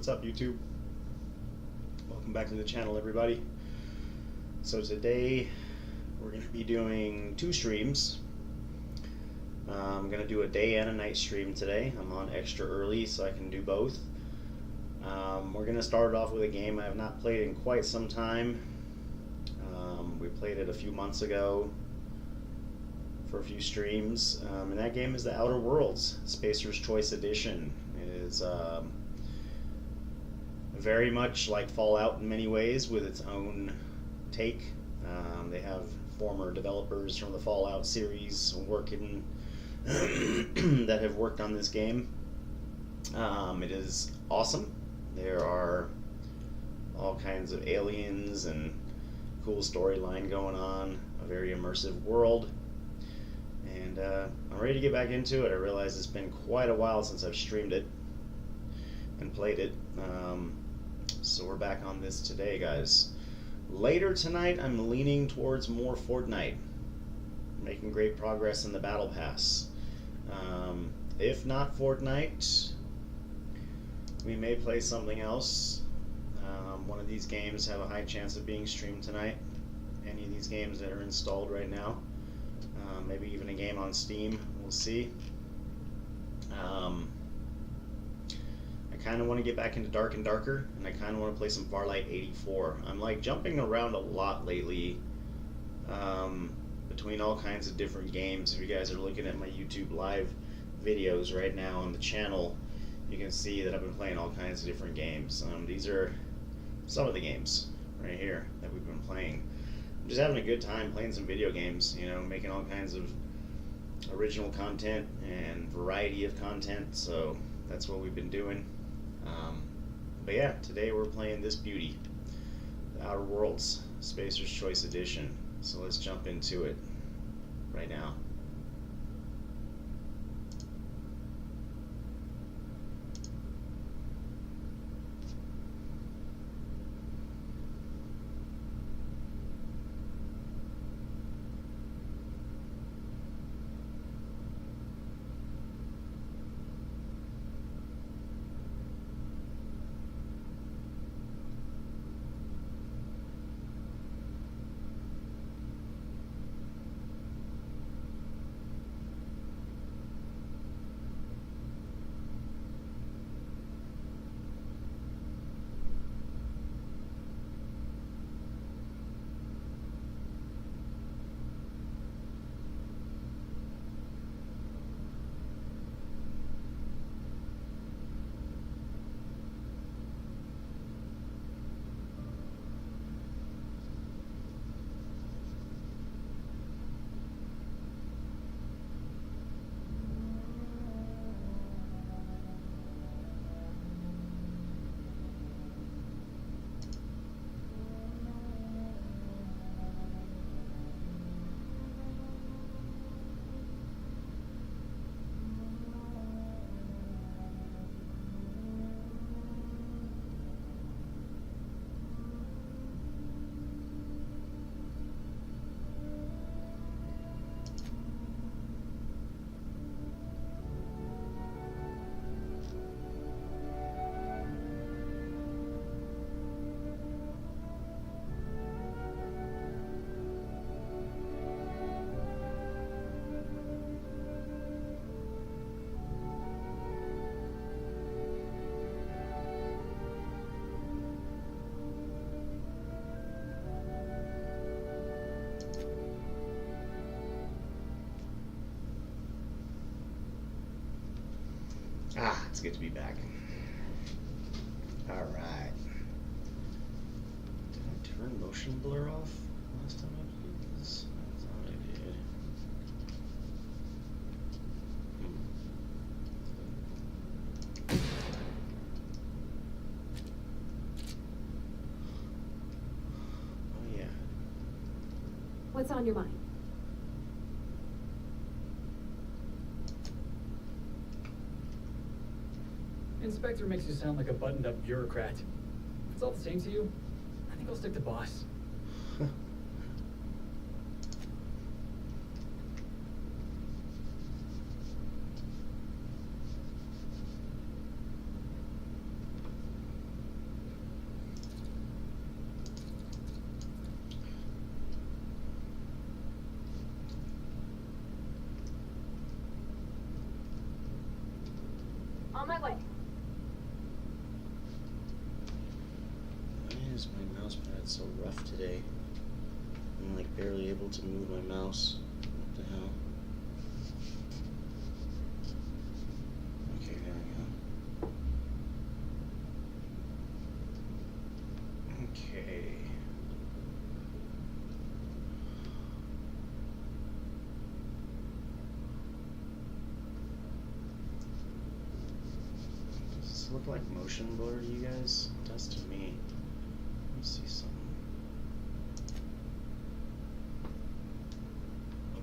What's up, YouTube? Welcome back to the channel, everybody. So today we're going to be doing two streams. I'm going to do a day and a night stream today. I'm on extra early so I can do both. We're going to start off with a game I have not played in quite some time. We played it a few months ago for a few streams, and that game is The Outer Worlds, Spacer's Choice Edition. It is very much like Fallout in many ways, with its own take. They have former developers from the Fallout series working that have worked on this game. It is awesome. There are all kinds of aliens and cool storyline going on, a very immersive world, and I'm ready to get back into it. I realize it's been quite a while since I've streamed it and played it, so we're back on this today, guys. Later tonight I'm leaning towards more Fortnite, making great progress in the Battle Pass. If not Fortnite, we may play something else. One of these games have a high chance of being streamed tonight. Any of these games that are installed right now. Maybe even a game on Steam. We'll see. I kind of want to get back into Dark and Darker, and I kind of want to play some Farlight 84. I'm like jumping around a lot lately between all kinds of different games. If you guys are looking at my YouTube live videos right now on the channel, you can see that I've been playing all kinds of different games. These are some of the games right here that we've been playing. I'm just having a good time playing some video games, you know, making all kinds of original content and variety of content, so that's what we've been doing. But yeah, today we're playing this beauty, The Outer Worlds, Spacer's Choice Edition. So let's jump into it right now. It's good to be back. Alright. Did I turn motion blur off last time I played this? I thought I did. Oh yeah. What's on your mind? Inspector makes you sound like a buttoned-up bureaucrat. If it's all the same to you, I think I'll stick to boss. On my way. Why is my mouse pad so rough today? I'm like barely able to move my mouse. What the hell? Okay, there we go. Okay. Does this look like motion blur to you guys? It does to me. Let me see something.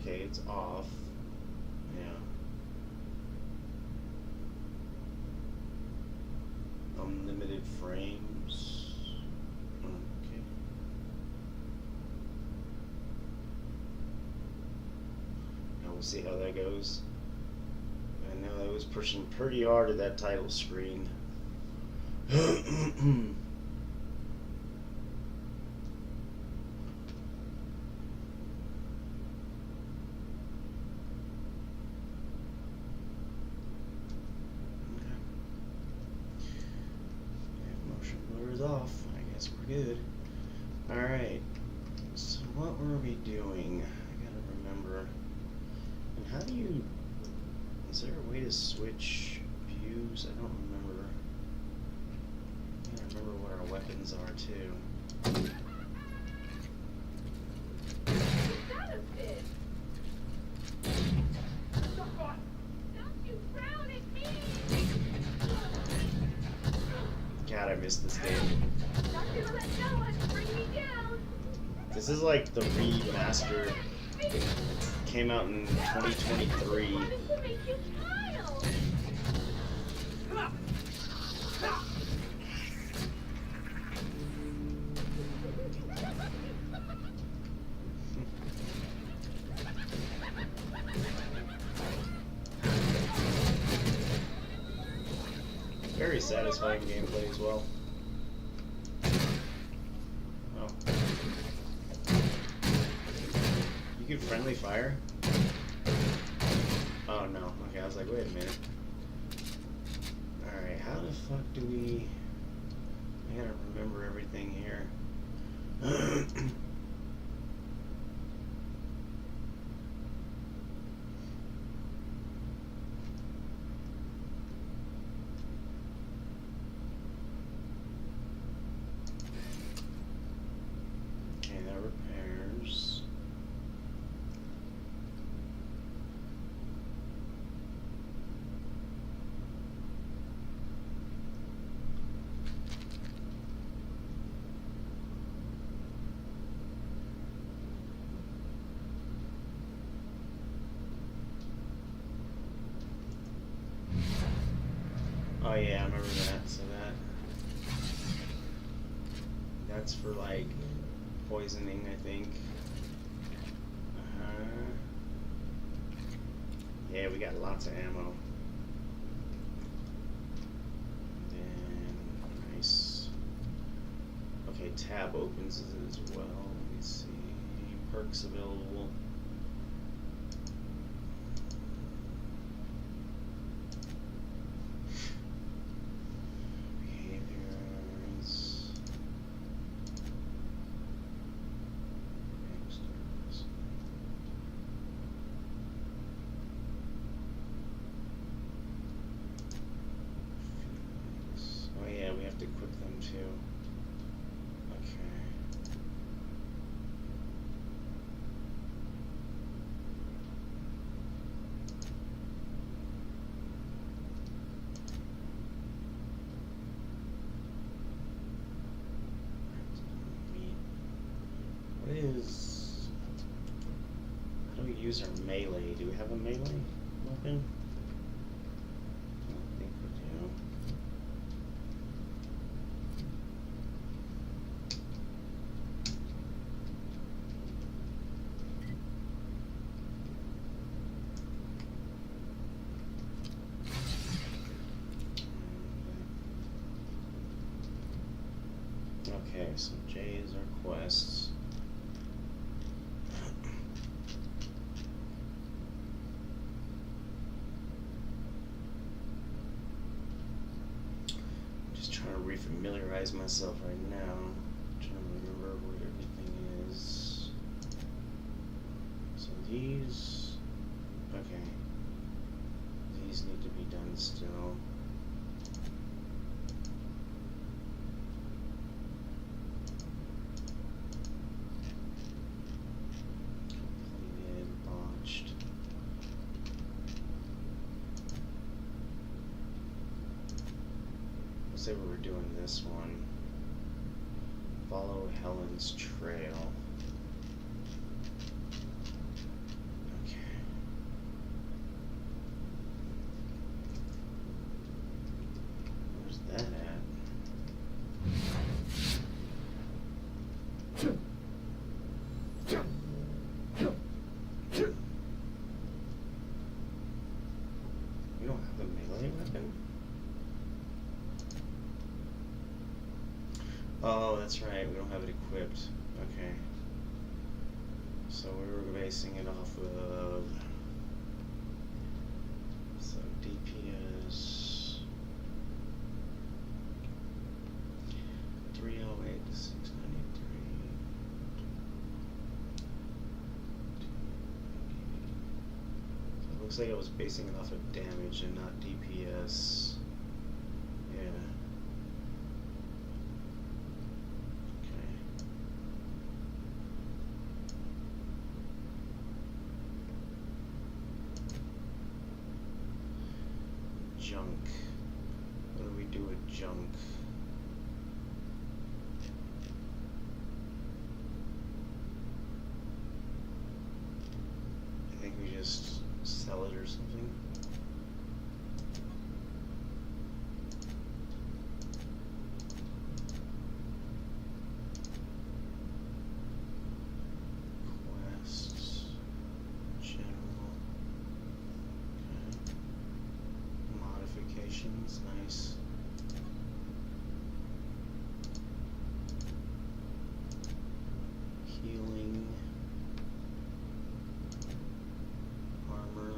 Okay, it's off. Yeah. Unlimited frames. Okay. Now we'll see how that goes. I know I was pushing pretty hard at that title screen. Motion blur is off. I guess we're good. Alright. So what were we doing? I gotta remember. And how do you... Is there a way to switch views? I don't remember. I can't remember what our weapons are too. Got a fish. Don't you frown at me. God, I missed this game. Not gonna let no one bring me down. This is like the remaster. It came out in 2023. Wanted to make you smile. Very satisfying gameplay as well. Oh. You can friendly fire? Oh no. Okay, I was like, wait a minute. Alright, how the fuck do we... I gotta remember everything here. Okay, that repairs. Oh yeah, I remember that. So that's for like poisoning, I think. Yeah, we got lots of ammo. And nice. Okay, tab opens it as well. Let me see. Perks available. Behaviors. Extras. Oh yeah, we have to equip them too. Okay. What is... How do we use our melee? Do we have a melee weapon? I don't think we do. Okay, so J is our quests. memorize myself right now. I'm trying to remember where everything is. So these, okay. These need to be done still. Completed, botched. Let's say we were doing this one. Follow Helen's trail. Okay. Where's that at? We don't have the melee weapon? Oh, that's right, we don't have it equipped. Okay. So we were basing it off of... So DPS... 308 to 693. So it looks like I was basing it off of damage and not DPS. Yeah. Junk. What do we do with junk? I think we just sell it or something. Quests. General. Okay. Modifications, nice. Healing. Armor.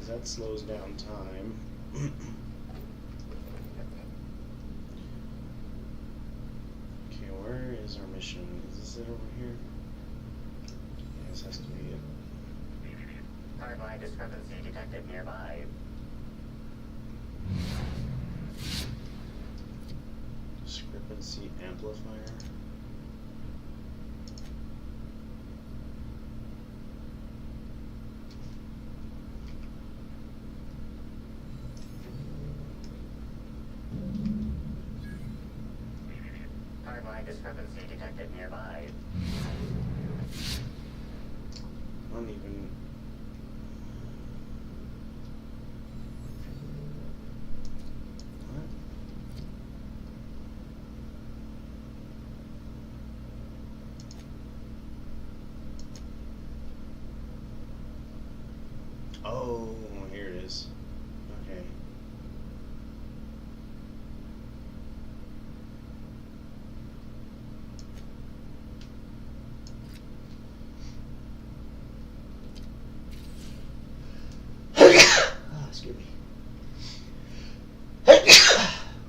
That slows down time. Okay, where is our mission? Is this it over here? Yeah, this has to be it. Hardline discrepancy detected nearby. Discrepancy amplifier. Hardline discrepancy detected nearby. I don't even... What? Oh, here it is. Okay. Excuse me.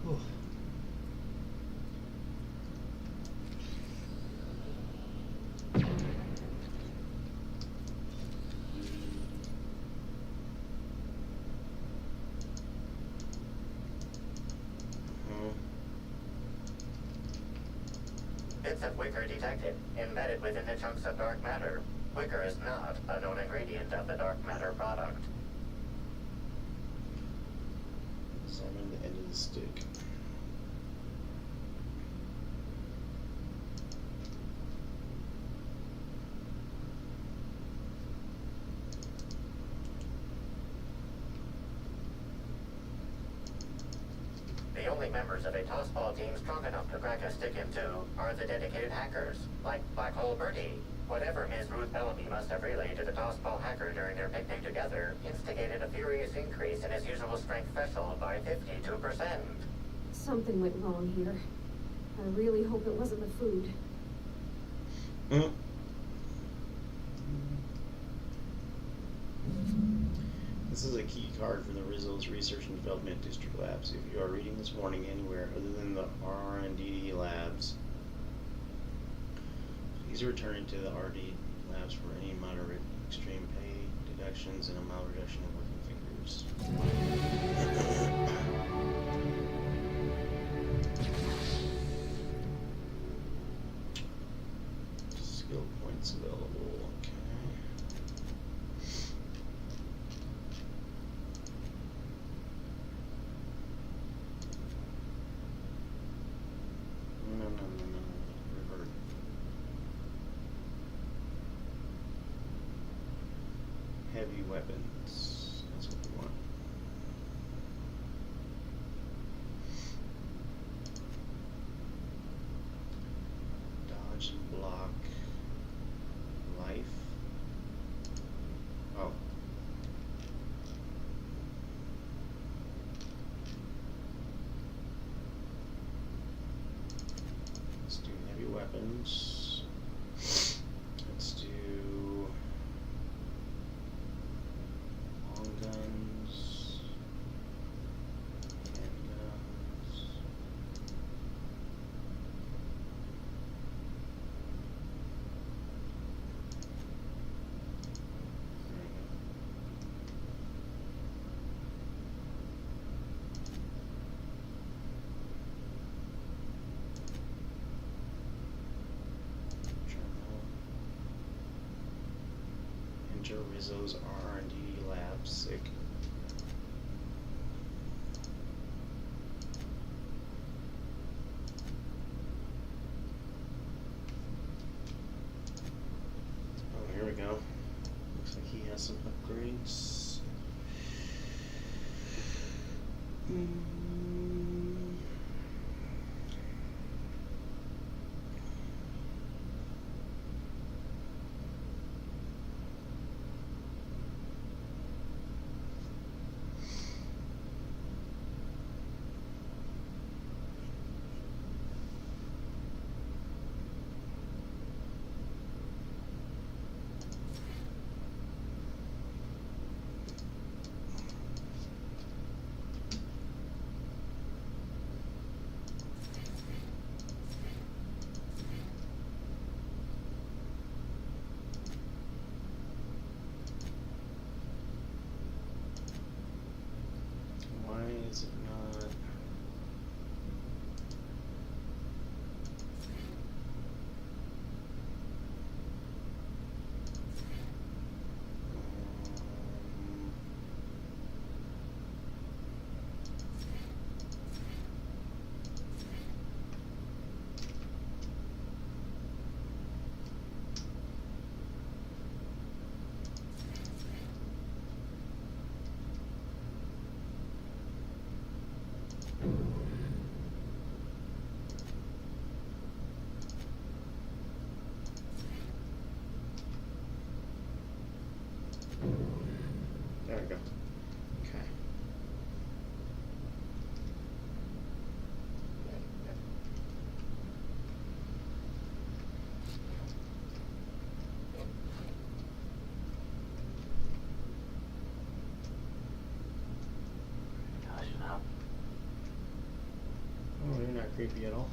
Ooh. Bits of wicker detected, embedded within the chunks of dark matter. Wicker is not a known ingredient of the dark matter product. Examine the end of the stick. The only members of a tossball team strong enough to crack a stick in two are the dedicated hackers, like Black Hole Birdie. Whatever Ms. Ruth Bellamy must have relayed to the tossball hacker during their picnic together instigated a furious increase in his usual strength threshold by 52%. Something went wrong here. I really hope it wasn't the food. Mm. This is a key card for the Rizzo's Research and Development District Labs. If you are reading this warning anywhere other than the R&D labs, please return to the RD labs for any moderate extreme pay deductions and a mild reduction of working figures. Skill points available. Okay. No. Revert. Heavy weapons. That's what we want. Dodge and block. Life. Oh. Let's do heavy weapons. Let's do long guns, handguns. There we go. Journal. Enter Rizzo's R&D lab. Sick. Oh, here we go. Looks like he has some upgrades. Why is it not? There we go. Okay. Gosh, no. Oh, you're not creepy at all.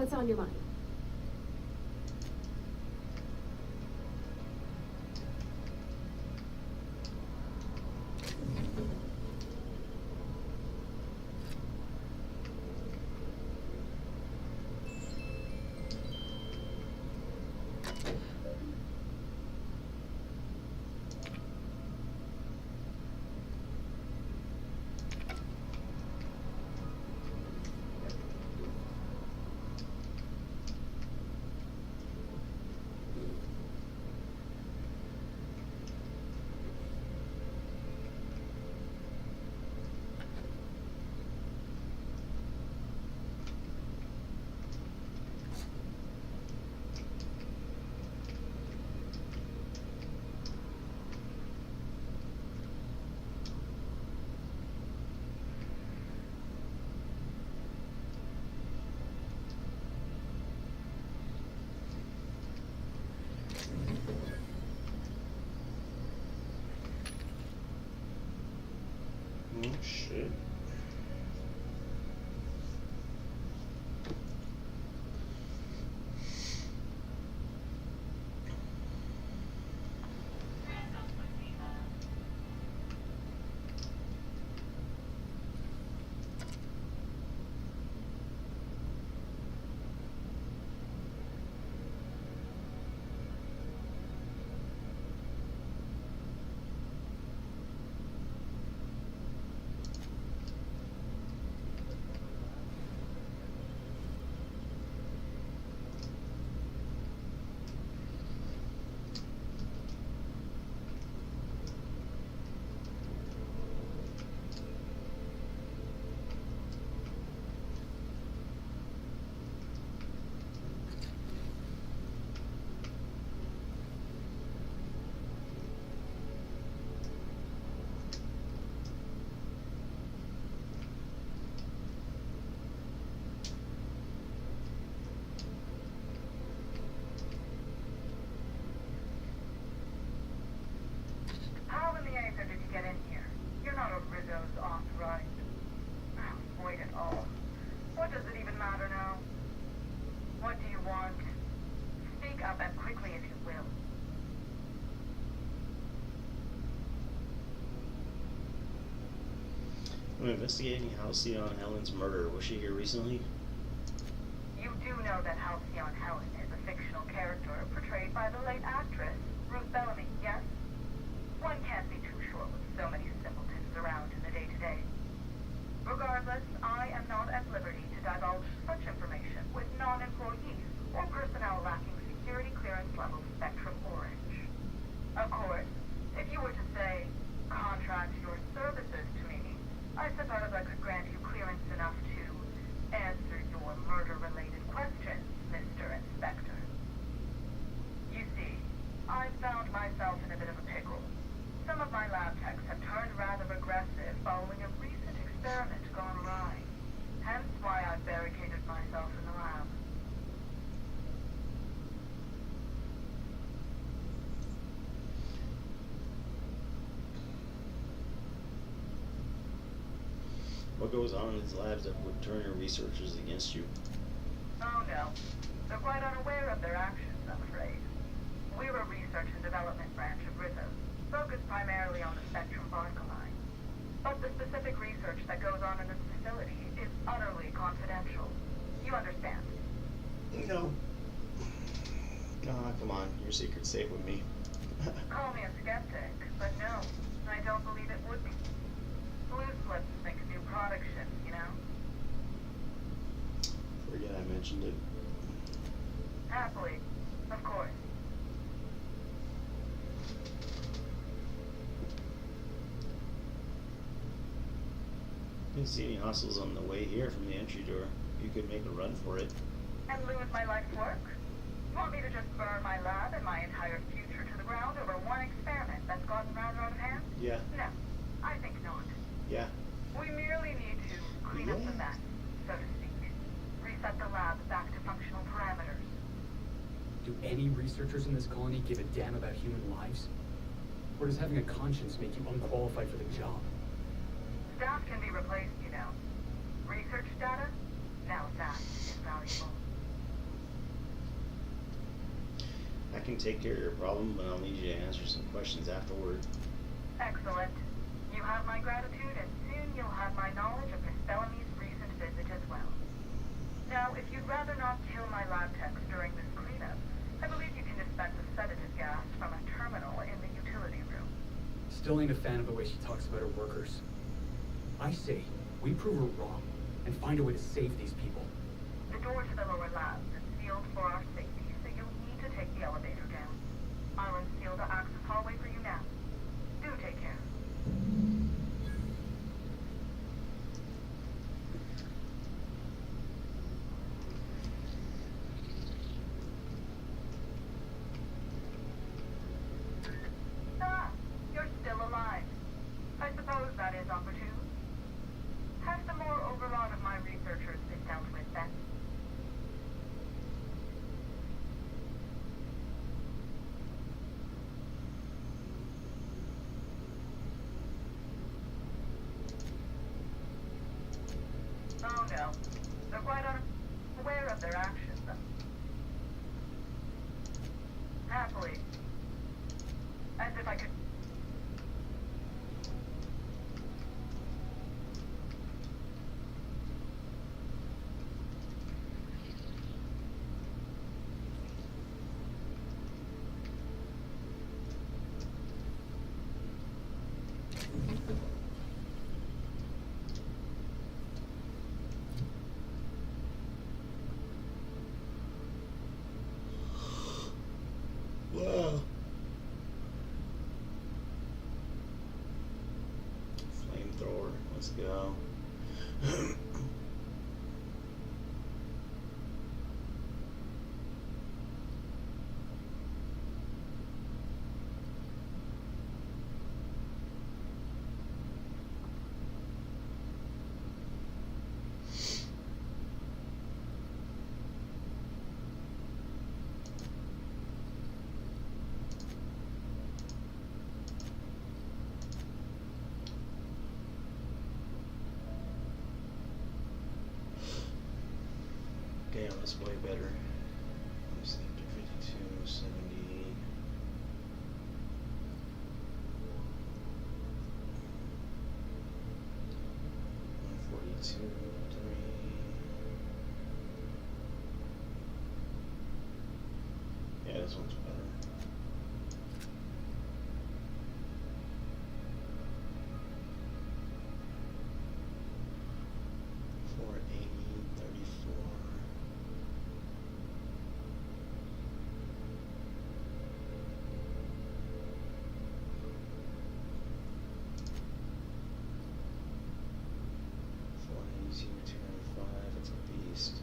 What's on your mind? Oh shit. How in the ether did you get in here? You're not a Rizzo's authorized. Oh, wait at all. What does it even matter now? What do you want? Speak up as quickly as you will. I'm investigating Halcyon Helen's murder. Was she here recently? You do know that Halcyon Helen is a fictional character portrayed by the late actress, Ruth Bellamy, yes? One can't be too sure with so many simpletons around in the day-to-day. Regardless, I am not at liberty to divulge such information with non-employees or personnel lacking security clearance level Spectrum Orange. Of course, if you were to say, contract your services to me, I suppose I could grant you clearance enough to answer your murder-related questions, Mr. Inspector. You see, I've found myself in a bit of a pickle. Some of my lab techs have turned rather aggressive following a recent experiment gone awry. Hence why I've barricaded myself in the lab. What goes on in these labs that would turn your researchers against you? Oh no. They're quite unaware of their actions, I'm afraid. We're a research and development branch of Rizzo, focused primarily on the Spectrum particle line. But the specific research that goes on in this facility is utterly confidential. You understand? No. Ah, come on. Your secret's safe with me. Call me a skeptic, but no, I don't believe it would be. Blue slips make new product ships, you know? Forget I mentioned it. Happily, of course. Didn't see any hostiles on the way here from the entry door. You could make a run for it. And lose my life's work? You want me to just burn my lab and my entire future to the ground over one experiment that's gotten rather out of hand? Yeah. No, I think not. Yeah. We merely need to clean up the mess, so to speak. Reset the lab back to functional parameters. Do any researchers in this colony give a damn about human lives? Or does having a conscience make you unqualified for the job? Staff can be replaced, you know. Research data? Now that is valuable. can take care of your problem, but I'll need you to answer some questions afterward. Excellent. You have my gratitude, and soon you'll have my knowledge of Miss Bellamy's recent visit as well. Now, if you'd rather not kill my lab techs during this cleanup, I believe you can dispense a sedative gas from a terminal in the utility room. Still ain't a fan of the way she talks about her workers. I say, we prove her wrong, and find a way to save these people. The door to the lower labs is sealed for our safety, so you'll need to take the elevator down. I'll unseal the access hallway for you now. Do take care. Ah, you're still alive. I suppose that is opportune. Have some more overlord of my researchers been dealt with then? Oh no, they're quite unaware of their actions. Happily. As if I could... Whoa. Flamethrower, let's go. Damn, that's way better. Let's see, 52, 70. $142, 3. Yeah, this one's better. It's a beast.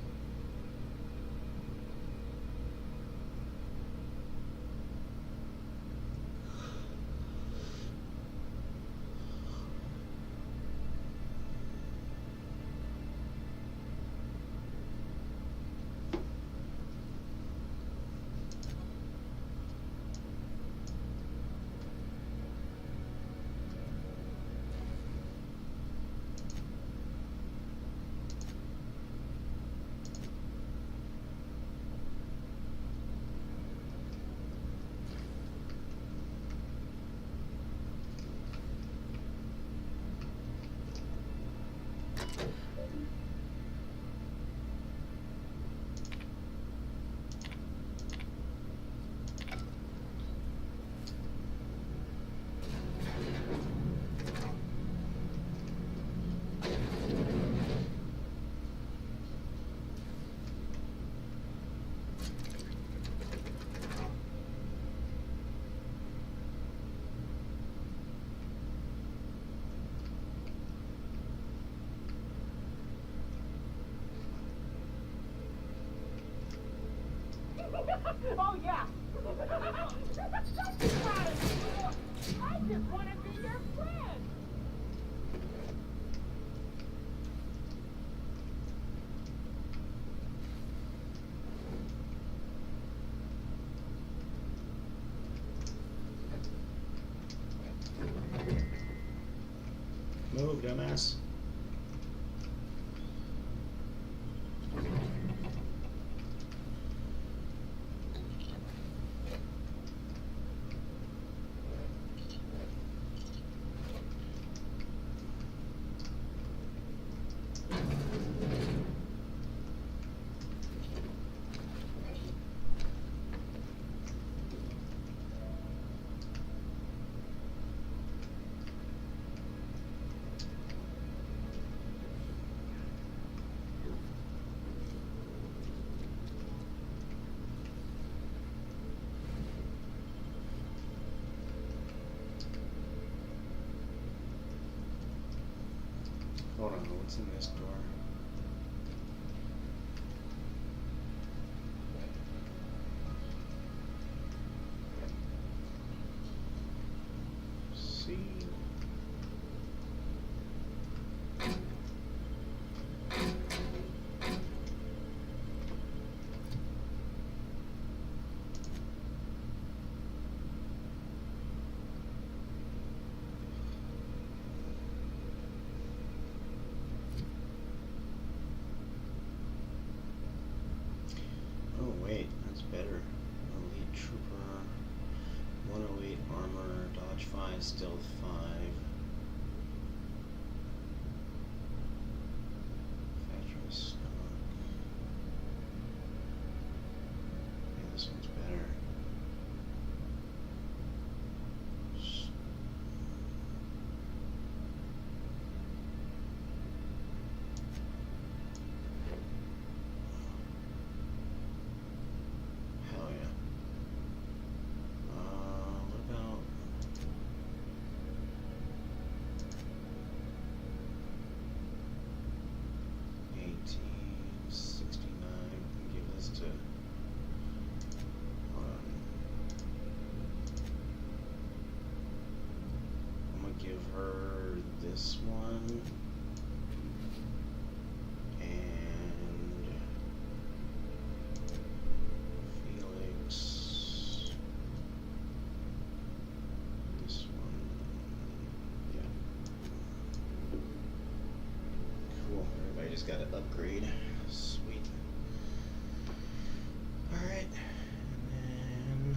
Oh, yeah. I just want to be your friend. Move, dumbass. Hold on, what's in this door? See? Oh wait, that's better. Elite Trooper, 108 armor, dodge 5, stealth 5. Factory stock. Yeah, this one's better. Hell yeah. What about 1869? Give this to. Hold on. I'm gonna give her this one. And Felix. This one. Yeah. Cool. Everybody just got to upgrade. Sweet. Alright. And then.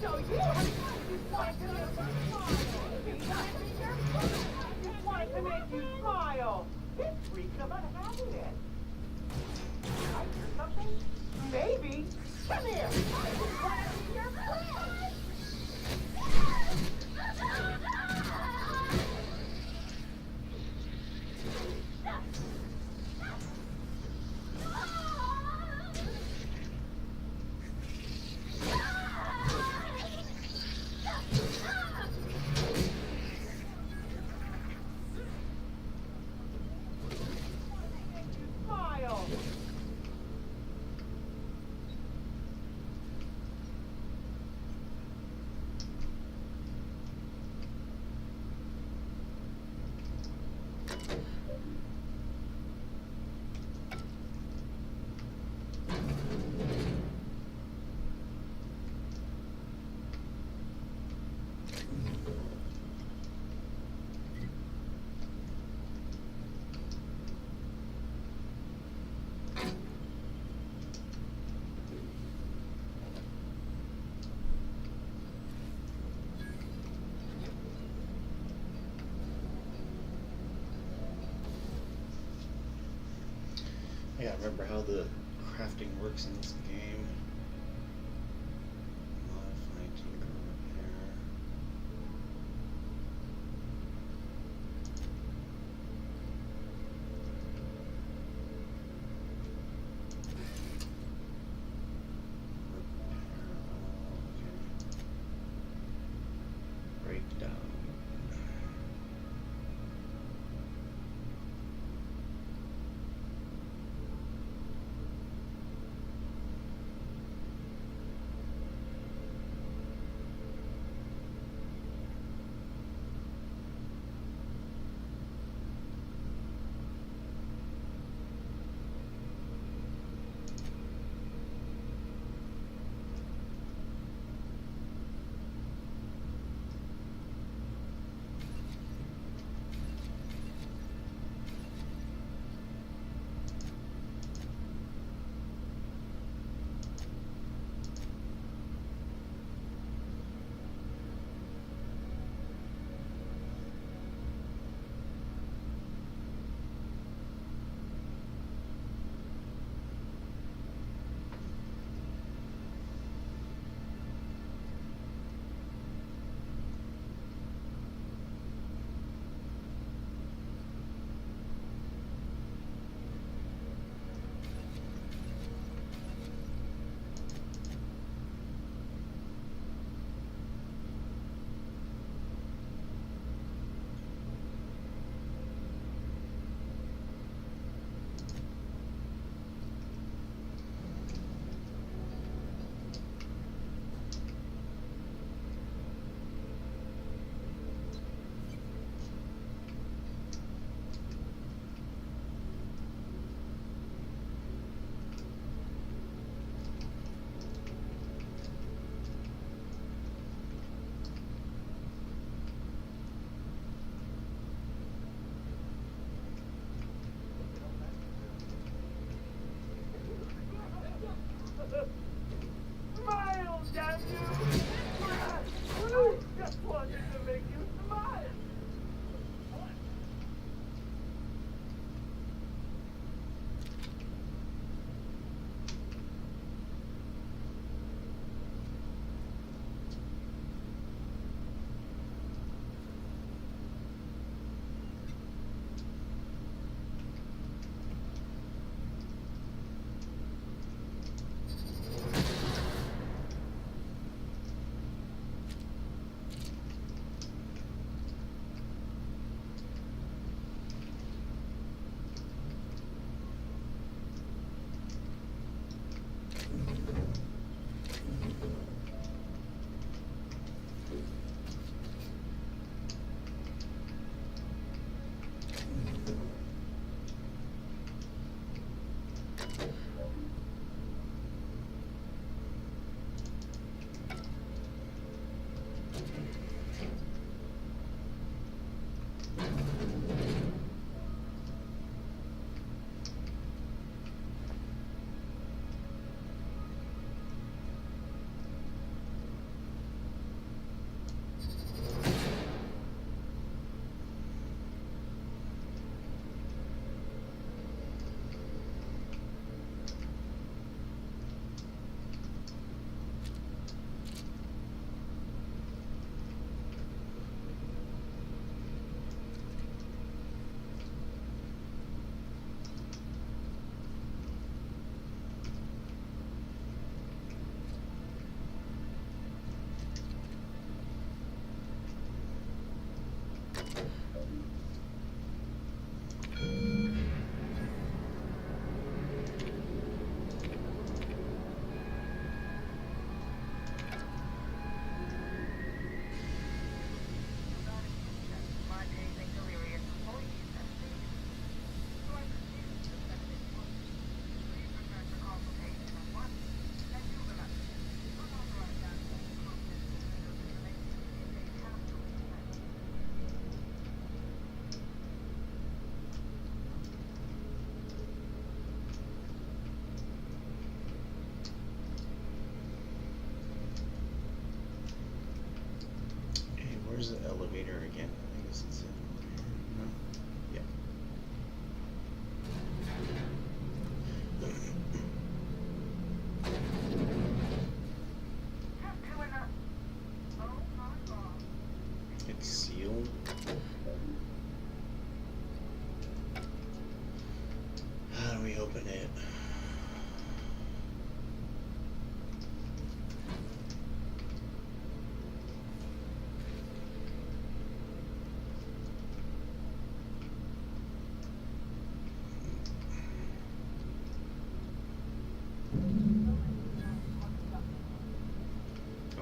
So you wanted to make you smile. This freak of unhappiness. I hear something? Maybe. Come here. I just want to be your friend. Yeah, I remember how the crafting works in this game. Modify, tinker, repair. Breakdown. Smile, damn you! I just wanted to make you smile!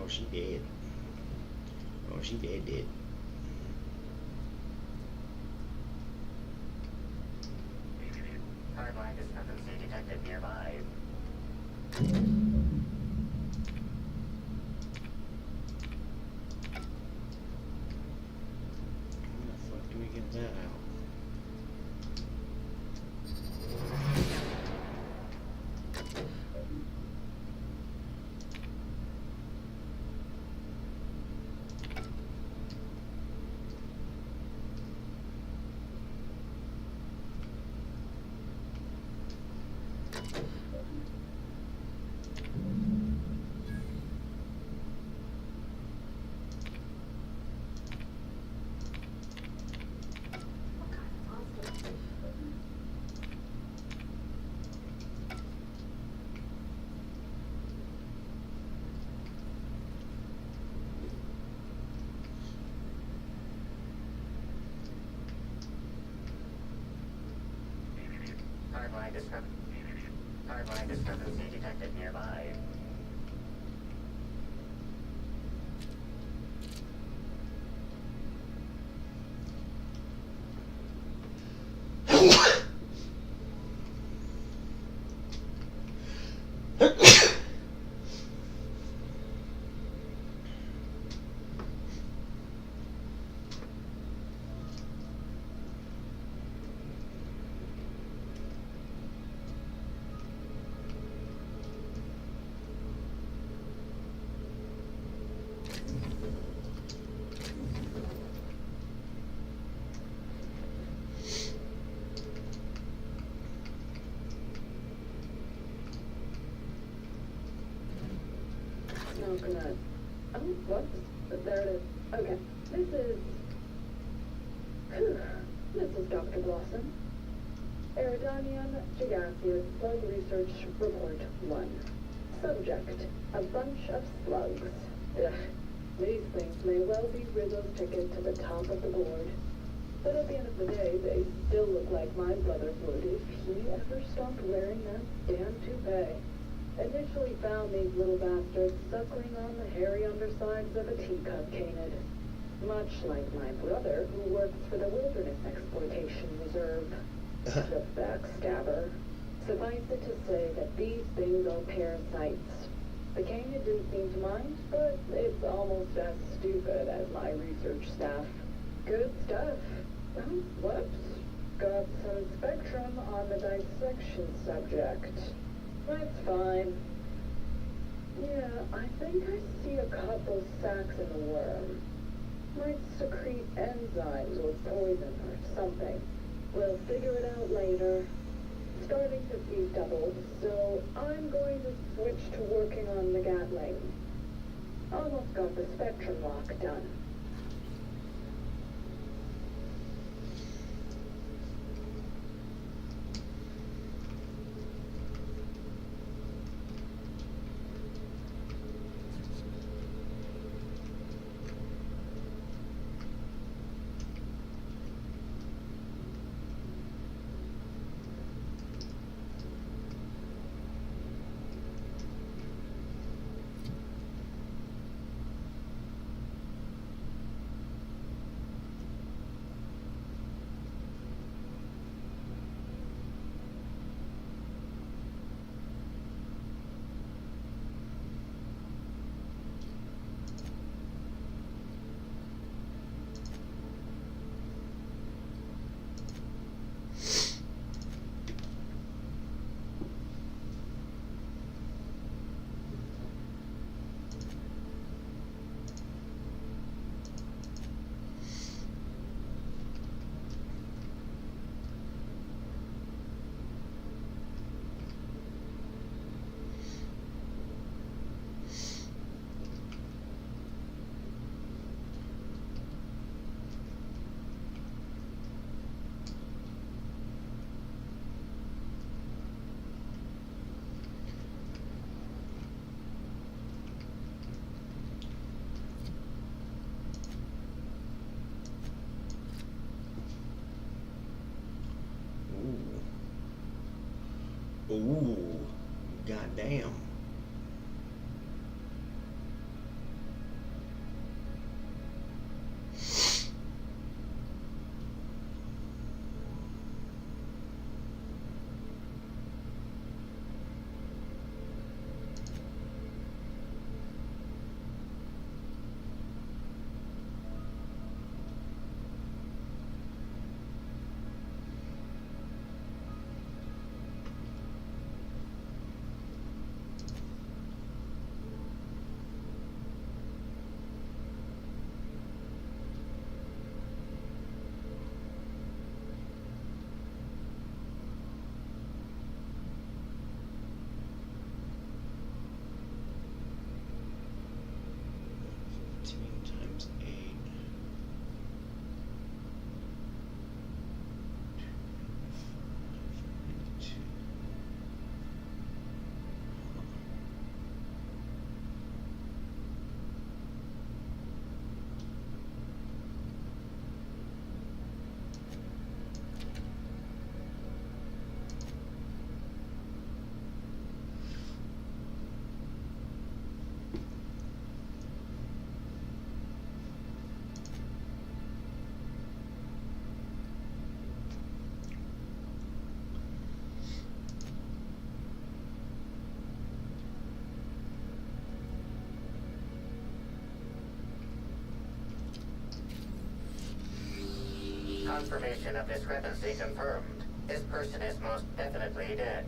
she dead. Oh, she dead. Hardline discrepancy detected nearby. How the fuck do we get that out? What kind of monster? Hardline discrepancy detected nearby. No, gonna. Oh, whoops. There it is. Okay. This is. This is Dr. Blossom. Aerodinium gigaceous slug research report 1. Subject: a bunch of slugs. Ugh. These things may well be Rizzo's ticket to the top of the board. But at the end of the day, they still look like my brother would if he ever stopped wearing that damn toupee. Initially found these little bastards suckling on the hairy undersides of a teacup canid. Much like my brother, who works for the Wilderness Exploitation Reserve. The backstabber. Suffice it to say that these things are parasites. The canid didn't seem to mind, but it's almost as stupid as my research staff. Good stuff. Oh, whoops. Got some spectrum on the dissection subject. That's fine. Yeah, I think I see a couple sacs in the worm. Might secrete enzymes or poison or something. We'll figure it out later. Starting to be doubled, so I'm going to switch to working on the Gatling. Almost got the spectrum lock done. Ooh, goddamn. Confirmation of discrepancy confirmed. This person is most definitely dead.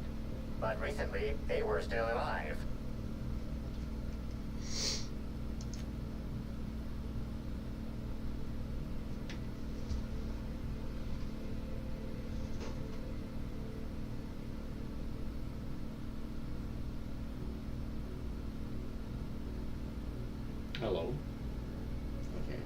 But recently, they were still alive. Hello. Okay.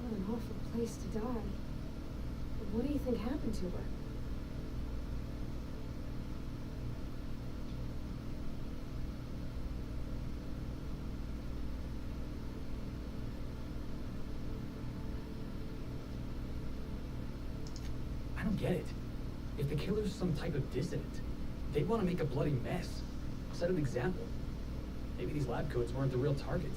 What an awful place to die. What do you think happened to her? I don't get it. If the killer's some type of dissident, they'd want to make a bloody mess. Set an example. Maybe these lab coats weren't the real target.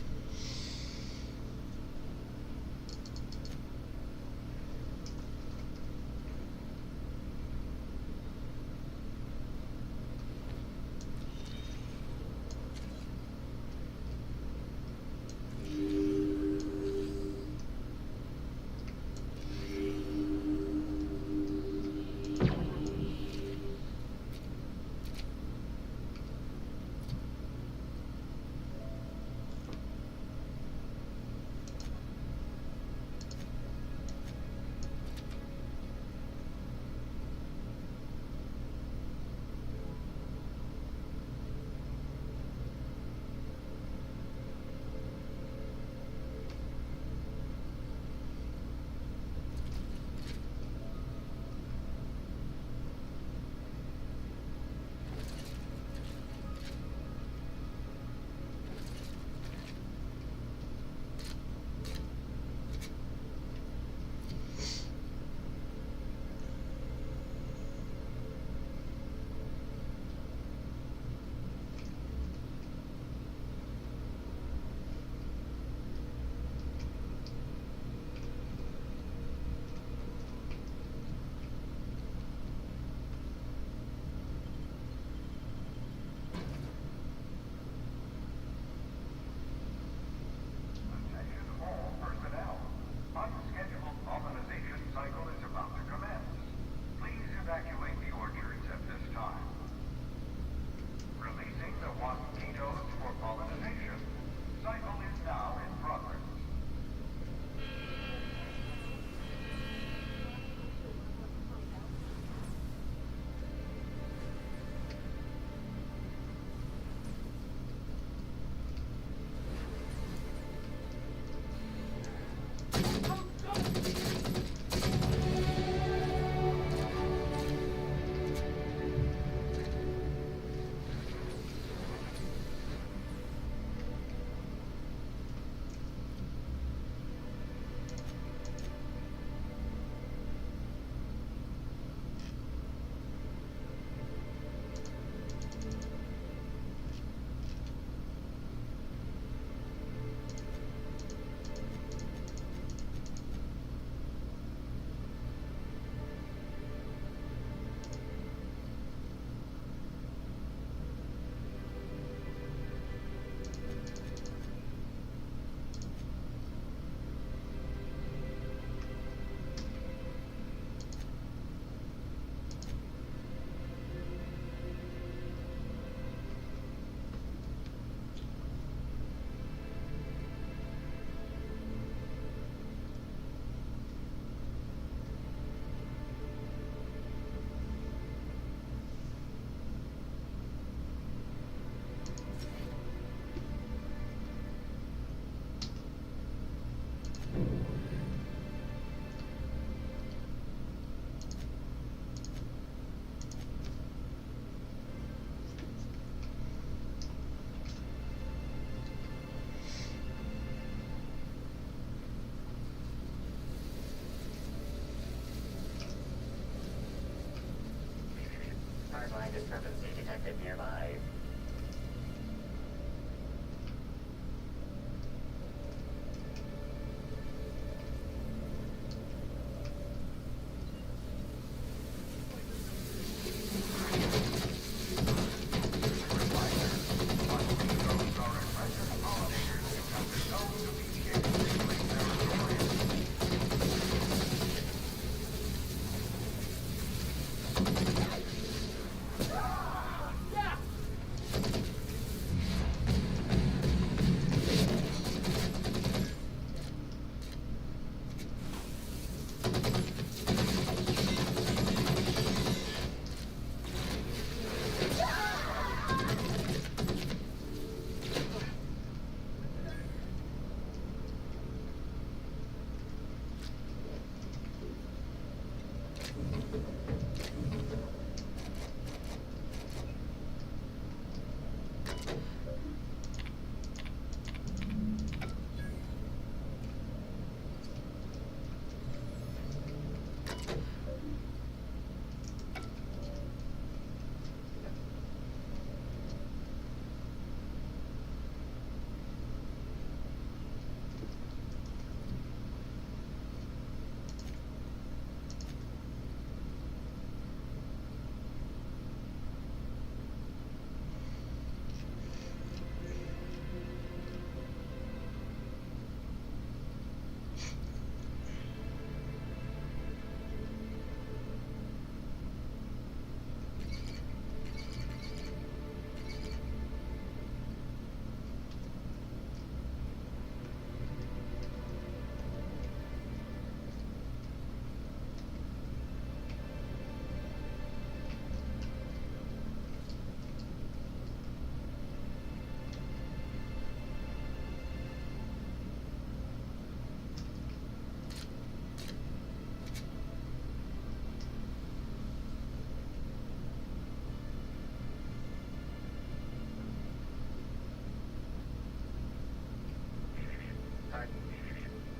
Timeline discrepancy detected nearby.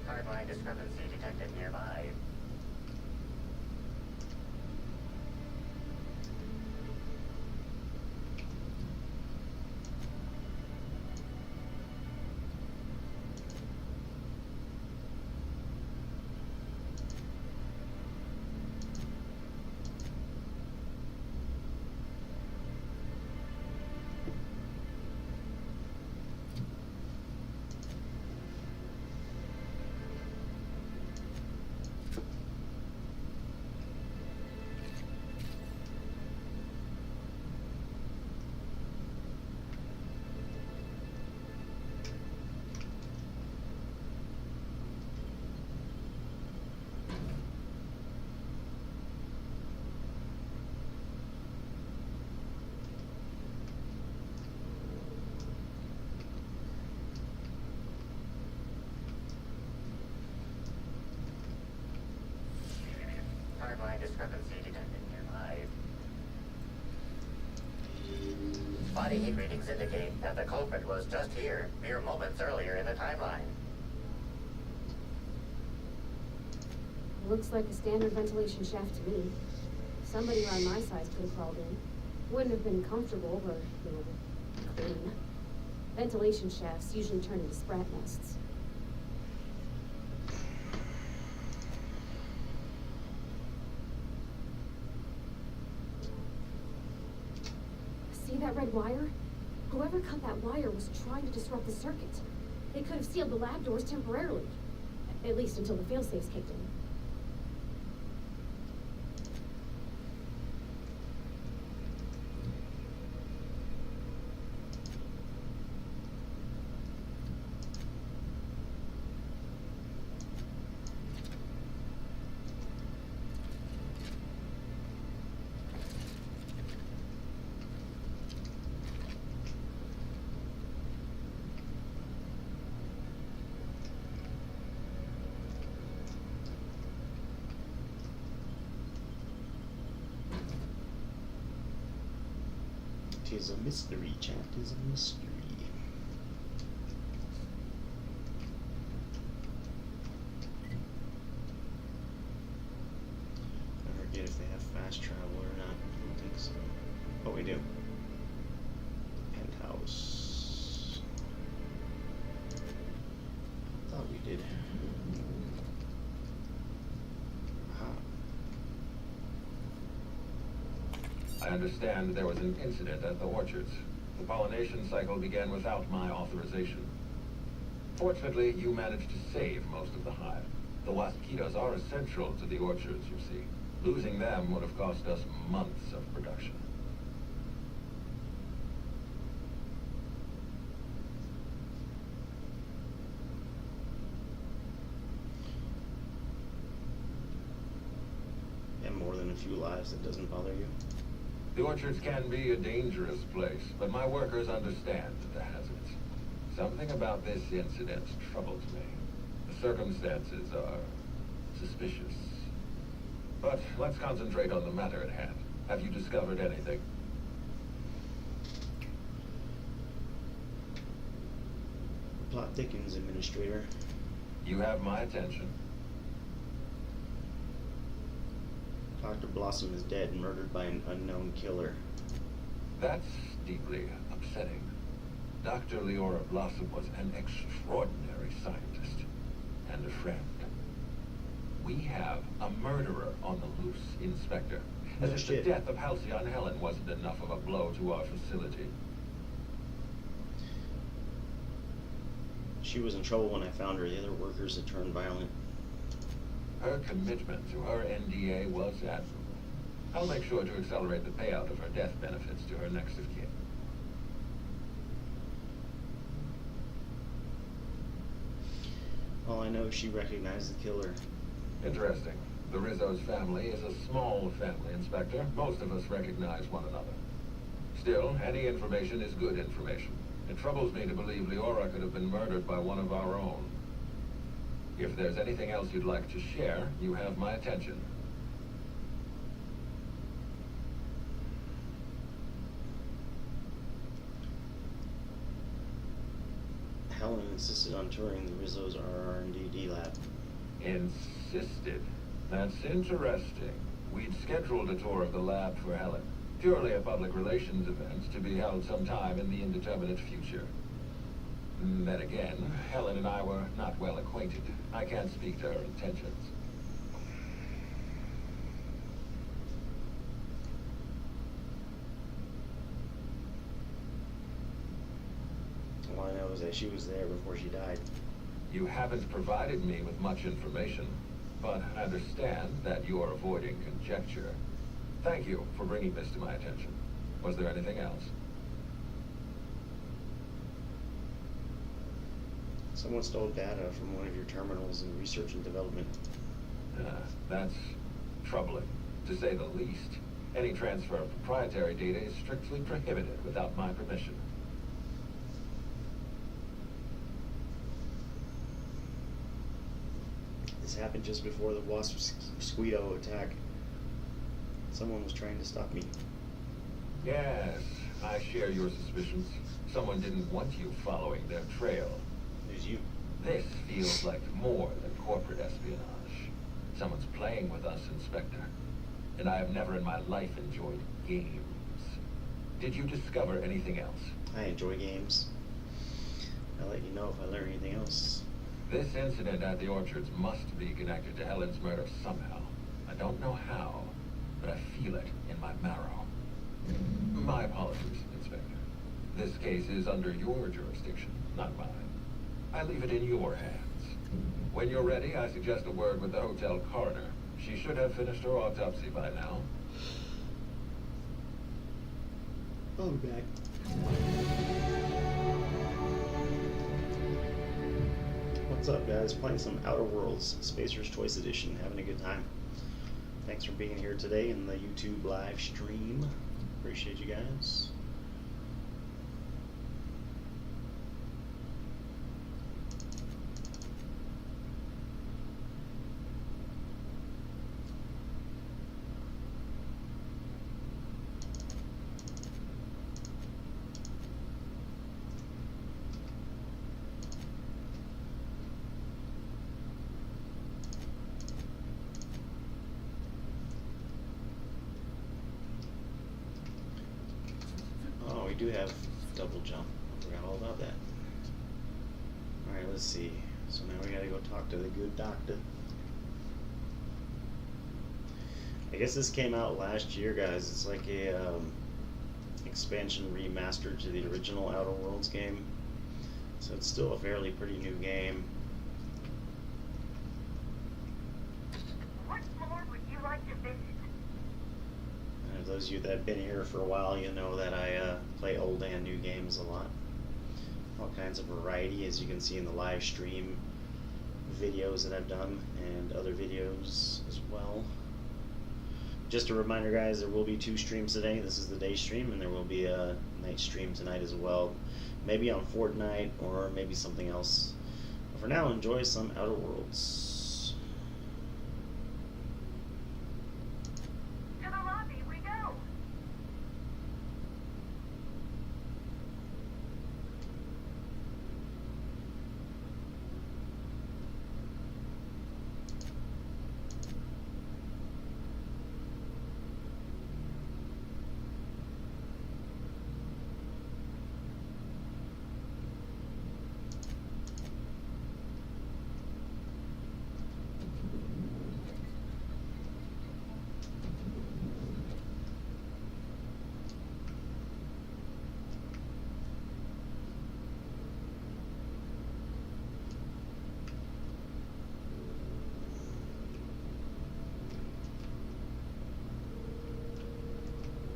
Timeline discrepancy detected nearby. Timeline discrepancy detected nearby. Body heat readings indicate that the culprit was just here, mere moments earlier in the timeline. Looks like a standard ventilation shaft to me. Somebody around my size could have crawled in. Wouldn't have been comfortable, but, clean. Ventilation shafts usually turn into sprat nests. See that red wire? Whoever cut that wire was trying to disrupt the circuit. They could have sealed the lab doors temporarily. At least until the failsafes kicked in. Tis a mystery, chat. Tis a mystery. I forget if they have fast travel or not. I don't think so. Oh, we do. Penthouse. Thought we did. I understand there was an incident at the orchards. The pollination cycle began without my authorization. Fortunately, you managed to save most of the hive. The mosquitoes are essential to the orchards, you see. Losing them would have cost us months of production. And more than a few lives, that doesn't bother you? The orchards can be a dangerous place, but my workers understand the hazards. Something about this incident troubles me. The circumstances are suspicious. But let's concentrate on the matter at hand. Have you discovered anything? The plot thickens, Administrator. You have my attention. Dr. Blossom is dead, murdered by an unknown killer. That's deeply upsetting. Dr. Leora Blossom was an extraordinary scientist and a friend. We have a murderer on the loose, Inspector. As No if shit. the death of Halcyon Helen wasn't enough of a blow to our facility. She was in trouble when I found her. The other workers had turned violent. Her commitment to her NDA was admirable. I'll make sure to accelerate the payout of her death benefits to her next of kin. All I know is she recognized the killer. Interesting. The Rizzo's family is a small family, Inspector. Most of us recognize one another. Still, any information is good information. It troubles me to believe Leora could have been murdered by one of our own. If there's anything else you'd like to share, you have my attention. Helen insisted on touring the Rizzo's R&D lab. Insisted. That's interesting. We'd scheduled a tour of the lab for Helen. Purely a public relations event to be held sometime in the indeterminate future. Then again, Helen and I were not well acquainted. I can't speak to her intentions. All I know is that she was there before she died. You haven't provided me with much information, but I understand that you are avoiding conjecture. Thank you for bringing this to my attention. Was there anything else? Someone stole data from one of your terminals in research and development. That's troubling, to say the least. Any transfer of proprietary data is strictly prohibited without my permission. This happened just before the Wasp-Squeedo attack. Someone was trying to stop me. Yes, I share your suspicions. Someone didn't want you following their trail. There's you. This feels like more than corporate espionage. Someone's playing with us, Inspector. And I have never in my life enjoyed games. Did you discover anything else? I enjoy games. I'll let you know if I learn anything else. This incident at the orchards must be connected to Helen's murder somehow. I don't know how, but I feel it in my marrow. My apologies, Inspector. This case is under your jurisdiction, not mine. I leave it in your hands. When you're ready, I suggest a word with the hotel coroner. She should have finished her autopsy by now. I'll be back. What's up, guys? Playing some Outer Worlds, Spacer's Choice Edition. Having a good time. Thanks for being here today in the YouTube live stream. Appreciate you guys. do have double jump. I forgot all about that. Alright, let's see. So now we gotta go talk to the good doctor. I guess this came out last year, guys. It's like a expansion remaster to the original Outer Worlds game. So it's still a fairly pretty new game. What floor would you like to visit? And those of you that have been here for a while, you know that I play old and new games a lot. All kinds of variety, as you can see in the live stream videos that I've done, and other videos as well. Just a reminder, guys, there will be 2 streams today. This is the day stream, and there will be a night stream tonight as well. Maybe on Fortnite, or maybe something else. But for now, enjoy some Outer Worlds. To the lobby we go.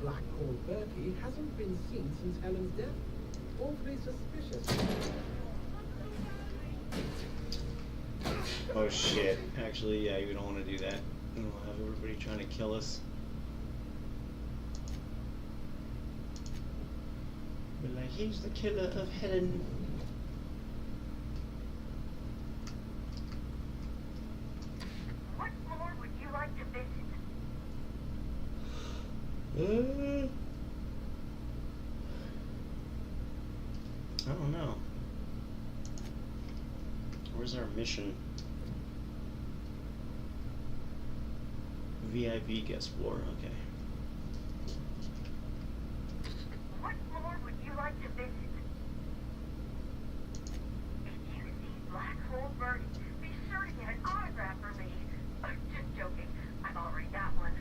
Black Hole Bertie hasn't been seen since Helen's death. Awfully suspicious. Oh shit. Actually, yeah, you don't want to do that. We'll have everybody trying to kill us. But like, he's the killer of Helen. What floor would you like to visit? I don't know. Where's our mission? VIP guest floor, okay. What floor would you like to visit? If you see Black Hole Bertie, be sure to get an autograph for me. Just joking. I've already got one.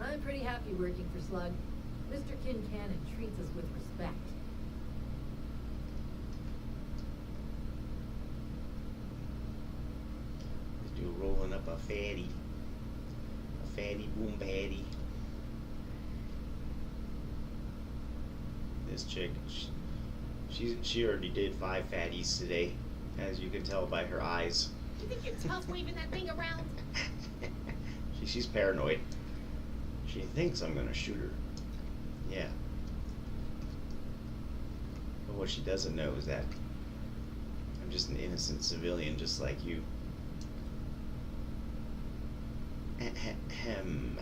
I'm pretty happy working for Slug. Mr. Kincannon treats us with respect. Let's do rolling up a fatty. A fatty boom patty. This chick, she already did 5 fatties today, as you can tell by her eyes. You think you're tough waving that thing around? She's paranoid. She thinks I'm gonna shoot her. Yeah. But what she doesn't know is that I'm just an innocent civilian just like you. Ahem.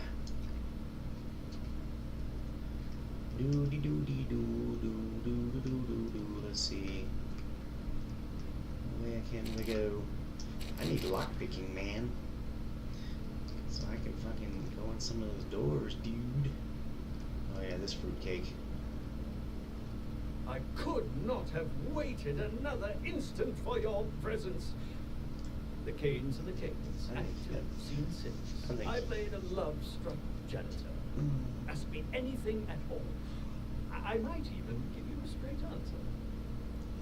Doody doody doo doo doo doo doo doo. Let's see. Where can we go? I need lockpicking, man. So I can fucking go in some of those doors, dude. Oh yeah, this fruitcake. I could not have waited another instant for your presence. The Canes and the Canes, I active, think- seen since. I think- I played a love-struck janitor. Ask me anything at all. I might even give you a straight answer.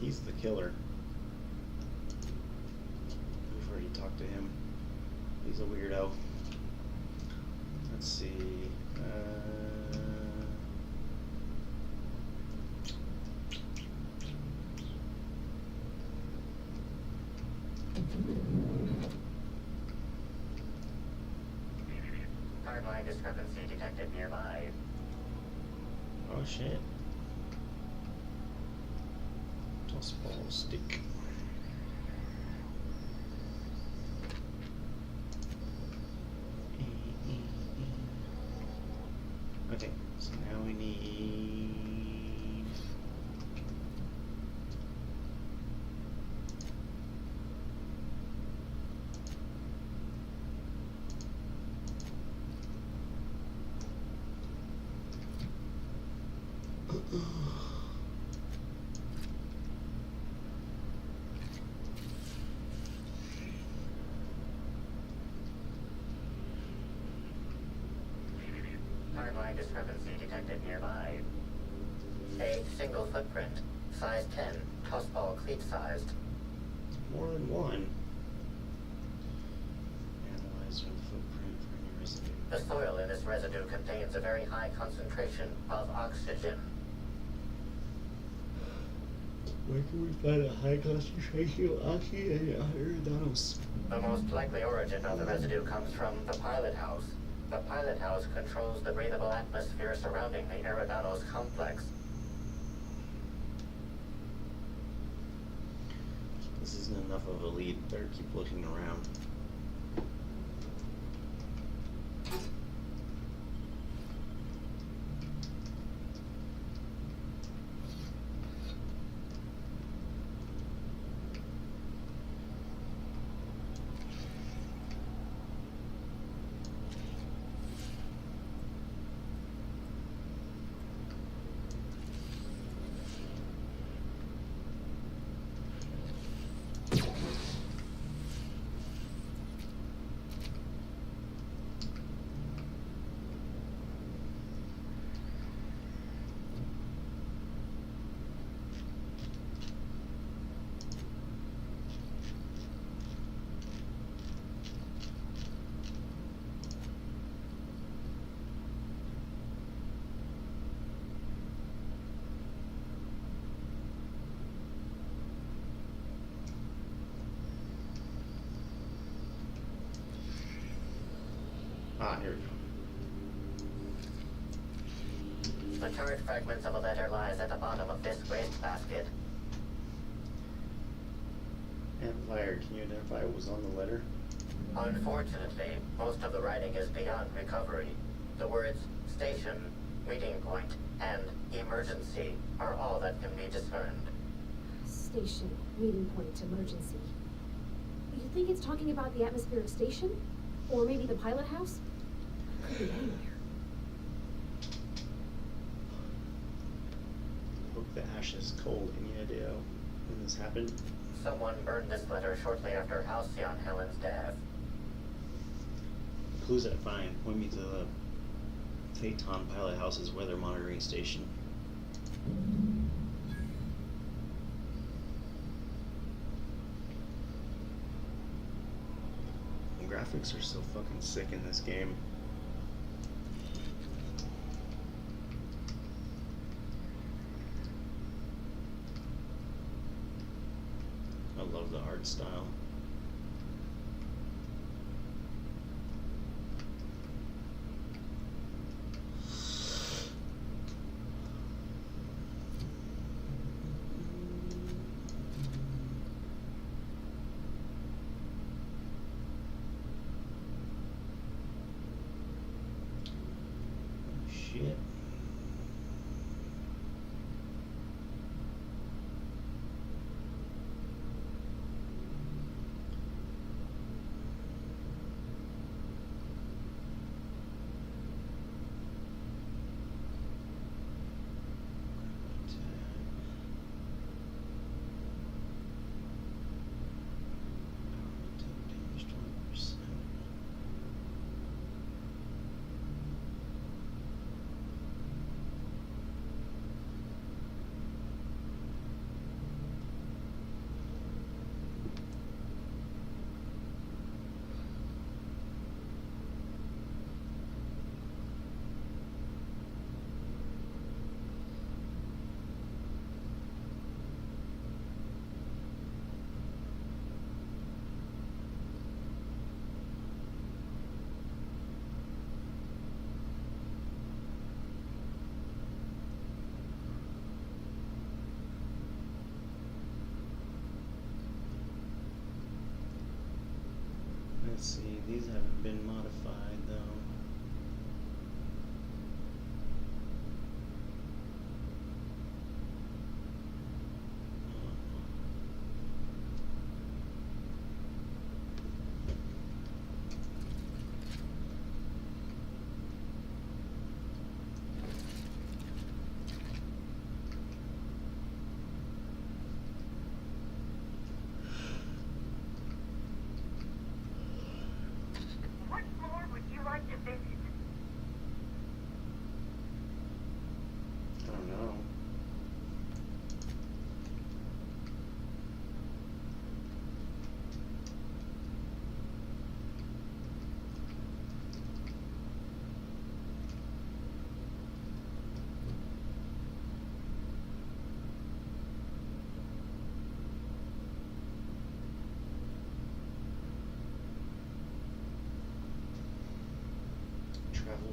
He's the killer. We've already talked to him. He's a weirdo. Let's see. Hardline discrepancy detected nearby. Oh shit. Toss ball stick. Okay, so now we need Hardline discrepancy detected nearby. A single footprint, size 10, tossball cleat sized. More than one. Analyze your footprint for any residue. The soil in this residue contains a very high concentration of oxygen. Where can we find a high concentration of oxygen in Aridanos? The most likely origin of the residue comes from the pilot house. The pilot house controls the breathable atmosphere surrounding the Eridanos complex. This isn't enough of a lead. Better keep looking around. Ah, here we go. The charred fragments of a letter lies at the bottom of this wastebasket. Amplifier, can you identify what was on the letter? Unfortunately, most of the writing is beyond recovery. The words station, meeting point, and emergency are all that can be discerned. Station, meeting point, emergency. You think it's talking about the atmospheric station? Or maybe the pilot house? Could be anywhere. Hope the ashes cold. Any idea when this happened? Someone burned this letter shortly after Halcyon Helen's death. The clues I find point me to the Phaeton pilot house's weather monitoring station. The graphics are so fucking sick in this game. I love the art style. Shit. Damage 20%. Let's see, these haven't been modified though.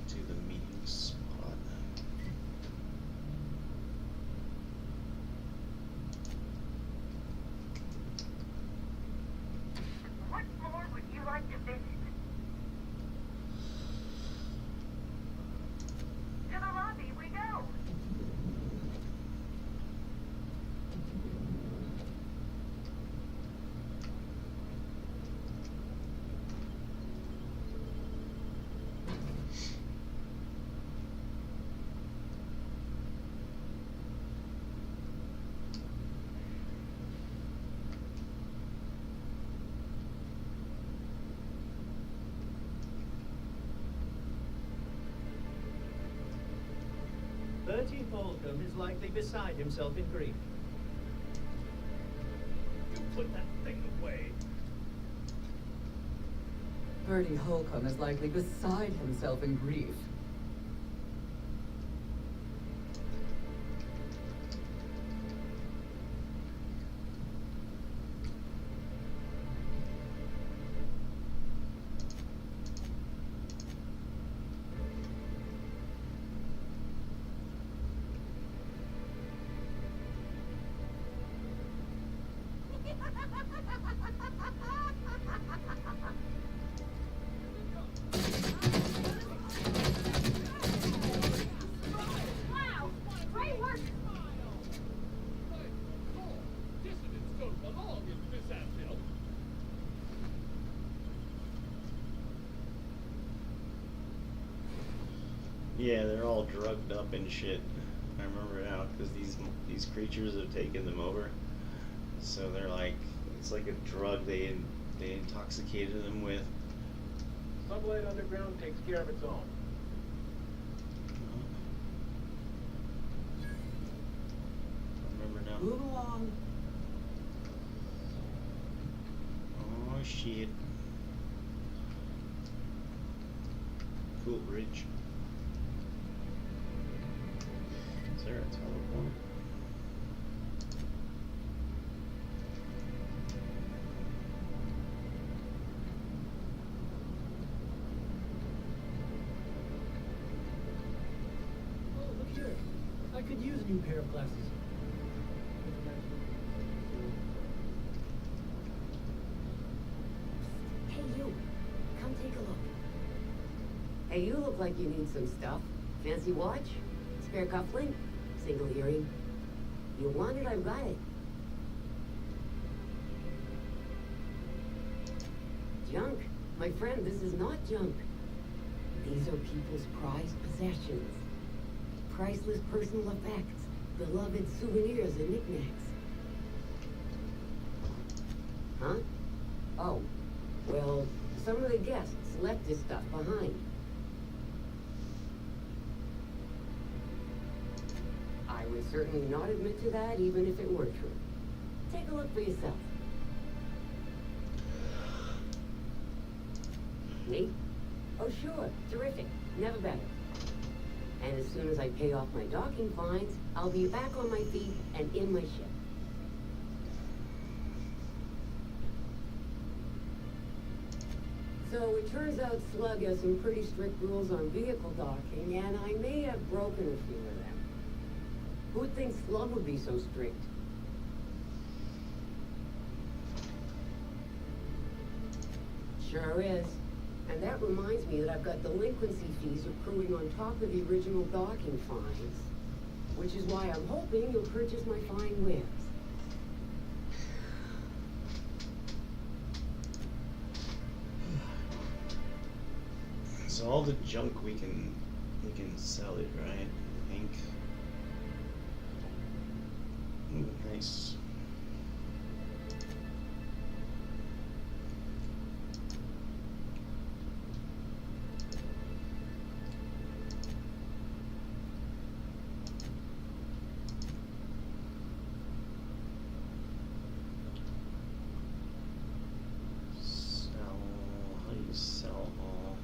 to the meeting spot. What floor would you like to visit? To the lobby we go. Bertie Holcomb is likely beside himself in grief. You put that thing away. Bertie Holcomb is likely beside himself in grief. Wow! Great work! Dissidents don't belong in this Anvil. Yeah, they're all drugged up and shit. I remember now because these creatures have taken them over. So they're like, it's like a drug they intoxicated them with. Sunlight Underground takes care of its own. I remember now. Move along. Oh shit. Cool bridge. Is there a teleport? Oh, look here. I could use a new pair of glasses. Hey, you. Come take a look. Hey, you look like you need some stuff. Fancy watch? Spare cufflink? Single earring? You want it, I've got it. Junk? My friend, this is not junk. These are people's prized possessions. Priceless personal effects. Beloved souvenirs and knickknacks. Huh? Oh. Well, some of the guests left this stuff behind. I would certainly not admit to that, even if it were true. Take a look for yourself. Me? Oh, sure. Terrific. Never better. And as soon as I pay off my docking fines, I'll be back on my feet and in my ship. So it turns out Slug has some pretty strict rules on vehicle docking, and I may have broken a few of them. Who'd think Slug would be so strict? Sure is. And that reminds me that I've got delinquency fees accruing on top of the original docking fines. Which is why I'm hoping you'll purchase my fine wares. So all the junk we can sell it, right? I think. Ooh, nice. Sell. How do you sell all?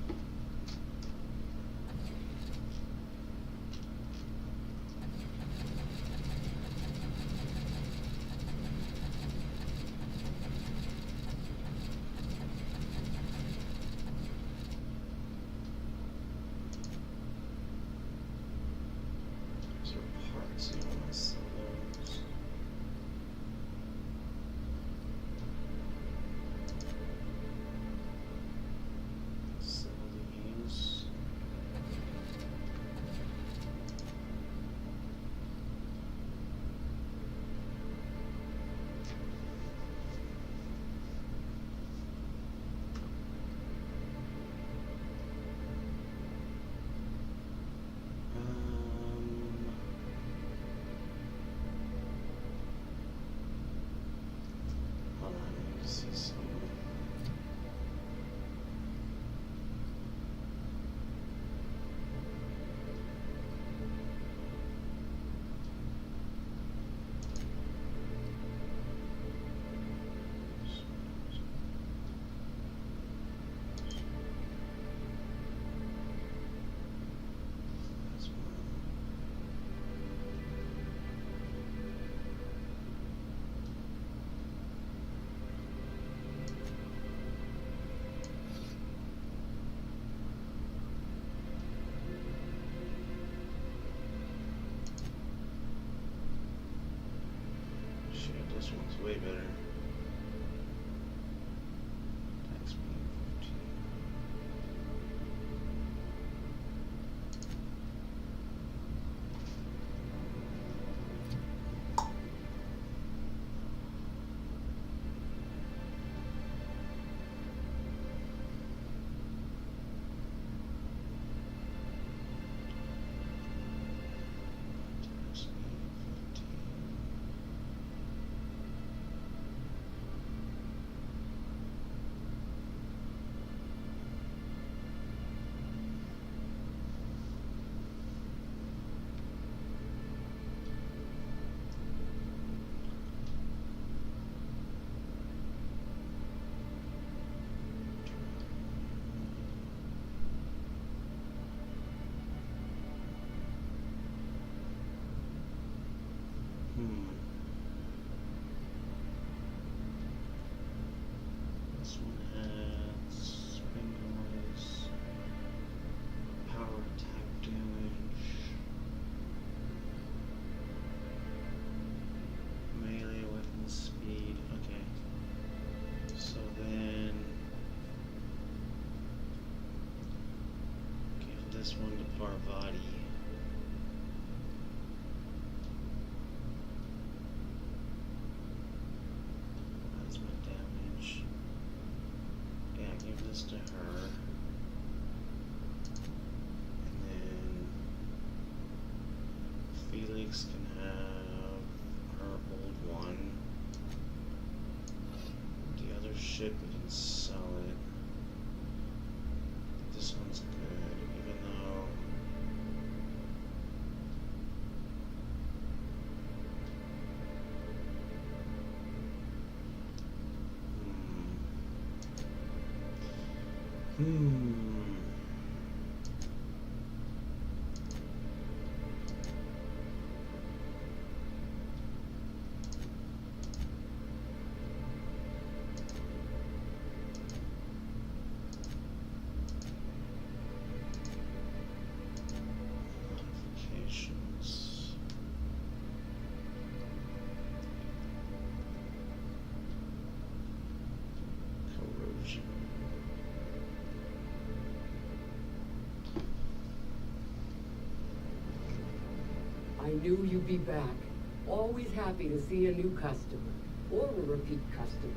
this one's way better. Tax speed 15. Tax speed 15. This one has spin noise, power attack damage, melee weapon speed. Okay. So then give this one to Parvati. Plasma damage. Yeah, give this to her. And then Felix can have her old one. The other ship, we can sell it. This one's good, even though modifications. Corrosion. I knew you'd be back. Always happy to see a new customer. Or a repeat customer.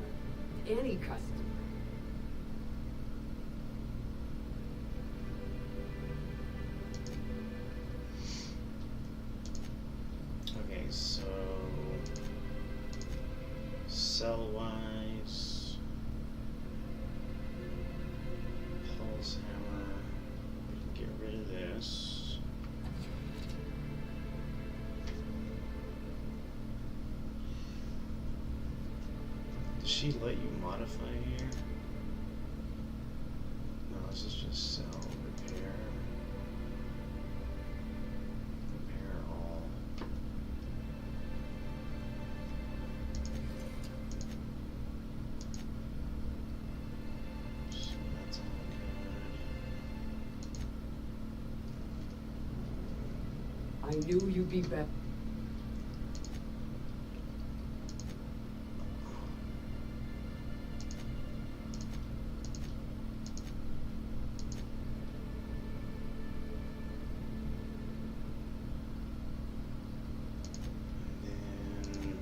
Any customer. Okay, so cell wise, pulse hammer, we can get rid of this. Does she let you modify here? No, this is just cell repair. Repair all. So that's all good. I knew you'd be back. And then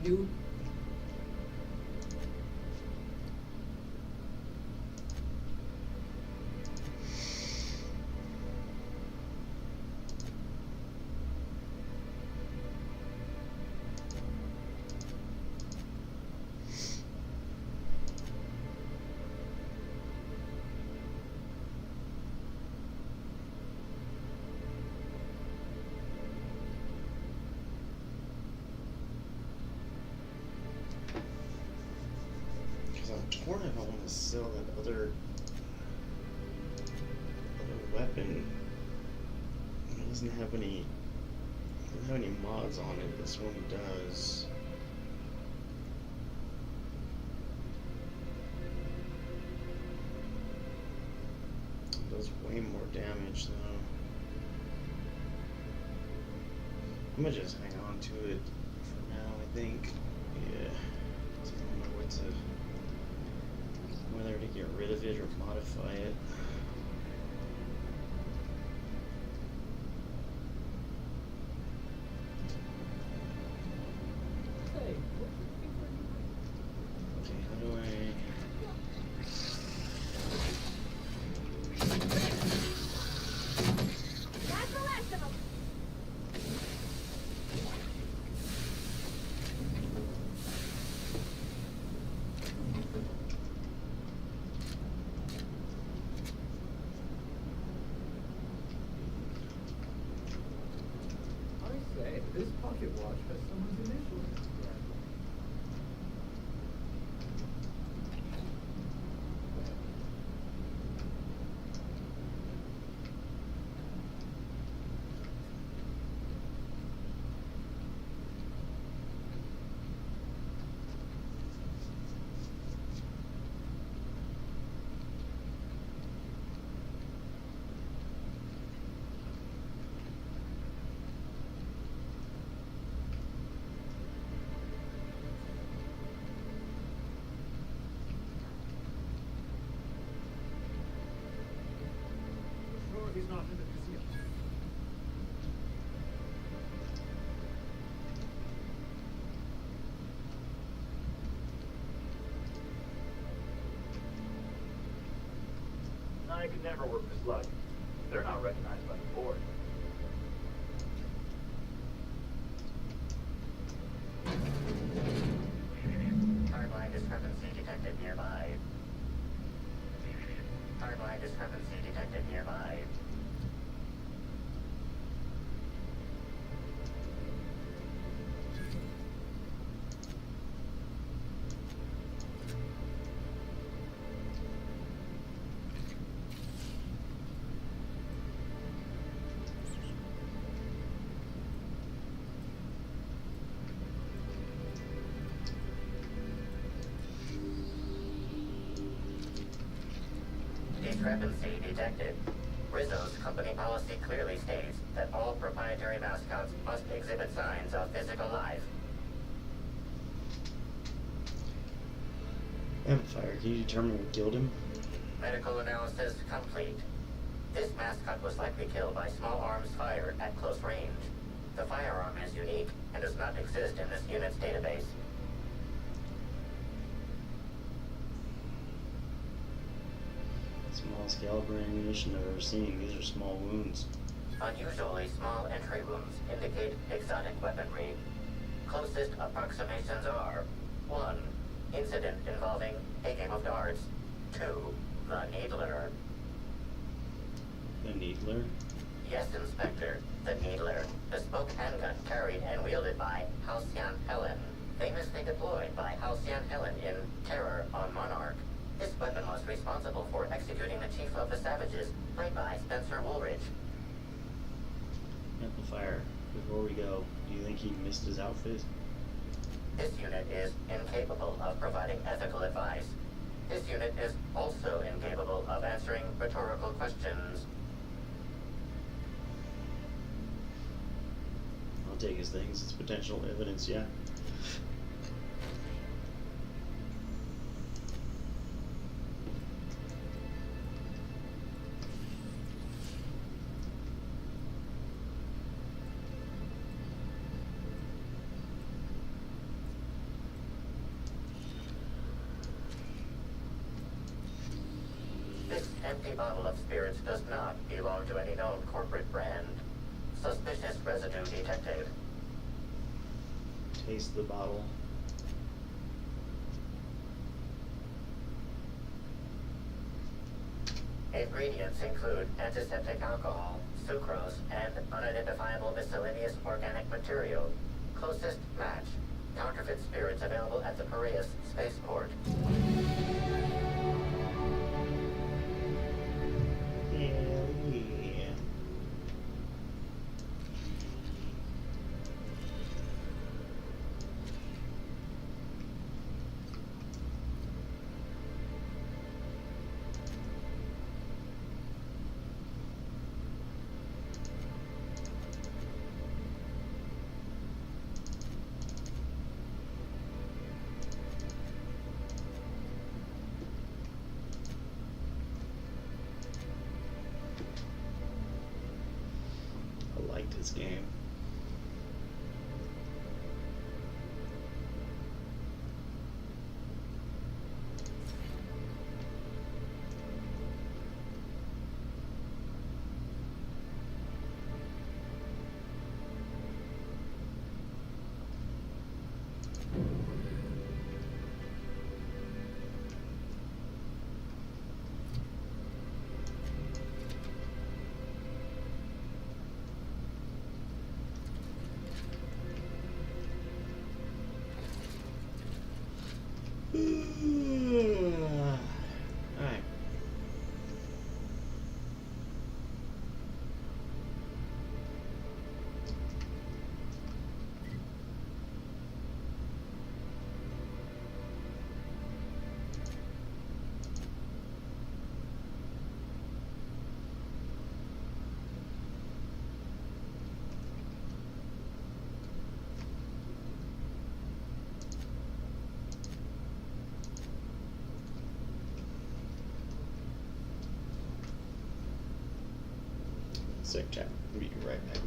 knew. Because I'm torn if I want to sell that other weapon. It doesn't have any mods on it. This one does. It does way more damage though. I'm gonna just hang on to it for now, I think. Yeah. I don't know whether to get rid of it or modify it. Hey, Okay, how do I... That's the last of them. I say, this pocket watch has someone's initials. Sure he's not in the museum. I could never work for Slug. They're not recognized by the board. Hardline discrepancy detected nearby. Hardline discrepancy detected nearby. Discrepancy detected. Rizzo's company policy clearly states that all proprietary mascots must exhibit signs of physical life. Amplifier, can you determine what killed him? Medical analysis complete. This mascot was likely killed by small arms fired at close range. The firearm is unique and does not exist in this unit's database. Smallest caliber ammunition I've ever seen. These are small wounds. Unusually small entry wounds indicate exotic weaponry. Closest approximations are 1. Incident involving a game of darts. 2. The Needler. The Needler? Yes, Inspector. The Needler. Bespoke handgun carried and wielded by Halcyon Helen. Famously deployed by Halcyon Helen in Terror on Monarch. This weapon was responsible for executing the Chief of the Savages, played by Spencer Woolridge. Amplifier, before we go, do you think he missed his outfit? This unit is incapable of providing ethical advice. This unit is also incapable of answering rhetorical questions. I'll take his things. It's potential evidence, yeah. empty bottle of spirits does not belong to any known corporate brand. Suspicious residue detected. Taste the bottle. Ingredients include antiseptic alcohol, sucrose, and unidentifiable miscellaneous organic material. Closest match. Counterfeit spirits available at the Piraeus spaceport. Hell yeah. I liked this game. Alright. Sick chat. Be right back.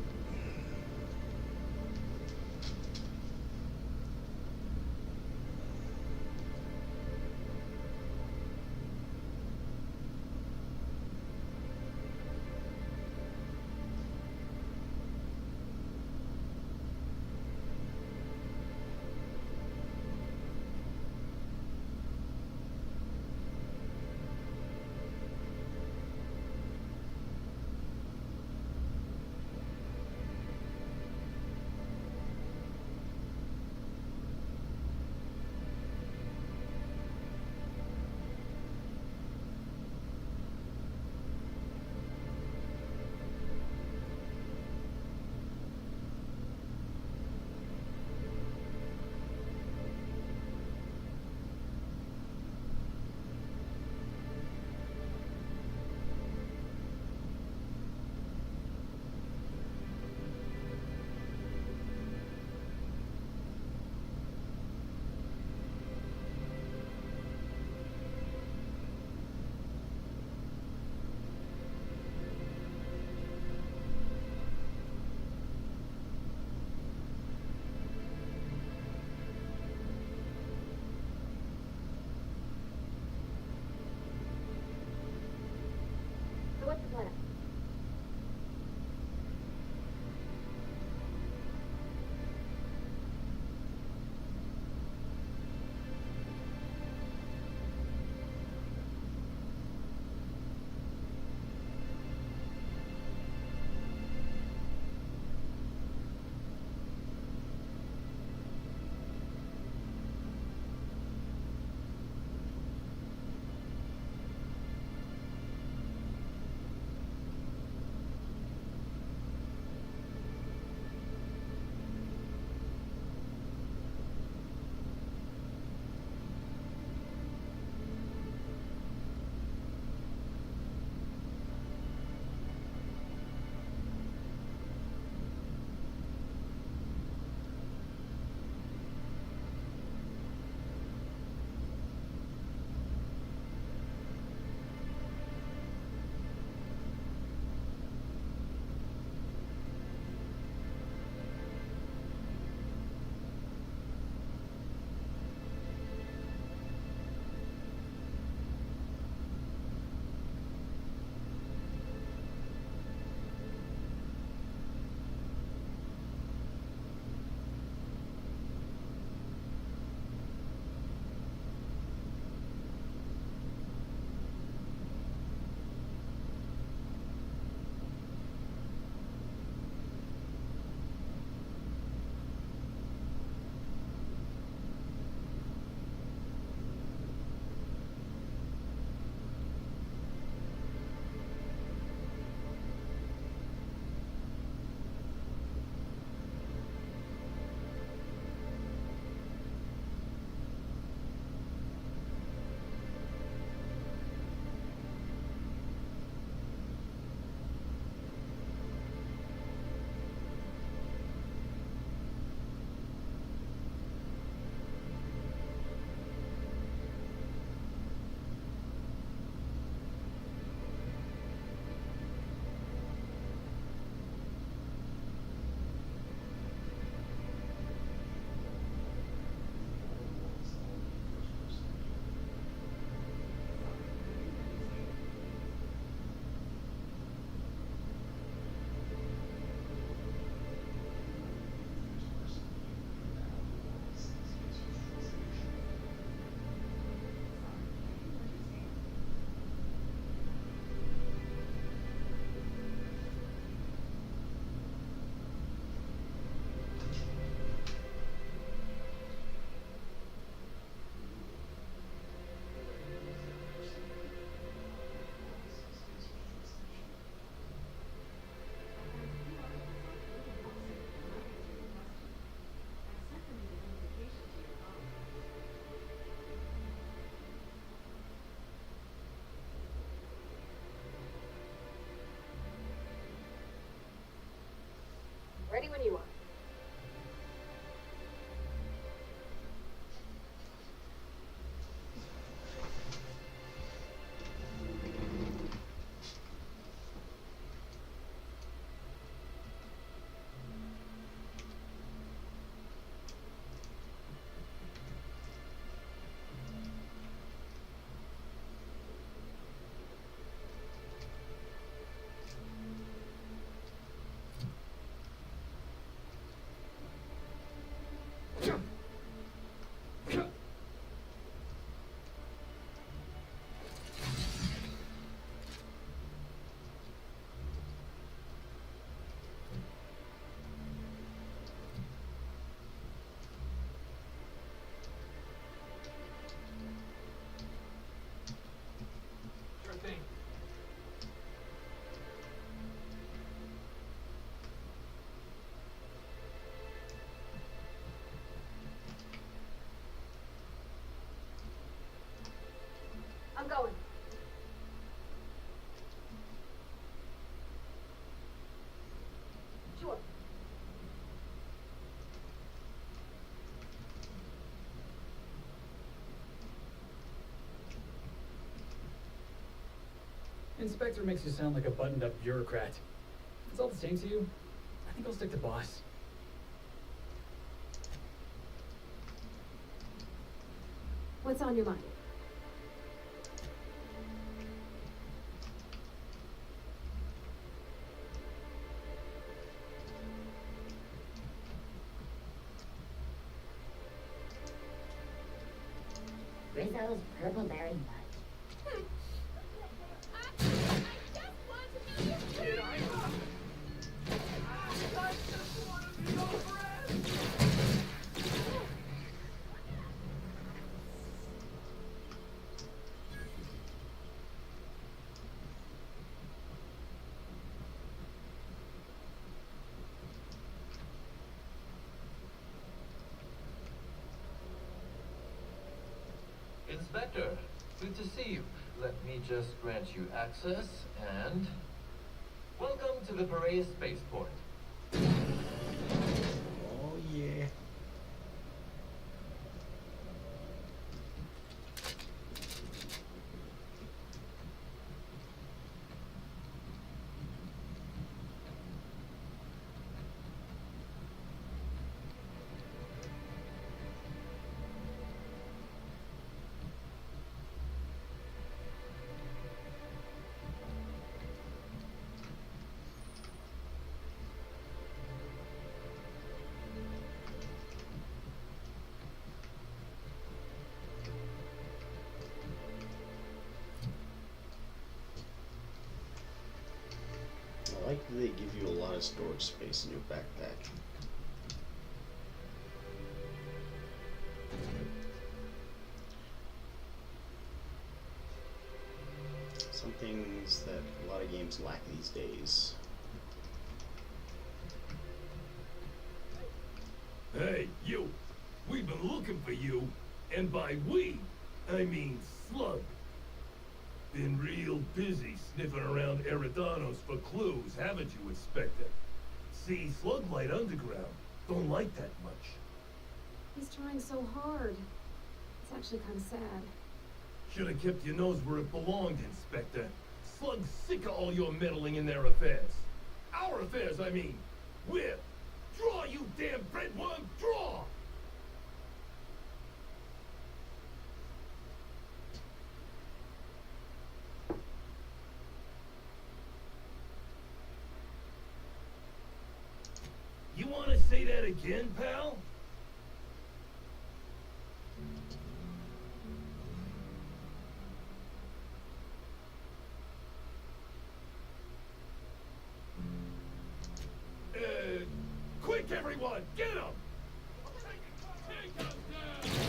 I'm going. Sure. Inspector makes you sound like a buttoned-up bureaucrat. If it's all the same to you, I think I'll stick to boss. What's on your mind? Rizzo's purple berry much. Inspector, good to see you. Let me just grant you access and... Welcome to the Parade Spaceport. Oh, yeah. I like that they give you a lot of storage space in your backpack. Some things that a lot of games lack these days. Hey, you! We've been looking for you, and by we, I mean Slug. Been real busy sniffing around Eridanos for clues, haven't you, Inspector? See, Slug Light Underground don't like that much. He's trying so hard. It's actually kind of sad. Should have kept your nose where it belonged, Inspector. Slug's sick of all your meddling in their affairs. Our affairs, I mean. We're... Draw, you damn breadworm, draw! You want to say that again, pal? Quick, everyone, get him! Take us down!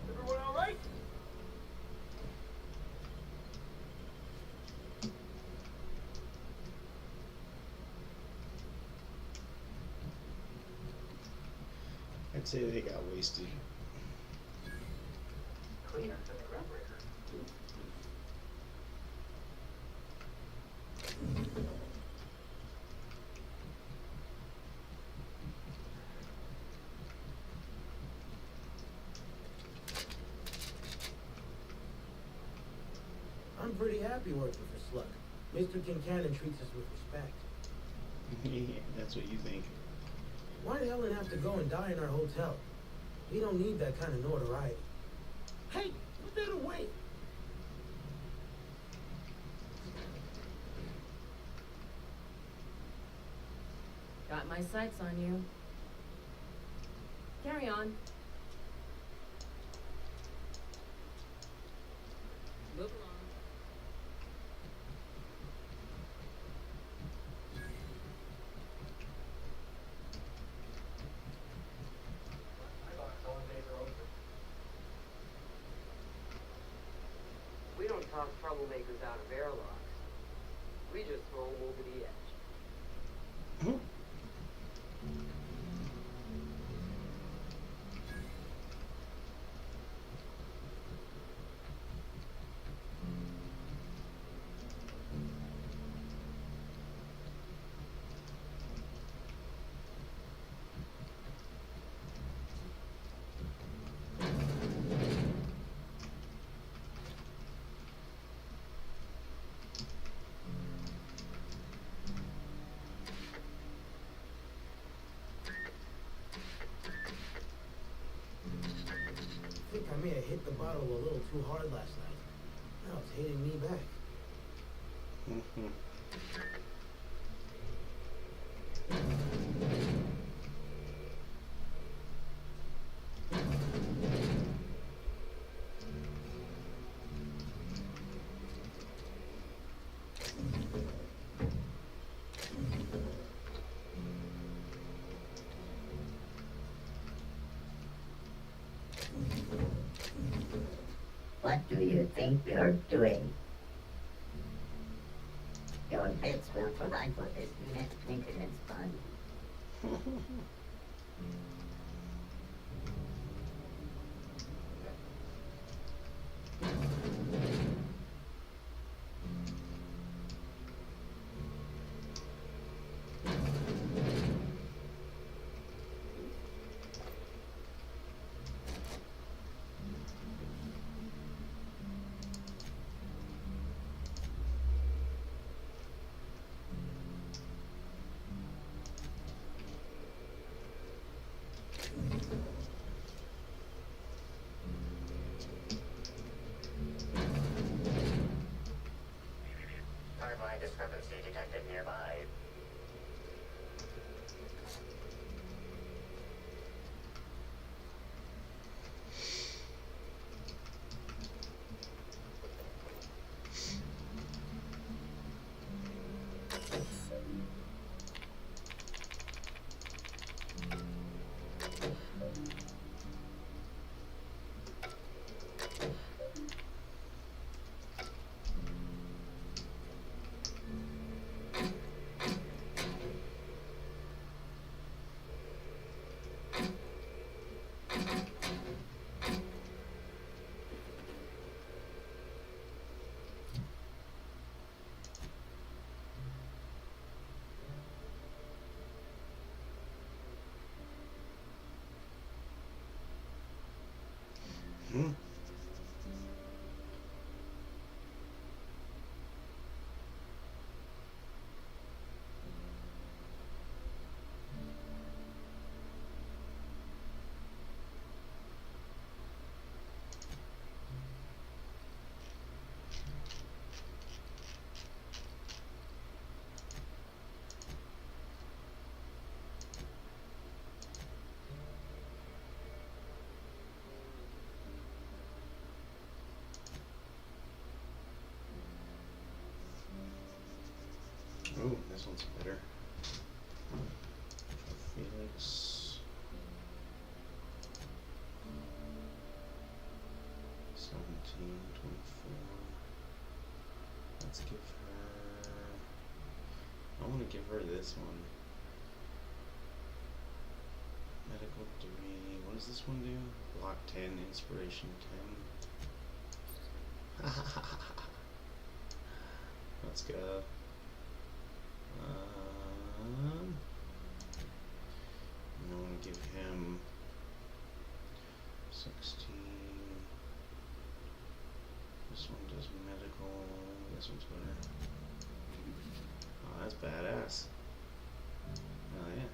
Everyone all right? I'd say they got wasted. Cleaner than the groundbreaker. I'm pretty happy working for Slug. Mr. Kincannon treats us with respect. Yeah, that's what you think. Why'd Helen have to go and die in our hotel? We don't need that kind of notoriety. Hey, put that away! Got my sights on you. Carry on. Move along. knock troublemakers out of airlocks. We just throw them over the edge. I think I may have hit the bottle a little too hard last night. Now it's hitting me back. What do you think you're doing? Your bits will provide for this net maintenance fund. Timeline discrepancy detected nearby. Oh, this one's better. Felix. 17, 24. Let's give her... I want to give her this one. Medical 3. What does this one do? Block 10, Inspiration 10. Let's go. And I want to give him 16. This one does medical. This one's better. Oh, that's badass. Oh yeah.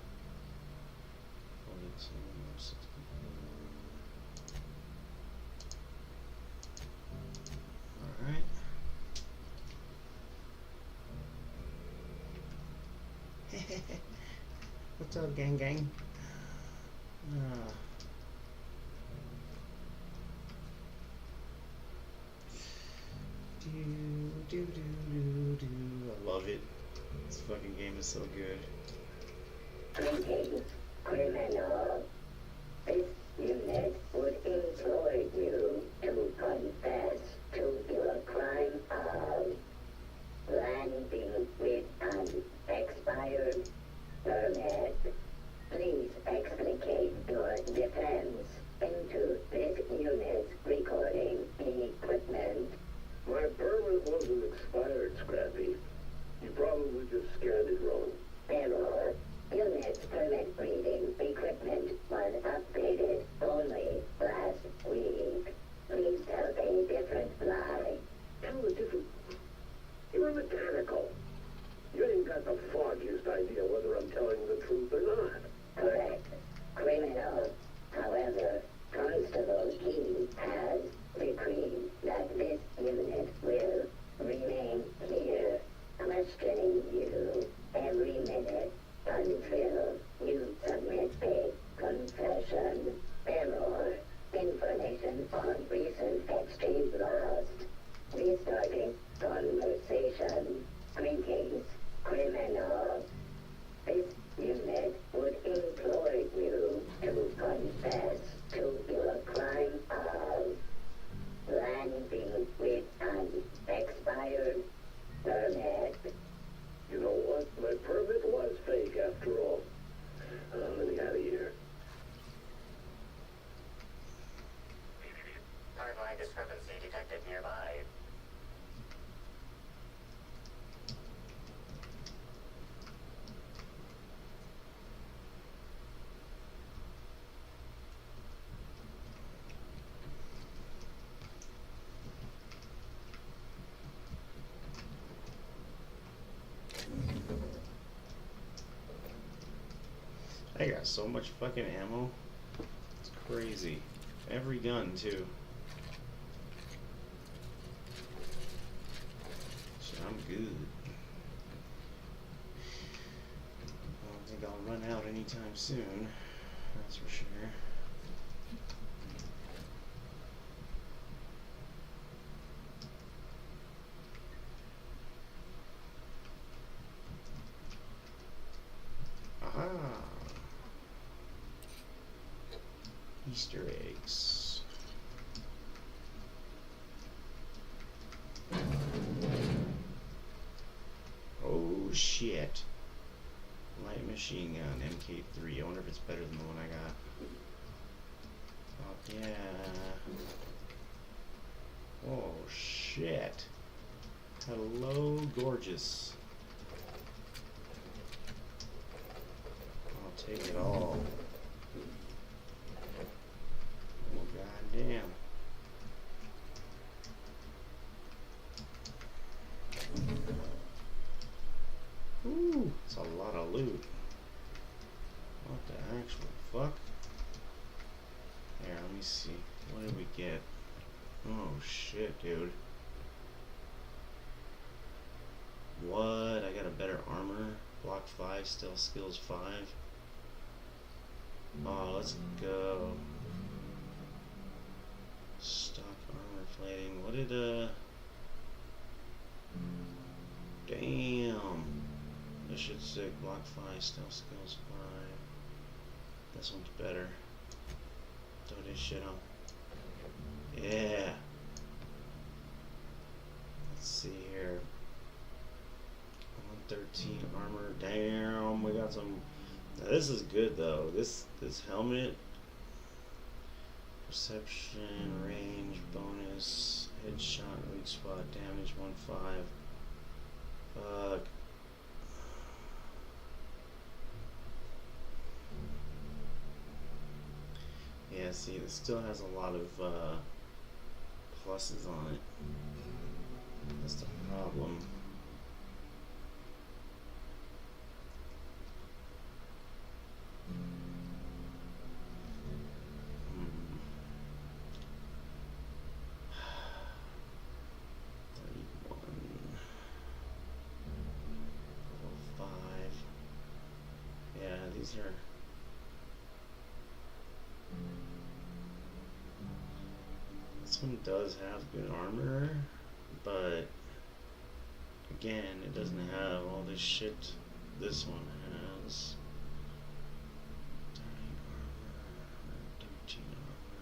42, 64. Alright. What's up, gang gang? I love it. This fucking game is so good. Greetings, criminal. This unit would employ you to confess to your crime supply discrepancy detected nearby. I got so much fucking ammo. It's crazy. Every gun, too. So I'm good. I don't think I'll run out anytime soon. That's for sure. Aha! Easter eggs. Oh shit. Light machine gun, MK3. I wonder if it's better than the one I got. Oh yeah. Oh shit. Hello, gorgeous. I'll take it all. Oh goddamn. Ooh, it's a lot of loot. What the actual fuck? Here, let me see. What did we get? Oh shit, dude. What? I got a better armor. Block 5, stealth skills 5. Oh, let's go. Stock armor plating. What did, damn. This shit's sick. Block 5, stealth skills 5. This one's better. Throw this shit on. Yeah. Let's see here. 113 armor. Damn, we got some. Now this is good though. This helmet. Perception, range, bonus, headshot, weak spot, damage 1/5. Fuck. Yeah, see, this still has a lot of pluses on it. That's the problem. These are this one does have good armor, but again, it doesn't have all this shit this one has. 13 armor.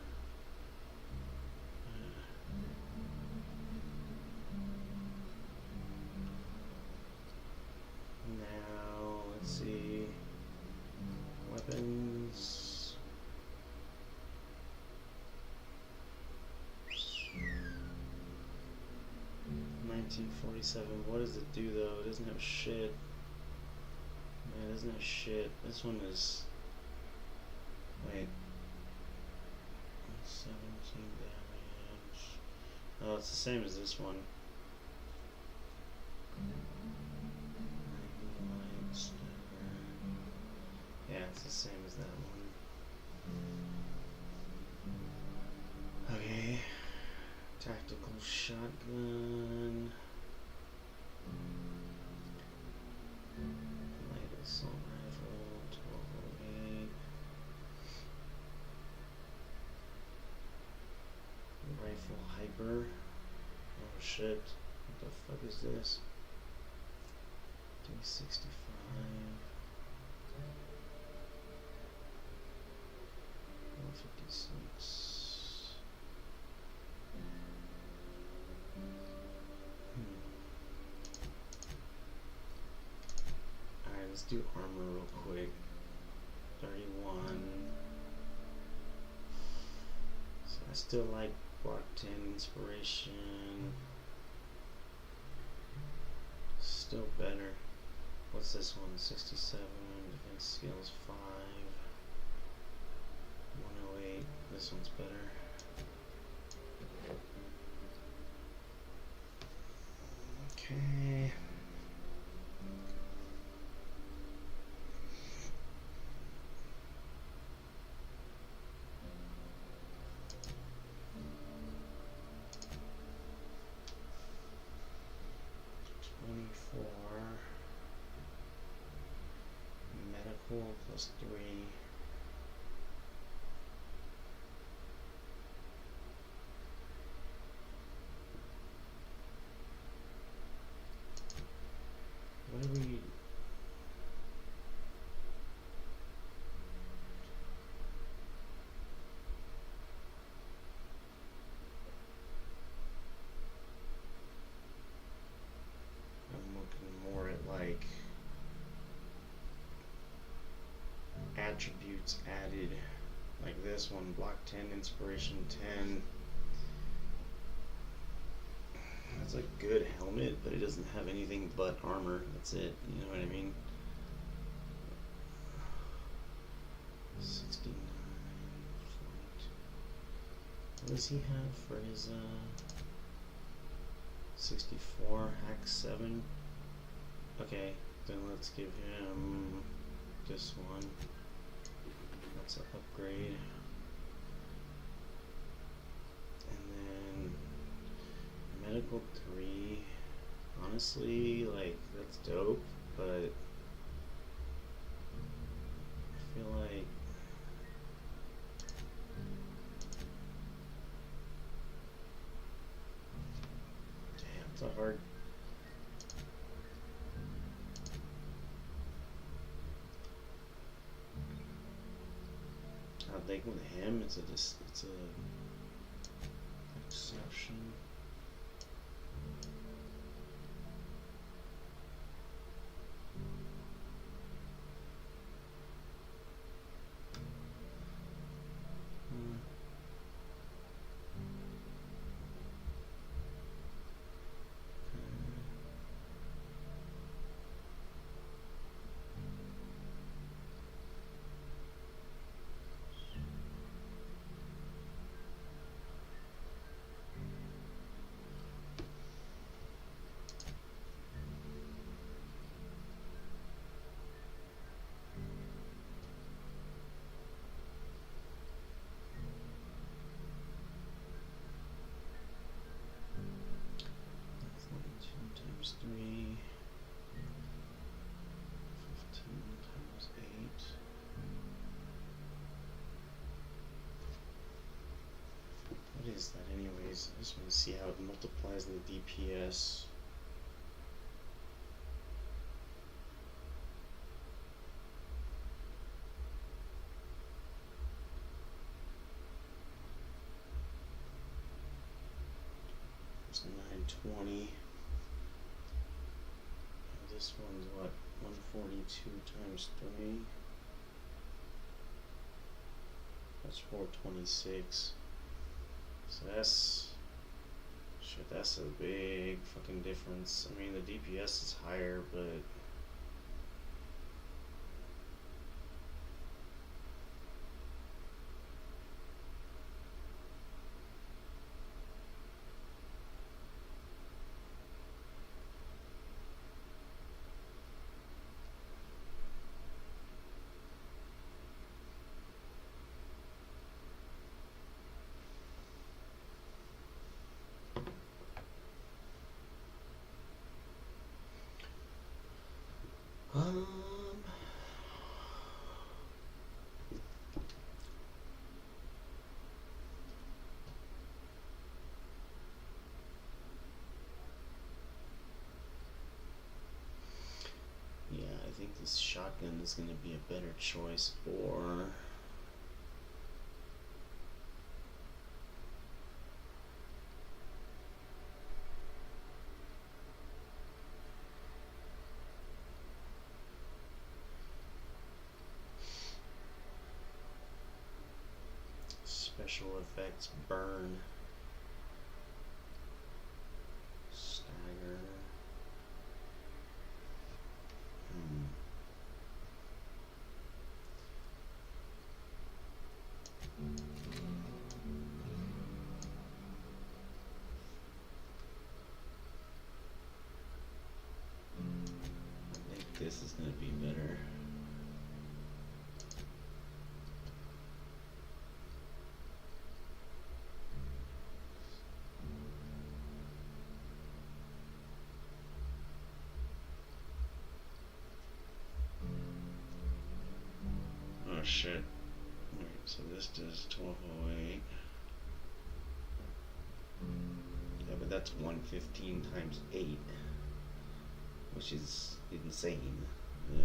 Now let's see. Weapons. $19.47. What does it do though? It doesn't have shit. Man, it doesn't have shit. This one is. Wait. 17 damage. Oh, it's the same as this one. Yeah, it's the same as that one. Okay. Tactical shotgun. Light assault rifle, 1208. Rifle hyper. Oh shit. What the fuck is this? 365. 156. Alright, let's do armor real quick. 31. So I still like Block 10 inspiration. Still better. What's this one? 67. Defense skills 5. 108. This one's better. Okay. Medical plus 3. What do we... I'm looking more at like attributes added, like this one, block 10, inspiration 10. That's a good helmet, but it doesn't have anything but armor. That's it, you know what I mean? 69 flight. What does he have for his 64 hack 7? Okay, then let's give him this one. That's an upgrade. And then medical 3. Honestly, like, that's dope, but I feel like damn, it's a hard. I think with him, it's a exception. Times 3, 15 times 8. What is that anyways? I just want to see how it multiplies the DPS. It's 920. This one's what? 142 times 3. That's 426. So that's shit, that's a big fucking difference. I mean, the DPS is higher, but yeah, I think this shotgun is going to be a better choice for special effects burn. shit. Alright, so this does 1208. Yeah, but that's 115 times 8, which is insane. Yeah.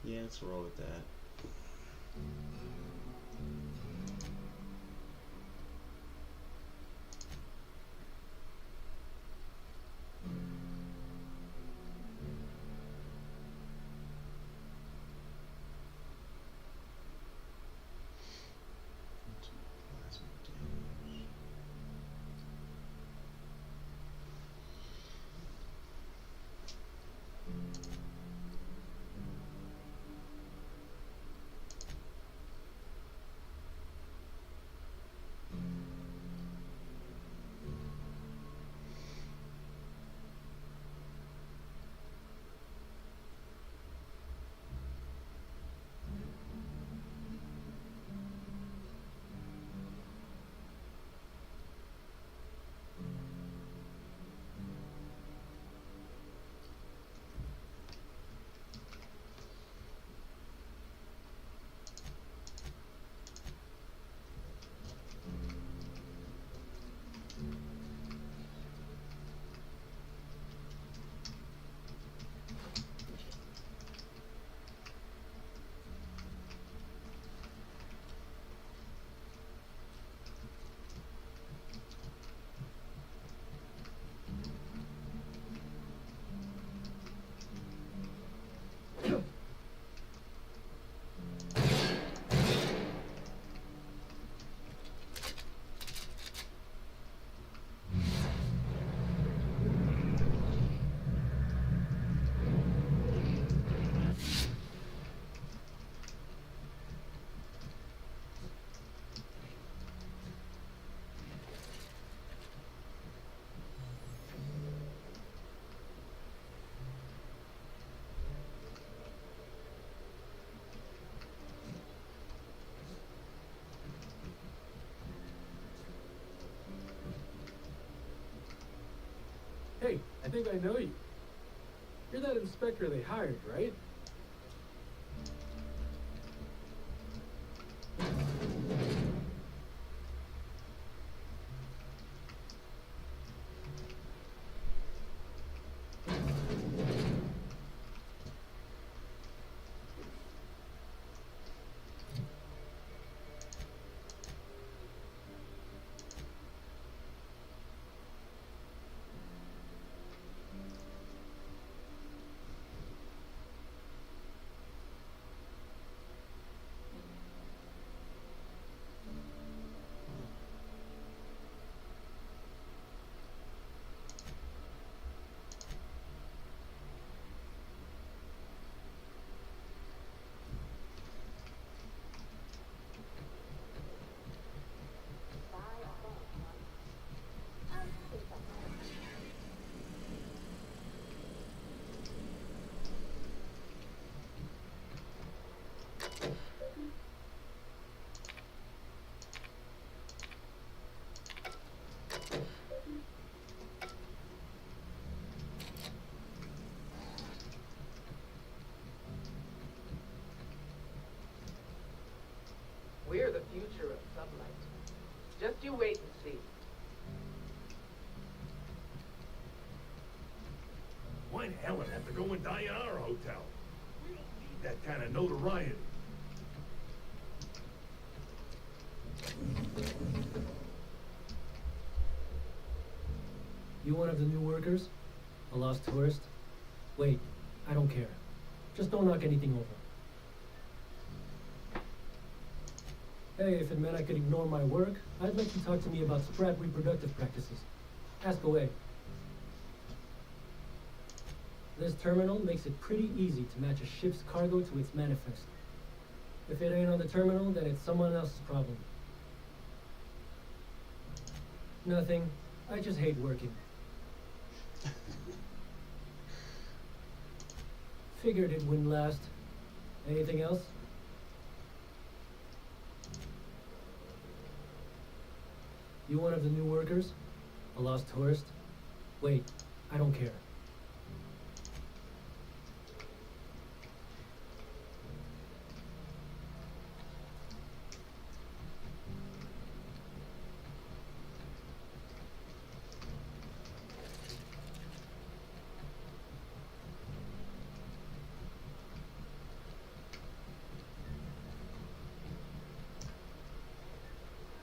Yeah, let's roll with that. Hey, I think I know you. You're that inspector they hired, right? We're the future of sunlight. Just you wait and see. Why'd Helen have to go and die in our hotel? We don't need that kind of notoriety. You one of the new workers? A lost tourist? Wait, I don't care. Just don't knock anything over. Hey, if it meant I could ignore my work, I'd like you to talk to me about strap reproductive practices. Ask away. This terminal makes it pretty easy to match a ship's cargo to its manifest. If it ain't on the terminal, then it's someone else's problem. Nothing. I just hate working. Figured it wouldn't last. Anything else? You one of the new workers? A lost tourist? Wait, I don't care.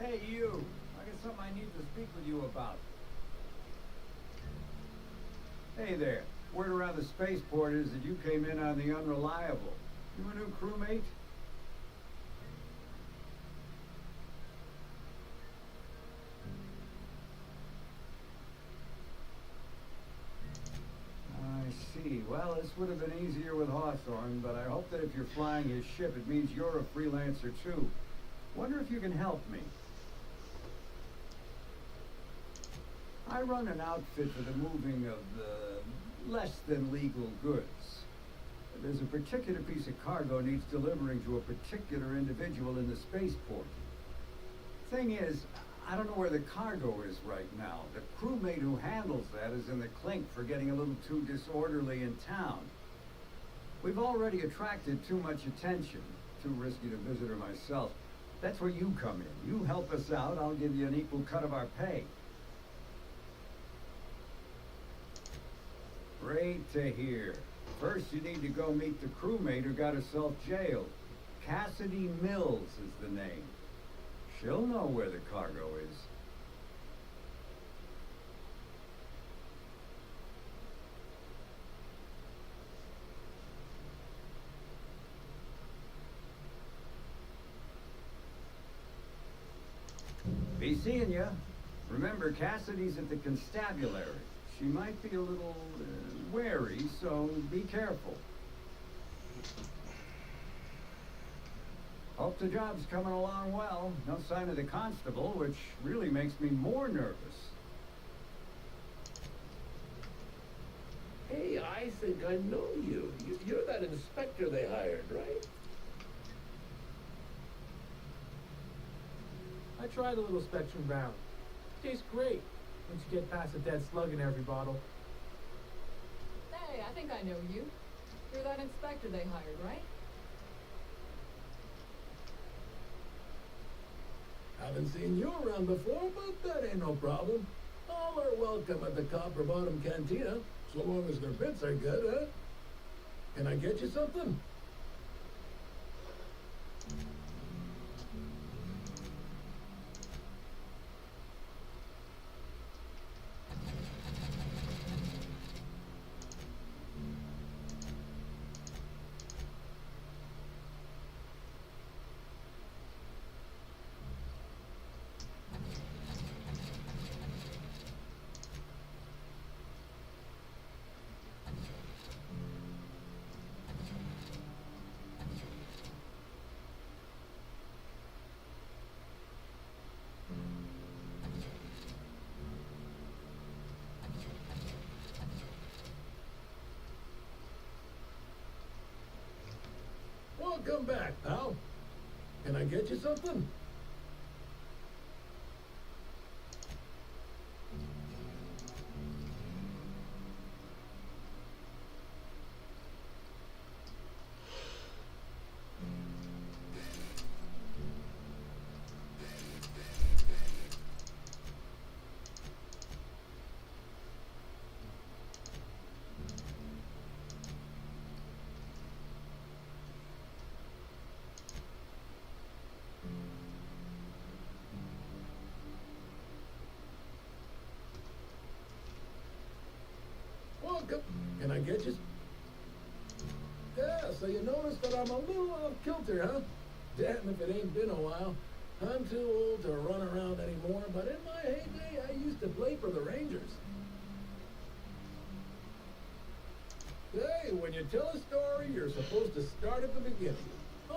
Hey, you! I got something I need to speak with you about. Hey there. Word around the spaceport is that you came in on the Unreliable. You a new crewmate? I see. Well, this would have been easier with Hawthorne, but I hope that if you're flying his ship, it means you're a freelancer too. Wonder if you can help me. I run an outfit for the moving of less than legal goods. There's a particular piece of cargo needs delivering to a particular individual in the spaceport. Thing is, I don't know where the cargo is right now. The crewmate who handles that is in the clink for getting a little too disorderly in town. We've already attracted too much attention. Too risky to visit her myself. That's where you come in. You help us out, I'll give you an equal cut of our pay. Great to hear. First, you need to go meet the crewmate who got herself jailed. Cassidy Mills is the name. She'll know where the cargo is. Be seeing ya. Remember, Cassidy's at the constabulary. She might be a little wary, so be careful. Hope the job's coming along well. No sign of the constable, which really makes me more nervous. Hey, I think I know you. You're that inspector they hired, right? I tried a little Spectrum Brown. Tastes great once you get past a dead slug in every bottle. Hey, I think I know you. You're that inspector they hired, right? Haven't seen you around before, but that ain't no problem. All are welcome at the Copper Bottom Cantina, so long as their bits are good, huh? Can I get you something? Welcome back, pal. Can I get you something? Welcome. Can I get you? Yeah, so you noticed that I'm a little off kilter, huh? Damn if it ain't been a while. I'm too old to run around anymore, but in my heyday, I used to play for the Rangers. Hey, when you tell a story, you're supposed to start at the beginning.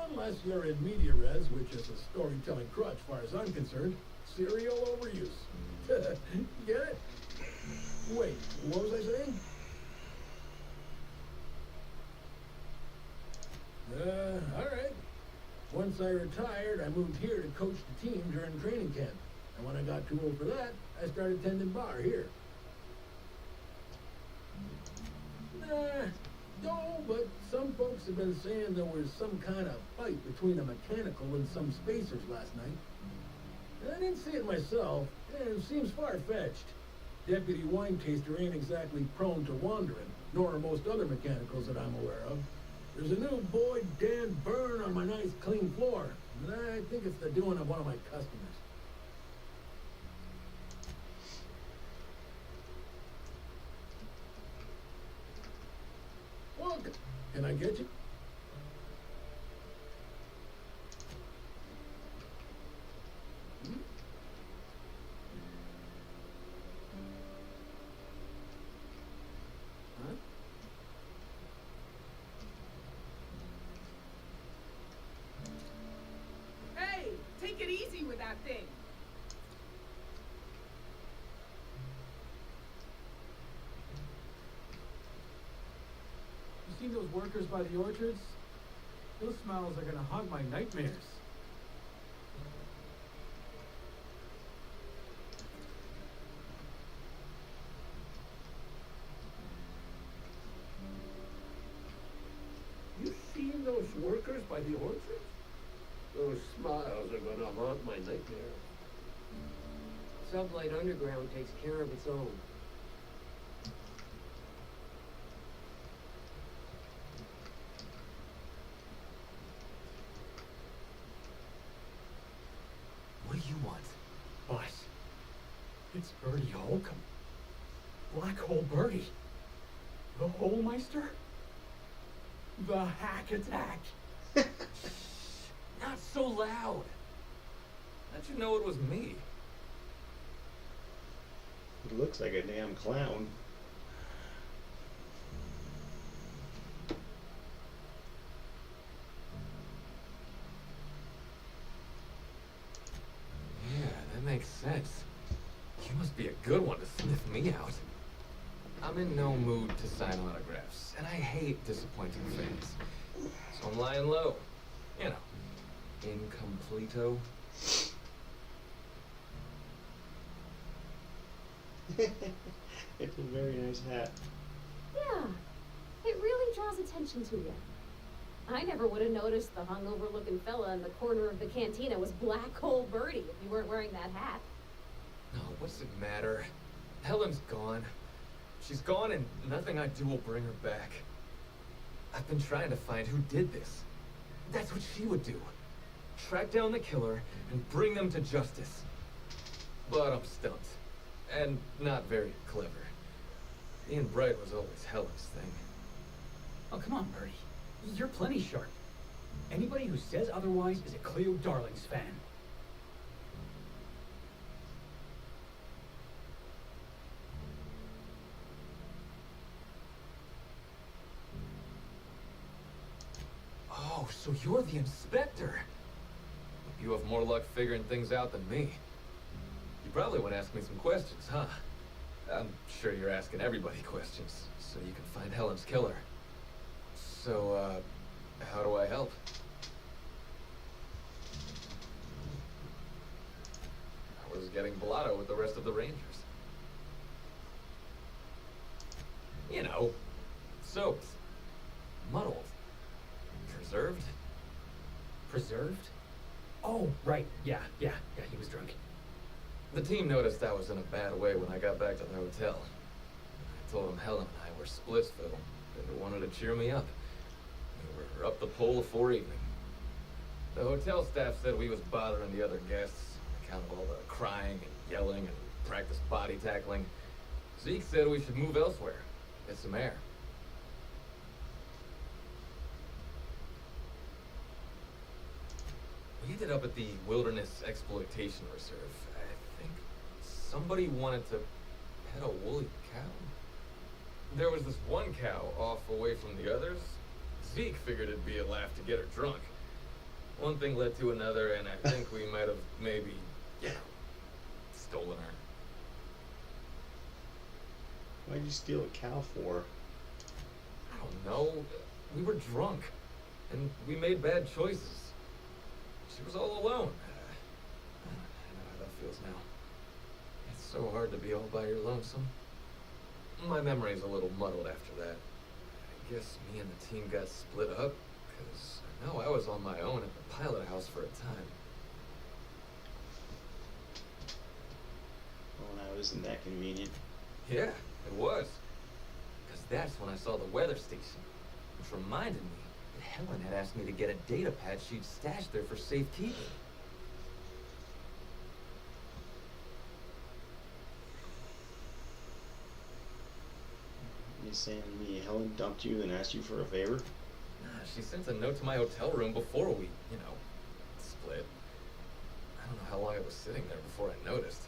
Unless you're in media res, which is a storytelling crutch, as far as I'm concerned. Serial overuse. Get it? Wait, what was I saying? Alright. Once I retired, I moved here to coach the team during training camp. And when I got too old for that, I started tending bar here. folks have been saying there was some kind of fight between a mechanical and some spacers last night. I didn't see it myself, and it seems far-fetched. Deputy Winetaster ain't exactly prone to wandering, nor are most other mechanicals that I'm aware of. There's a new Boyd Dan burn on my nice clean floor, and I think it's the doing of one of my customers. Well, can I get you? Hey, take it easy with that thing. You seen those workers by the orchards? Those smiles are gonna haunt my nightmares. You seen those workers by the orchard? Those smiles are gonna haunt my nightmares. Sublight Underground takes care of its own. What do you want? Boss, it's Birdie Holcomb. Black Hole Birdie. The Holmeister? The Hack Attack. Not so loud. How'd you know it was me? He looks like a damn clown. Yeah, that makes sense. You must be a good one to sniff me out. I'm in no mood to sign autographs, and I hate disappointing fans. So I'm lying low. You know, incompleto. It's a very nice hat. Yeah, it really draws attention to you. I never would have noticed the hungover-looking fella in the corner of the cantina was Black Hole Birdie if you weren't wearing that hat. No, what's it matter? Helen's gone. She's gone and nothing I do will bring her back. I've been trying to find who did this. That's what she would do. Track down the killer and bring them to justice. But I'm stumped. And not very clever. Being bright was always Helen's thing. Oh, come on, Birdie. You're plenty sharp. Anybody who says otherwise is a Cleo Darlings fan. Oh, so you're the inspector. You have more luck figuring things out than me. You probably want to ask me some questions, huh? I'm sure you're asking everybody questions, so you can find Helen's killer. So, how do I help? I was getting blotto with the rest of the Rangers. You know, soaked, muddled, preserved. Preserved? Oh, right. Yeah, he was drunk. The team noticed I was in a bad way when I got back to the hotel. I told them Helen and I were Splitsville. They wanted to cheer me up. We were up the pole before evening. The hotel staff said we was bothering the other guests, on account of all the crying and yelling and practice body tackling. Zeke said we should move elsewhere, get some air. We ended up at the Wilderness Exploitation Reserve. I think somebody wanted to pet a woolly cow. There was this one cow off away from the others. Zeke figured it'd be a laugh to get her drunk. One thing led to another, and I think we might have maybe, stolen her. Why'd you steal a cow for? I don't know. We were drunk, and we made bad choices. She was all alone. I know how that feels now. It's so hard to be all by your lonesome. My memory's a little muddled after that. I guess me and the team got split up, because I know I was on my own at the pilot house for a time. Well, now isn't that convenient? Yeah, it was. Because that's when I saw the weather station, which reminded me that Helen had asked me to get a data pad she'd stashed there for safekeeping. You saying to me Helen dumped you and asked you for a favor? Nah, she sent a note to my hotel room before we, split. I don't know how long I was sitting there before I noticed.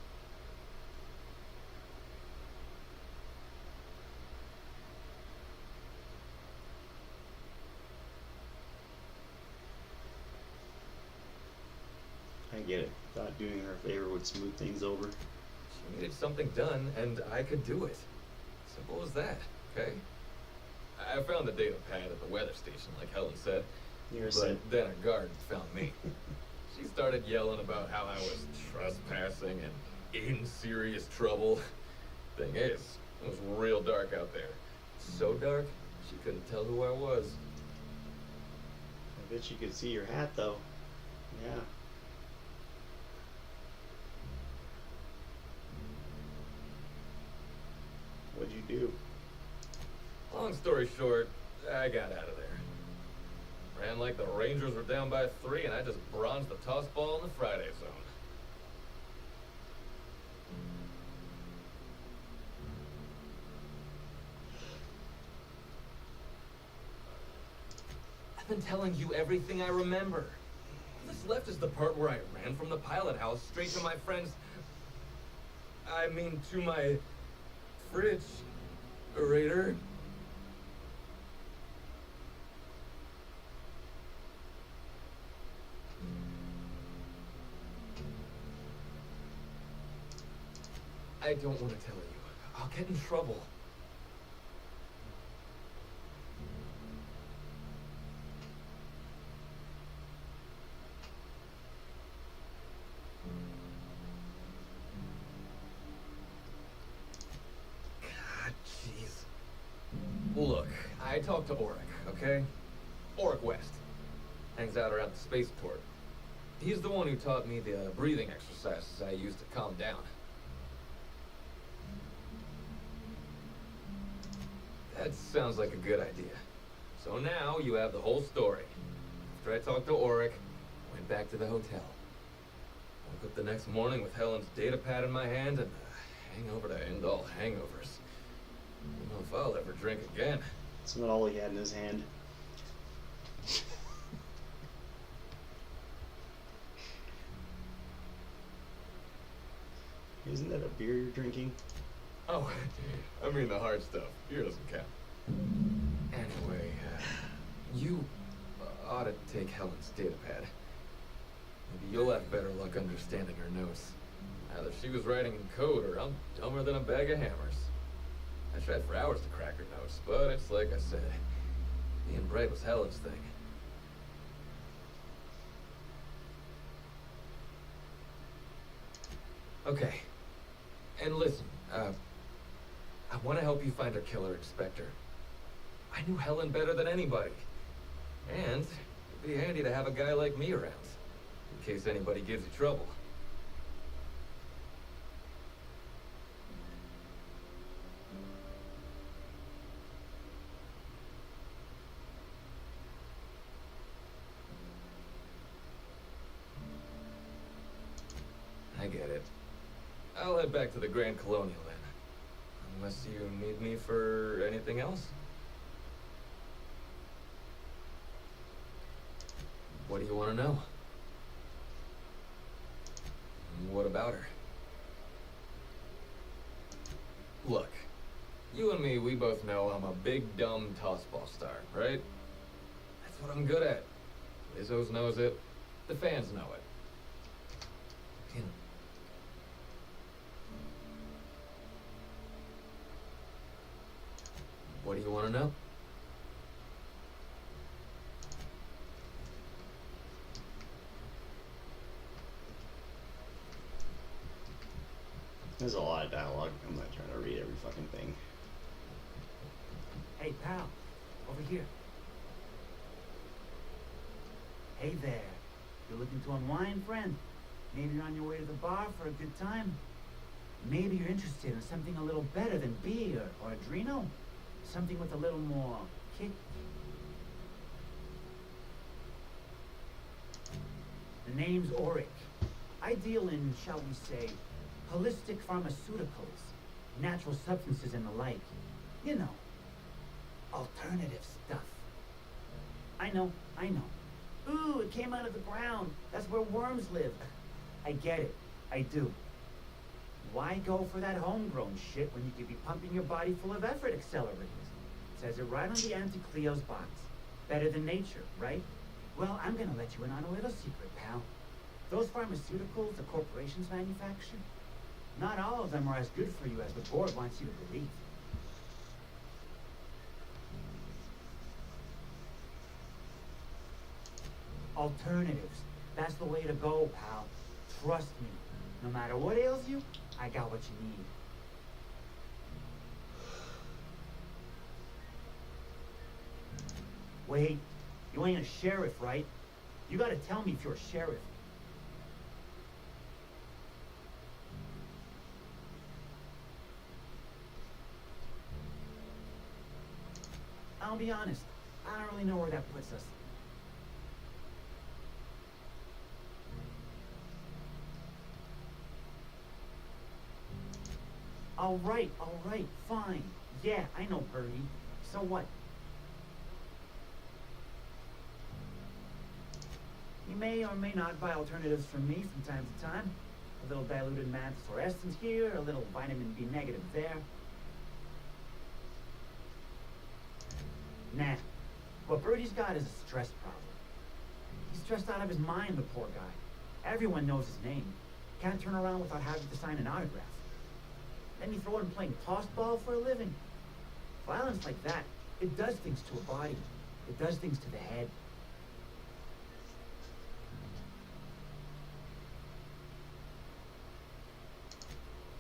I get it. Thought doing her a favor would smooth things over. She needed something done, and I could do it. Simple as that, okay? I found the data pad at the weather station, like Helen said. But then a guard found me. She started yelling about how I was trespassing and in serious trouble. Thing is, it was real dark out there. So dark, she couldn't tell who I was. I bet you could see your hat, though. Yeah. What'd you do? Long story short, I got out of there. Ran like the Rangers were down by 3, and I just bronzed the toss ball in the Friday zone. I've been telling you everything I remember. This left is the part where I ran from the pilot house straight to my friend's... to my... refrigerator. I don't want to tell you. I'll get in trouble. God, jeez. Look, I talked to Auric, okay? Auric West. Hangs out around the spaceport. He's the one who taught me the breathing exercises I use to calm down. That sounds like a good idea. So now you have the whole story. After I talked to Auric, I went back to the hotel. Woke up the next morning with Helen's data pad in my hand and a hangover to end all hangovers. I don't know if I'll ever drink again. It's not all he had in his hand. Isn't that a beer you're drinking? Oh, I mean the hard stuff. Beer doesn't count. Anyway, you ought to take Helen's data pad. Maybe you'll have better luck understanding her notes. Either she was writing in code or I'm dumber than a bag of hammers. I tried for hours to crack her notes, but it's like I said, being bright was Helen's thing. Okay. And listen, I want to help you find her killer, Inspector. I knew Helen better than anybody. And it'd be handy to have a guy like me around, in case anybody gives you trouble. I get it. I'll head back to the Grand Colonial then. Unless you need me for anything else? What do you want to know? What about her? Look, you and me, we both know I'm a big, dumb tossball star, right? That's what I'm good at. Izzo's knows it. The fans know it. You know. What do you want to know? There's a lot of dialogue. I'm not trying to read every fucking thing. Hey, pal. Over here. Hey there. You looking to unwind, friend? Maybe you're on your way to the bar for a good time. Maybe you're interested in something a little better than beer or Adreno. Something with a little more kick. The name's Auric. I deal in, shall we say, holistic pharmaceuticals, natural substances and the like. You know, alternative stuff. I know. Ooh, it came out of the ground. That's where worms live. I get it. I do. Why go for that homegrown shit when you could be pumping your body full of effort accelerators? It says it right on the Auntie Cleo's box. Better than nature, right? Well, I'm gonna let you in on a little secret, pal. Those pharmaceuticals the corporations manufacture, not all of them are as good for you as the board wants you to believe. Alternatives. That's the way to go, pal. Trust me. No matter what ails you, I got what you need. Wait, you ain't a sheriff, right? You gotta tell me if you're a sheriff. I'll be honest, I don't really know where that puts us. All right, fine. Yeah, I know, Birdie. So what? You may or may not buy alternatives from me from time to time. A little diluted mad fluorescence here, a little vitamin B negative there. Nah, what Birdie's got is a stress problem. He's stressed out of his mind, the poor guy. Everyone knows his name. Can't turn around without having to sign an autograph. Then you throw in playing tossball for a living. Violence like that, it does things to a body. It does things to the head.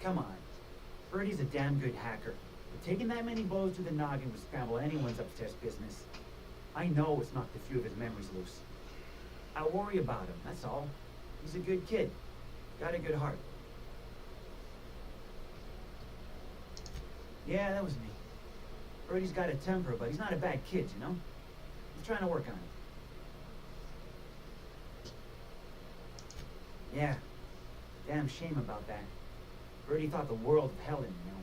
Come on. Birdie's a damn good hacker. But taking that many blows to the noggin would scramble anyone's upstairs business. I know it's knocked a few of his memories loose. I worry about him, that's all. He's a good kid. Got a good heart. Yeah, that was me. Birdie's got a temper, but he's not a bad kid, you know? He's trying to work on it. Yeah. Damn shame about that. Birdie thought the world of Helen, you know?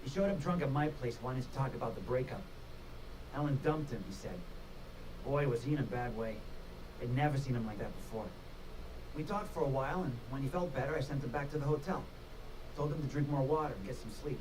He showed up drunk at my place wanting to talk about the breakup. Helen dumped him, he said. Boy, was he in a bad way. I'd never seen him like that before. We talked for a while, and when he felt better, I sent him back to the hotel. Told him to drink more water and get some sleep.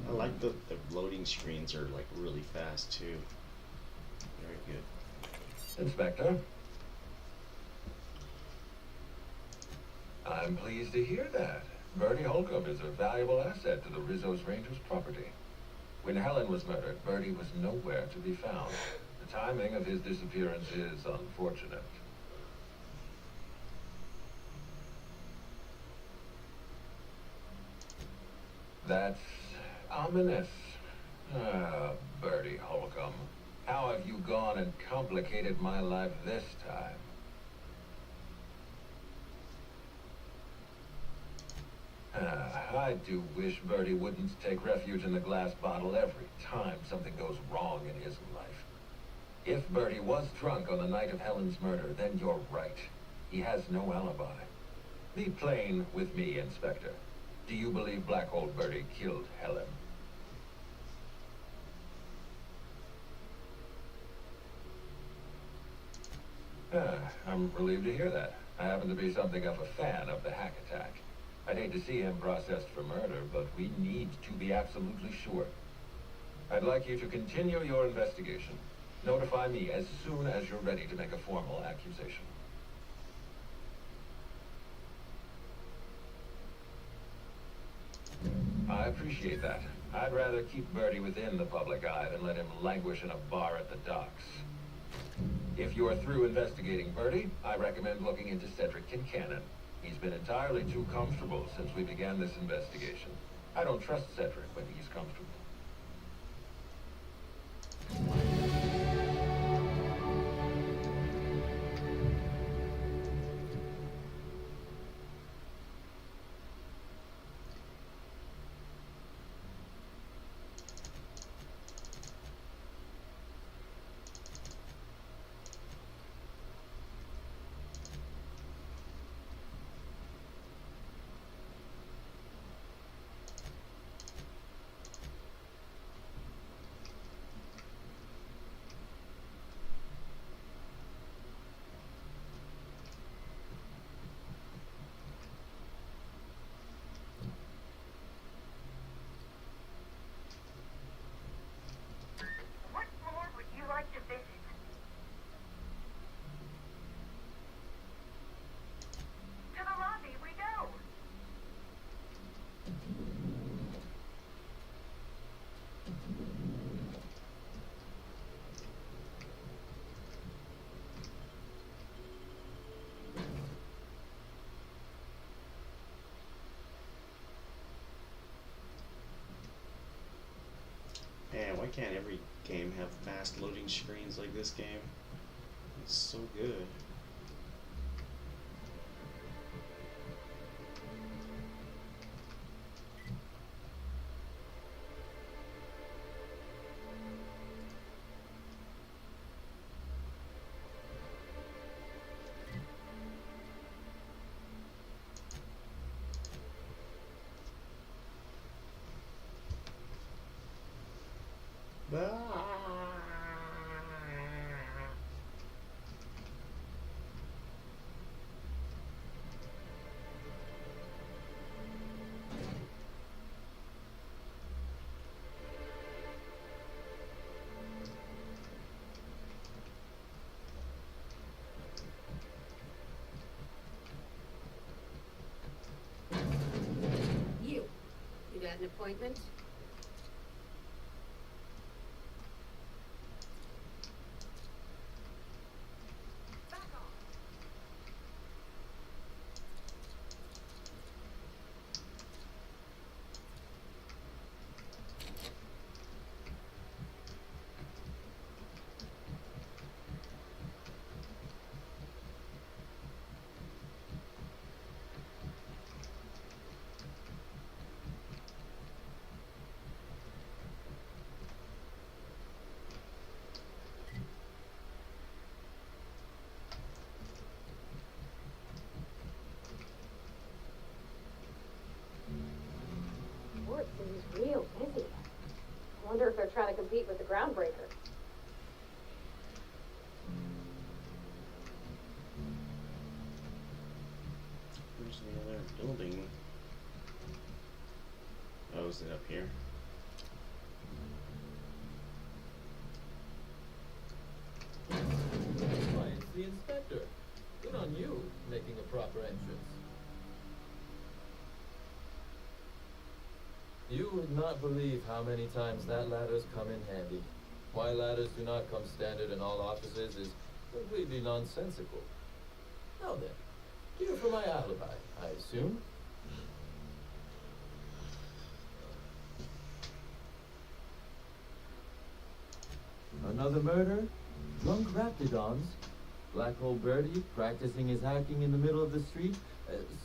I like the loading screens are like really fast too. Very good. Inspector? I'm pleased to hear that. Bertie Holcomb is a valuable asset to the Rizzo's Rangers property. When Helen was murdered, Bertie was nowhere to be found. The timing of his disappearance is unfortunate. That's ominous. Ah, Bertie Holcomb. How have you gone and complicated my life this time? I do wish Bertie wouldn't take refuge in the glass bottle every time something goes wrong in his life. If Bertie was drunk on the night of Helen's murder, then you're right. He has no alibi. Be plain with me, Inspector. Do you believe Black Hole Bertie killed Helen? I'm relieved to hear that. I happen to be something of a fan of the hack attack. I'd hate to see him processed for murder, but we need to be absolutely sure. I'd like you to continue your investigation. Notify me as soon as you're ready to make a formal accusation. I appreciate that. I'd rather keep Bertie within the public eye than let him languish in a bar at the docks. If you're through investigating Bertie, I recommend looking into Cedric Kincannon. He's been entirely too comfortable since we began this investigation. I don't trust Cedric when he's comfortable. What floor would you like to visit? To the lobby we go. Man, why can't every game have fast loading screens like this game? It's so good. You got an appointment? Port seems real busy. I wonder if they're trying to compete with the Groundbreaker. Where's the other building? Oh, is it up here? Why, it's the inspector. Good on you, making a proper entrance. You would not believe how many times that ladder's come in handy. Why ladders do not come standard in all offices is completely nonsensical. Now then, here for my alibi, I assume. Another murder? Drunk Raptidons? Black Hole Birdie practicing his hacking in the middle of the street?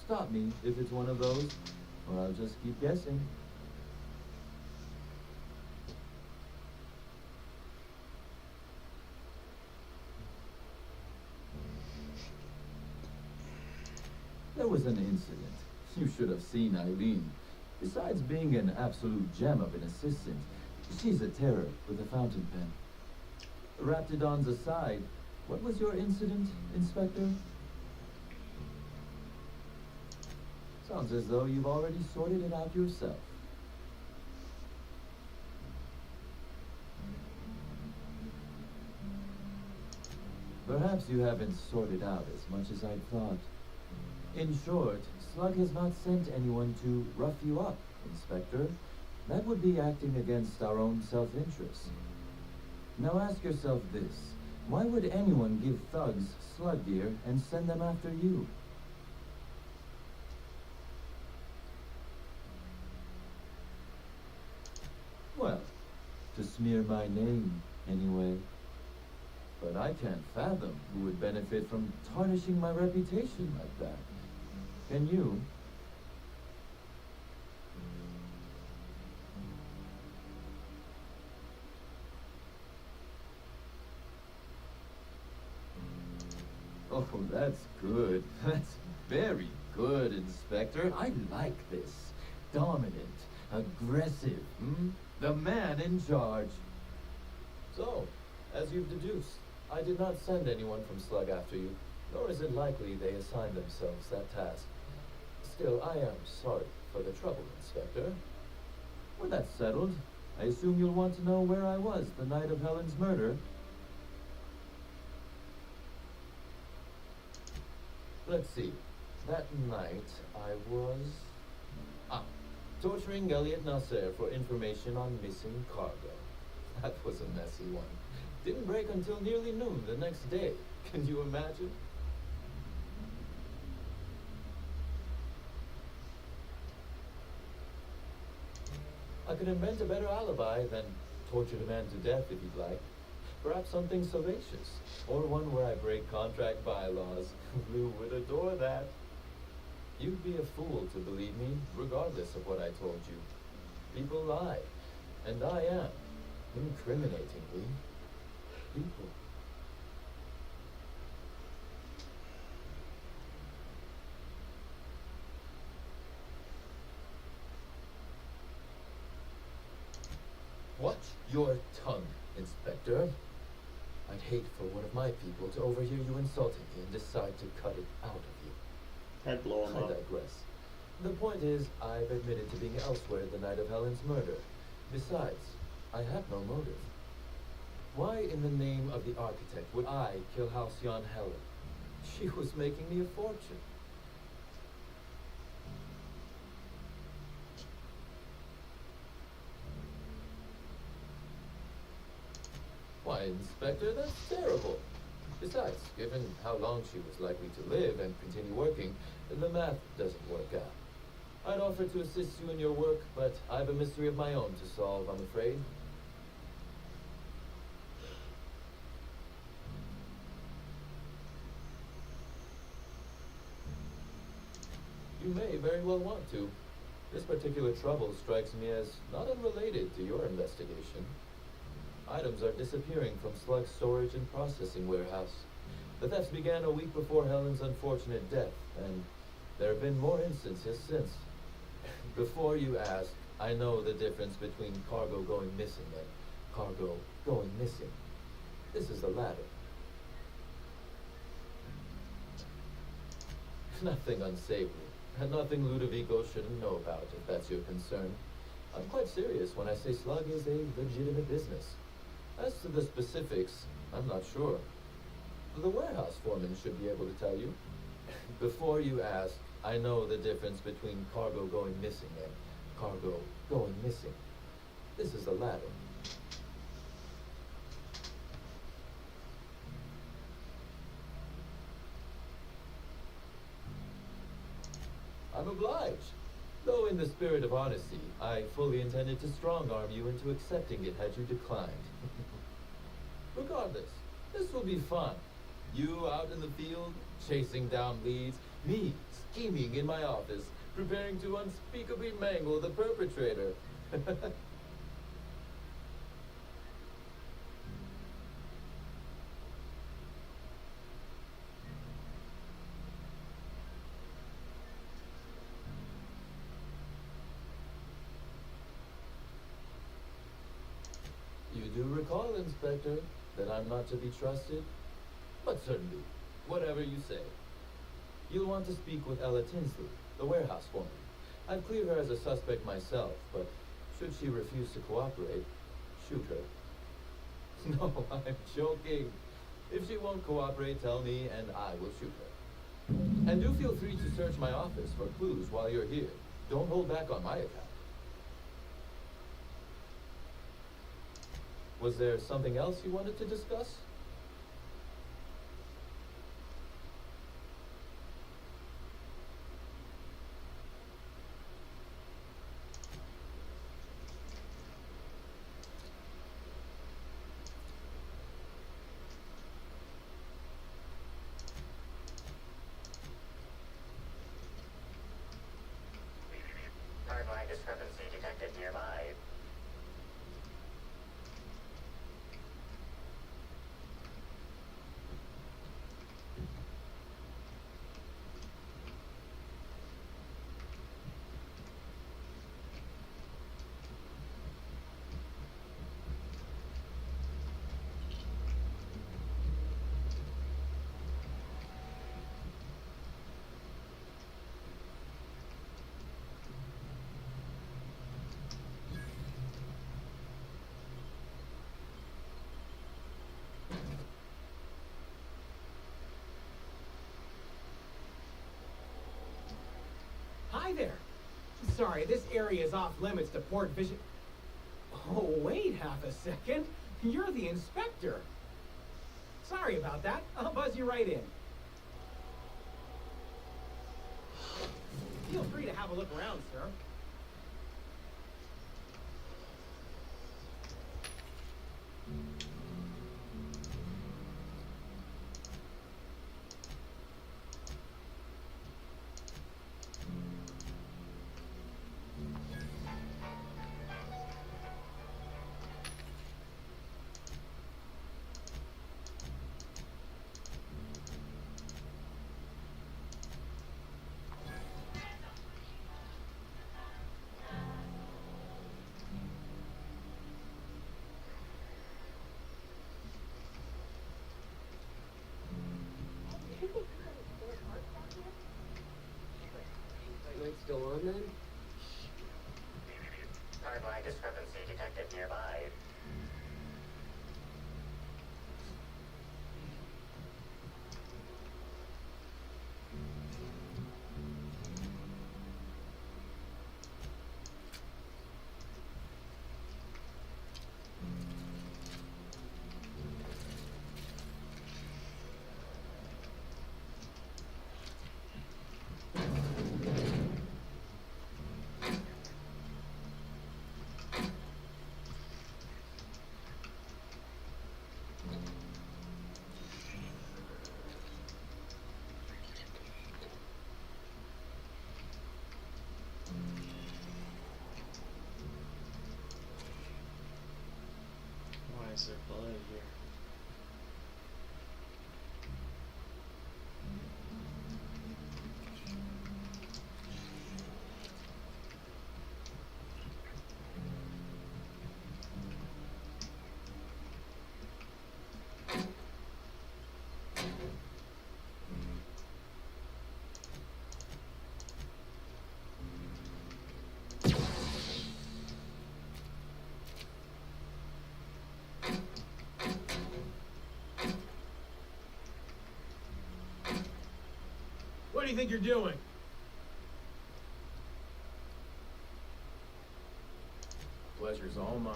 Stop me if it's one of those. or I'll just keep guessing. There was an incident. You should have seen Eileen. Besides being an absolute gem of an assistant, she's a terror with a fountain pen. Raptidons aside, what was your incident, Inspector? Sounds as though you've already sorted it out yourself. Perhaps you haven't sorted out as much as I thought. In short, Slug has not sent anyone to rough you up, Inspector. That would be acting against our own self-interest. Now ask yourself this. Why would anyone give thugs slug gear and send them after you? Well, to smear my name, anyway. But I can't fathom who would benefit from tarnishing my reputation like that. Can you? Oh, that's good. That's very good, Inspector. I like this. Dominant, aggressive, The man in charge. So, as you've deduced, I did not send anyone from Slug after you, nor is it likely they assigned themselves that task. Still, I am sorry for the trouble, Inspector. Well, that's settled. I assume you'll want to know where I was the night of Helen's murder. Let's see. That night, I was... torturing Elliot Nasser for information on missing cargo. That was a messy one. Didn't break until nearly noon the next day. Can you imagine? I could invent a better alibi than torture the man to death if you'd like. Perhaps something salacious, or one where I break contract bylaws. Lou would adore that. You'd be a fool to believe me, regardless of what I told you. People lie, and I am, incriminatingly, people. Watch your tongue, Inspector. I'd hate for one of my people to overhear you insulting me and decide to cut it out of you. I'd blow him I up. digress. The point is, I've admitted to being elsewhere the night of Helen's murder. Besides, I have no motive. Why in the name of the architect would I kill Halcyon Helen? She was making me a fortune. Why, Inspector, that's terrible. Besides, given how long she was likely to live and continue working, the math doesn't work out. I'd offer to assist you in your work, but I have a mystery of my own to solve, I'm afraid. You may very well want to. This particular trouble strikes me as not unrelated to your investigation. Items are disappearing from Slug's storage and processing warehouse. The thefts began a week before Helen's unfortunate death, and there have been more instances since. Before you ask, I know the difference between cargo going missing and cargo going missing. This is the latter. Nothing unsavory, and nothing Ludovico shouldn't know about, if that's your concern. I'm quite serious when I say Slug is a legitimate business. As to the specifics, I'm not sure. The warehouse foreman should be able to tell you. Before you ask, I know the difference between cargo going missing and cargo going missing. This is the latter. I'm obliged. Though in the spirit of honesty, I fully intended to strong-arm you into accepting it had you declined. Regardless, this will be fun. You out in the field, chasing down leads, me scheming in my office, preparing to unspeakably mangle the perpetrator. You do recall, Inspector, that I'm not to be trusted? But certainly, whatever you say. You'll want to speak with Ella Tinsley, the warehouse foreman. I've cleared her as a suspect myself, but should she refuse to cooperate, shoot her. No, I'm joking. If she won't cooperate, tell me and I will shoot her. And do feel free to search my office for clues while you're here. Don't hold back on my account. Was there something else you wanted to discuss? Hardline discrepancy detected nearby. Hi there. Sorry, this area is off limits to port vision. Oh, wait half a second. You're the inspector. Sorry about that. I'll buzz you right in. Feel free to have a look around, sir. Light still on then? Hardline discrepancy detected nearby. Why is there blood here? What do you think you're doing? Pleasure's all mine.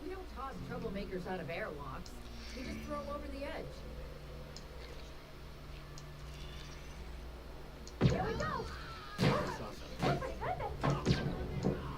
We don't toss troublemakers out of airlocks. We just throw them over the edge. Here we go! Oh my goodness!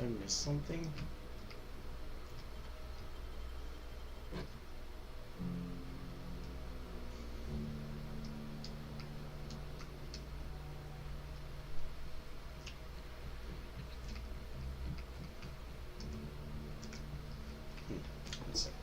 I missed something? One second.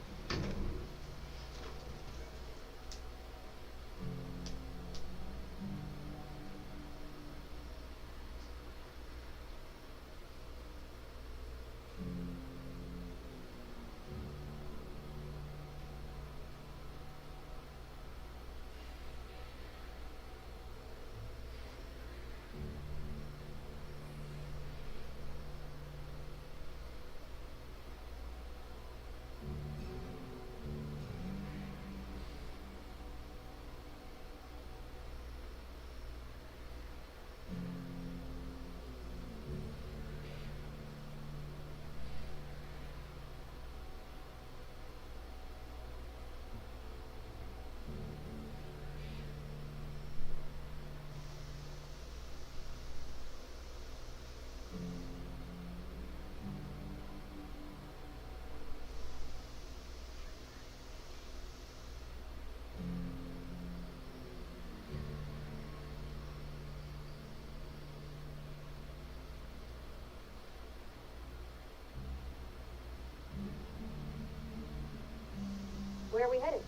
Where are we headed?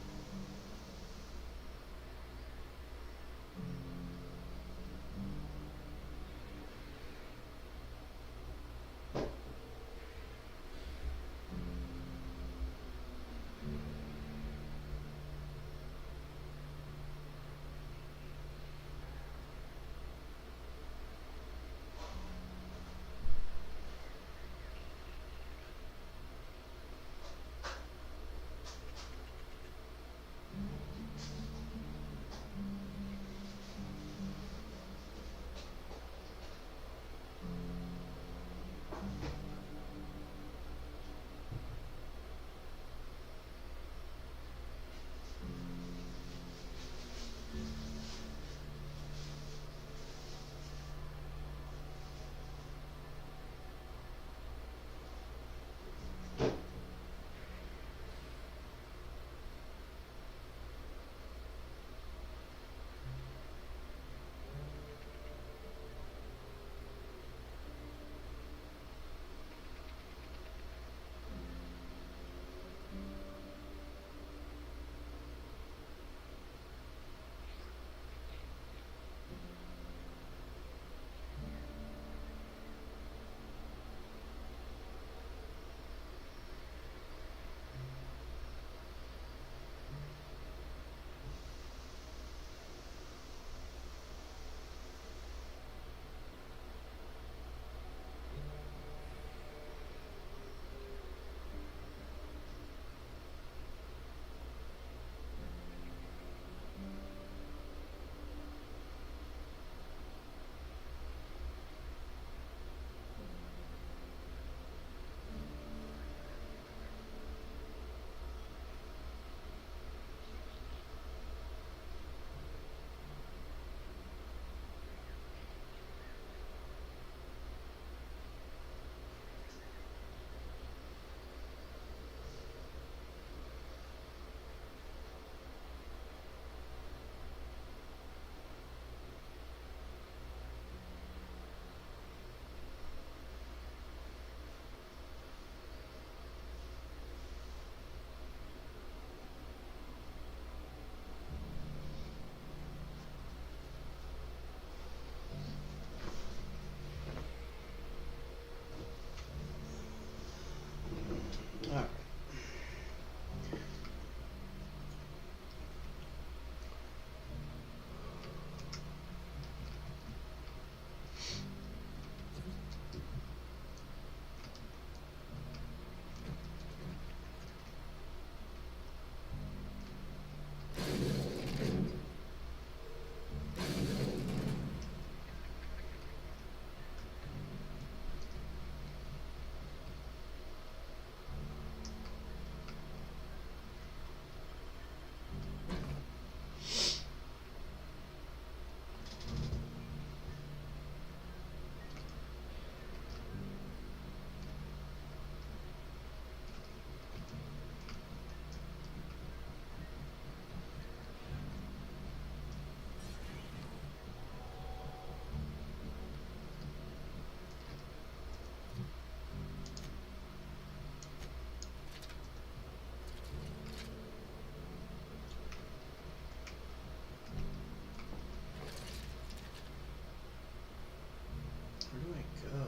Where do I go?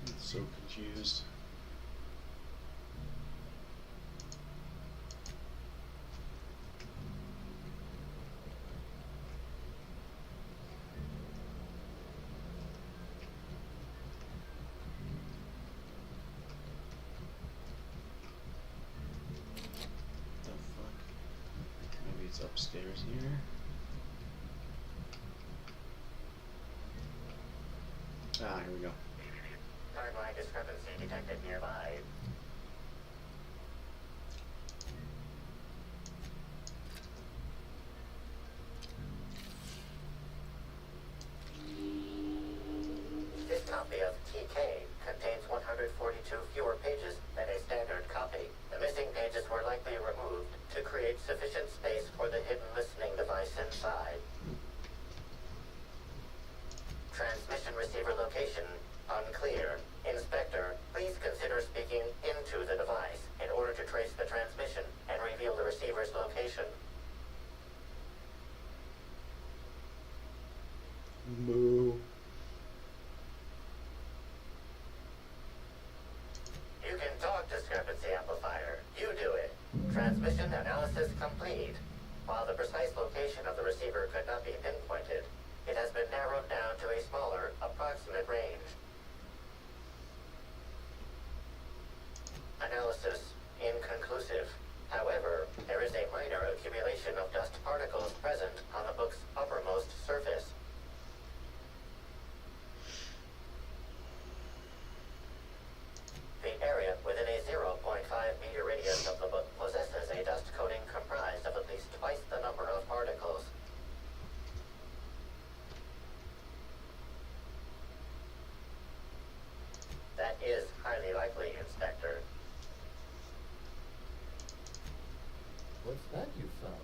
I'm so confused. The fuck? Maybe it's upstairs here. Ah, here we go. Timeline discrepancy detected nearby. This copy of TK contains 142 fewer pages than a standard copy. The missing pages were likely removed to create sufficient space for the hidden listening device inside. Transmission receiver location unclear. Inspector, please consider speaking into the device in order to trace the transmission and reveal the receiver's location. Moo. You can talk, discrepancy amplifier. You do it. Transmission analysis complete. While the precise location of the receiver could not be pinpointed, it has been narrowed down to a smaller, approximate range. Analysis inconclusive. However, there is a minor accumulation of dust particles present on the book's uppermost surface. The area within a 0.5 meter radius of the book possesses a dust coating comprised of at least twice the number of particles. That is highly likely, Inspector. What's that you found?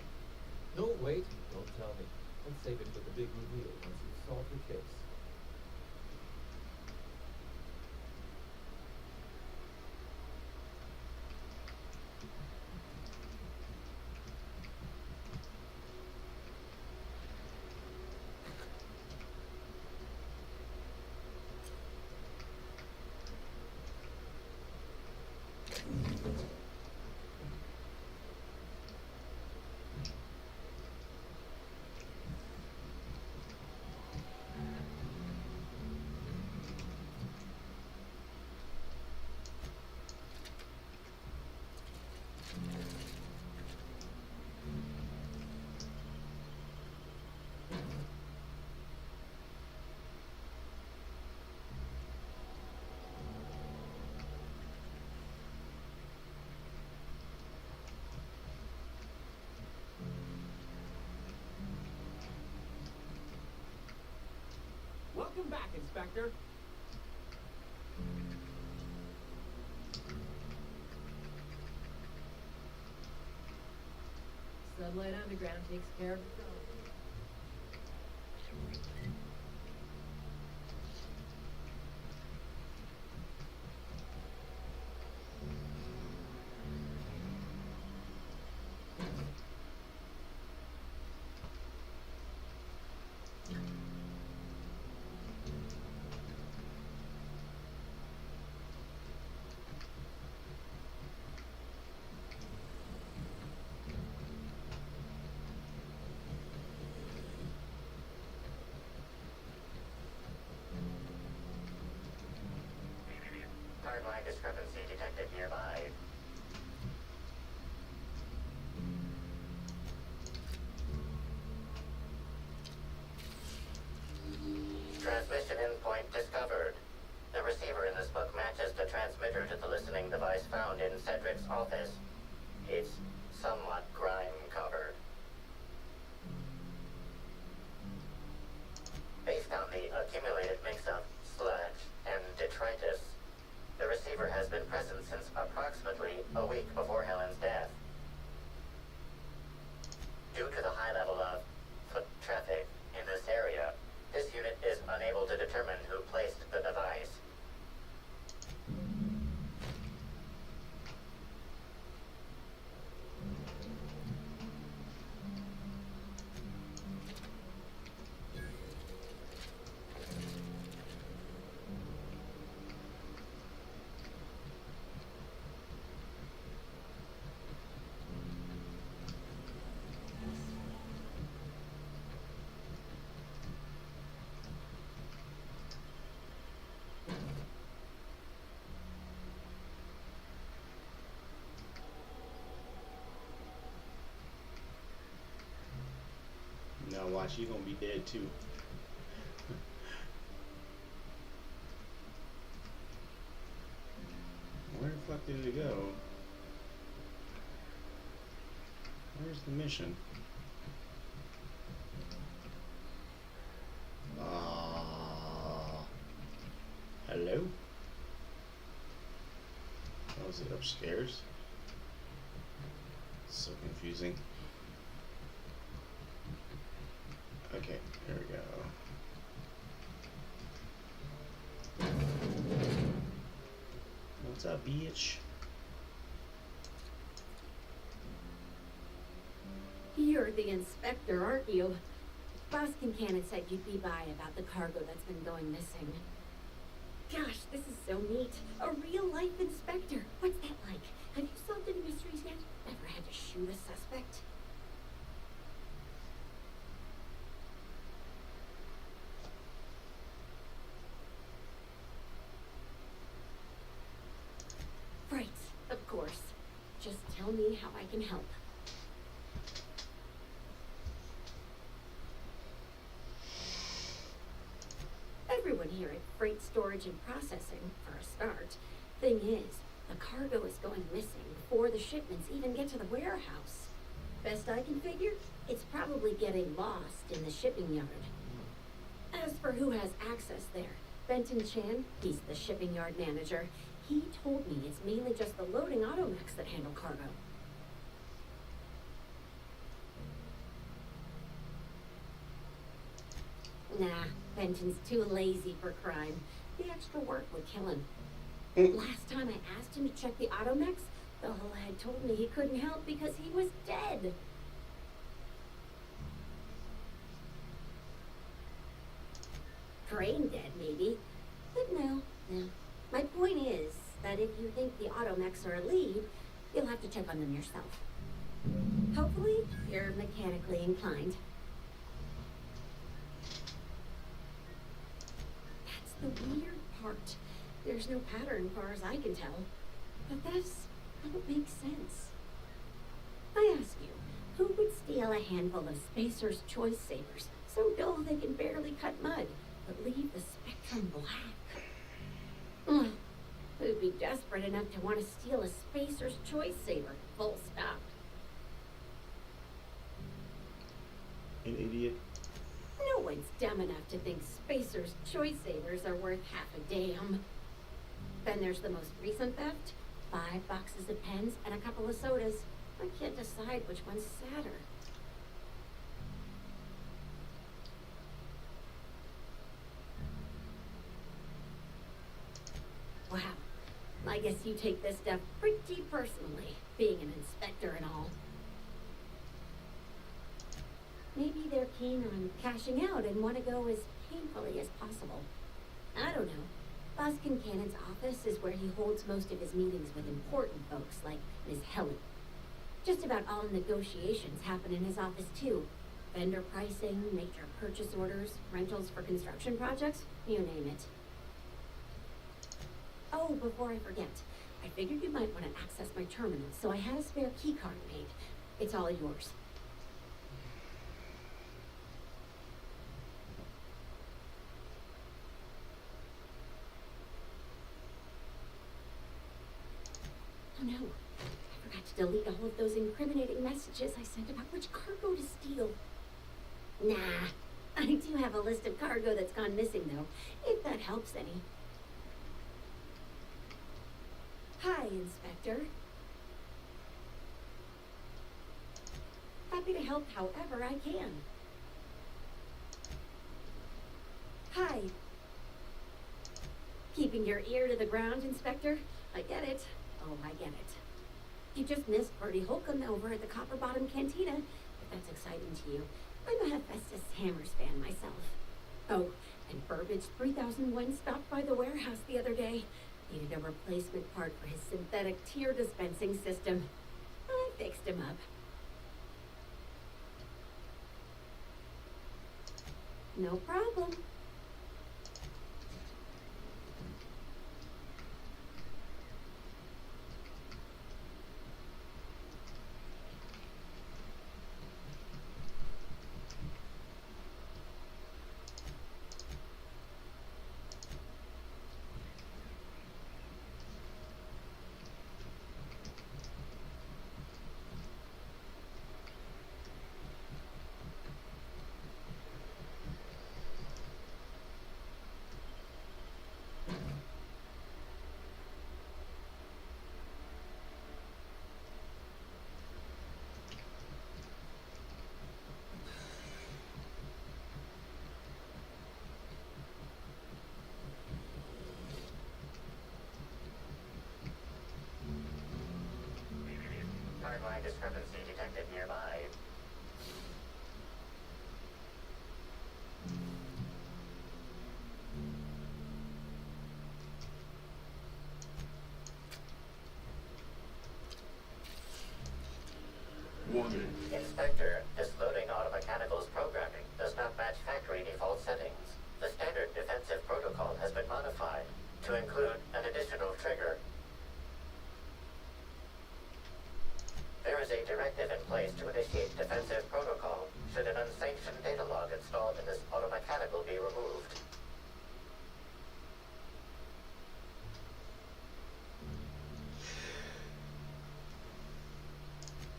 No, wait, don't tell me. Let's save it for the big reveal once you've solved the case. Welcome back, Inspector. Sunlight Underground takes care of itself. Timeline discrepancy detected nearby. Transmission endpoint discovered. The receiver in this book matches the transmitter to the listening device found in Cedric's office. It's somewhat grime-covered. Based on the accumulated mix of sludge and detritus, the receiver has been present since approximately a week before Helen's death. Due to the high level of foot traffic in this area, this unit is unable to determine who placed the device. watch, you're gonna be dead too. Where the fuck did it go? Where's the mission? Hello? Oh, is it upstairs? So confusing. Okay, there we go. What's up, bitch? You're the inspector, aren't you? Boss Kincannon said you'd be by about the cargo that's been going missing. Gosh, this is so neat. A real-life inspector. What's that like? Have you solved any mysteries yet? Ever had to shoot a suspect? Right, of course. Just tell me how I can help. Everyone here at Freight Storage and Processing, for a start. Thing is, the cargo is going missing before the shipments even get to the warehouse. Best I can figure, it's probably getting lost in the shipping yard. As for who has access there, Benton Chan, he's the shipping yard manager. He told me it's mainly just the loading automechs that handle cargo. Nah, Benton's too lazy for crime. The extra work would kill him. Last time I asked him to check the automechs, the whole head told me he couldn't help because he was dead. Brain dead, maybe. But no. My point is that if you think the automechs are a lead, you'll have to check on them yourself. Hopefully, you're mechanically inclined. That's the weird part. There's no pattern far as I can tell. But that don't make sense. I ask you, who would steal a handful of Spacer'S choice sabers, so dull they can barely cut mud, but leave the spectrum black? Ugh. Who'd be desperate enough to want to steal a Spacer'S choice saber, full stop? An idiot. No one's dumb enough to think Spacer'S choice sabers are worth half a damn. Then there's the most recent theft. 5 boxes of pens and a couple of sodas. I can't decide which one's sadder. Wow. I guess you take this stuff pretty personally, being an inspector and all. Maybe they're keen on cashing out and want to go as painfully as possible. I don't know. Boss Kincannon's office is where he holds most of his meetings with important folks like Ms. Helen. Just about all negotiations happen in his office too. Vendor pricing, major purchase orders, rentals for construction projects, you name it. Oh, before I forget, I figured you might want to access my terminal, so I had a spare key card made. It's all yours. Oh no, I forgot to delete all of those incriminating messages I sent about which cargo to steal. Nah, I do have a list of cargo that's gone missing though, if that helps any. Hi, Inspector. Happy to help however I can. Hi. Keeping your ear to the ground, Inspector? I get it. Oh, I get it. You just missed Bertie Holcomb over at the Copper Bottom Cantina, if that's exciting to you. I'm a Hephaestus Hammers fan myself. Oh, and Burbage 3001 stopped by the warehouse the other day. Needed a replacement part for his synthetic tear dispensing system. I fixed him up. No problem. discrepancy detected nearby. Warning. Inspector, this loading automechanical's programming does not match factory default settings. The standard defensive protocol has been modified to include an additional trigger. There is a directive in place to initiate defensive protocol should an unsanctioned data log installed in this automechanical be removed.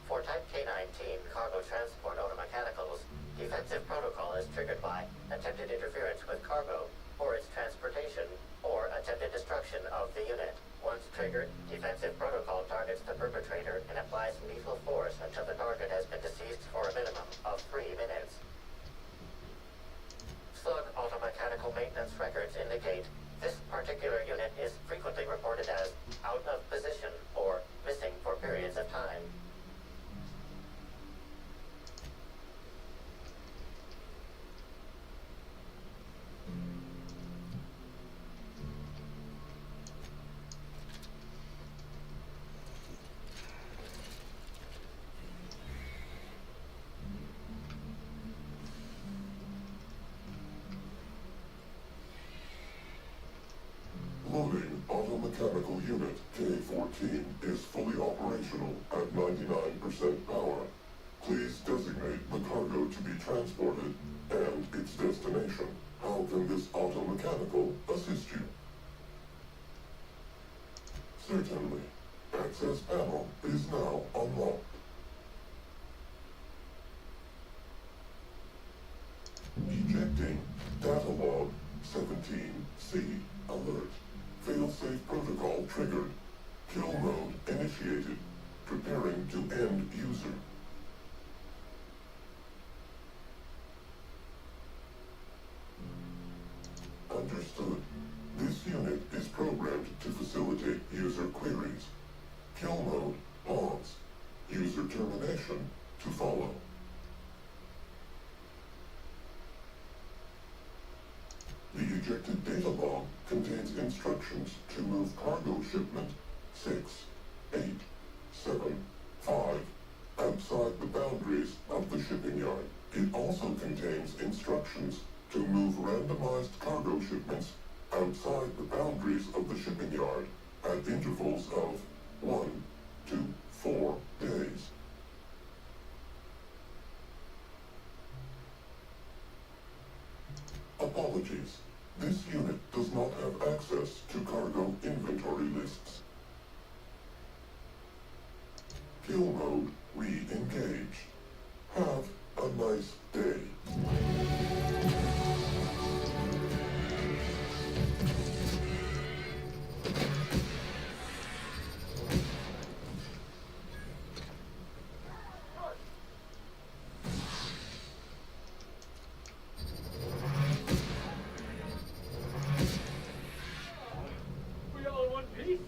For Type K-19 cargo transport automechanicals, defensive protocol is triggered by attempted interference with cargo, or its transportation, or attempted destruction of the unit. Once triggered, defensive protocol targets the perpetrator and applies lethal force until the target has been deceased for a minimum of 3 minutes. Slug automechanical maintenance records indicate this particular unit is frequently reported as out of position or missing for periods of time. Loading automechanical unit K-14 is fully operational at 99% power. Please designate the cargo to be transported and its destination. How can this automechanical assist you? Certainly. Access panel is now unlocked. Ejecting data log 17C alert. Failsafe protocol triggered. Kill mode initiated. Preparing to end user. Understood. This unit is programmed to facilitate user queries. Kill mode pause. User termination to follow. The ejected data log contains instructions to move cargo shipment 6, 8, 7, 5 outside the boundaries of the shipping yard. It also contains instructions to move randomized cargo shipments outside the boundaries of the shipping yard at intervals of 1 to 4 days. Apologies. This unit does not have access to cargo inventory lists. Kill mode re-engaged. Have a nice day. We all in one piece?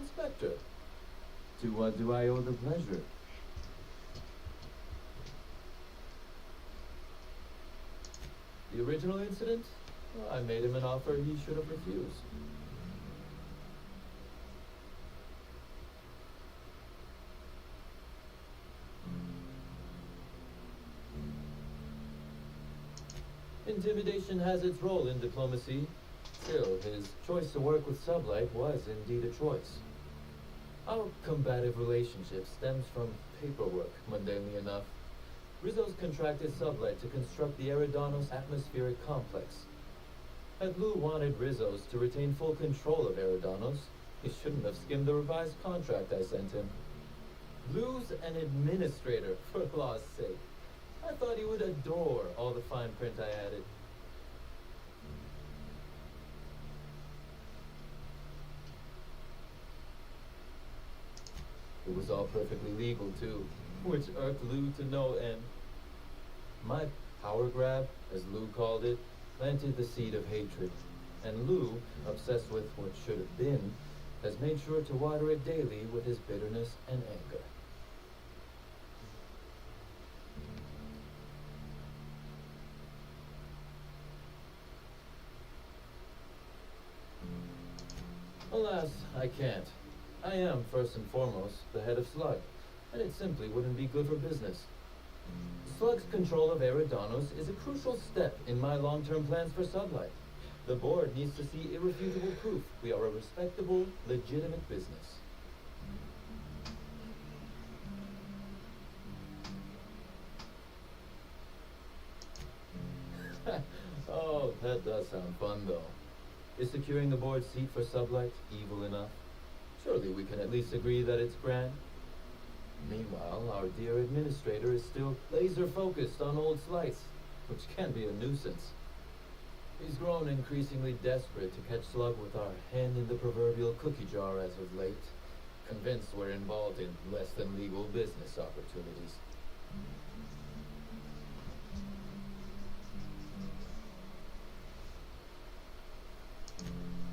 Inspector, to what do I owe the pleasure? The original incident? Well, I made him an offer he should have refused. Intimidation has its role in diplomacy. Still, his choice to work with Sublight was indeed a choice. Our combative relationship stems from paperwork, mundanely enough. Rizzo's contracted Sublight to construct the Eridanos atmospheric complex. Had Lou wanted Rizzo's to retain full control of Eridanos, he shouldn't have skimmed the revised contract I sent him. Lou's an administrator, for law's sake. I thought he would adore all the fine print I added. It was all perfectly legal, too, which irked Lou to no end. My power grab, as Lou called it, planted the seed of hatred, and Lou, obsessed with what should have been, has made sure to water it daily with his bitterness and anger. Alas, I can't. I am, first and foremost, the head of Slug, and it simply wouldn't be good for business. Slug's control of Eridanos is a crucial step in my long-term plans for Sublight. The board needs to see irrefutable proof we are a respectable, legitimate business. Oh, that does sound fun, though. Is securing the board seat for Sublight evil enough? Surely we can at least agree that it's grand. Meanwhile, our dear administrator is still laser-focused on old Slice, which can be a nuisance. He's grown increasingly desperate to catch Slug with our hand in the proverbial cookie jar as of late, convinced we're involved in less than legal business opportunities.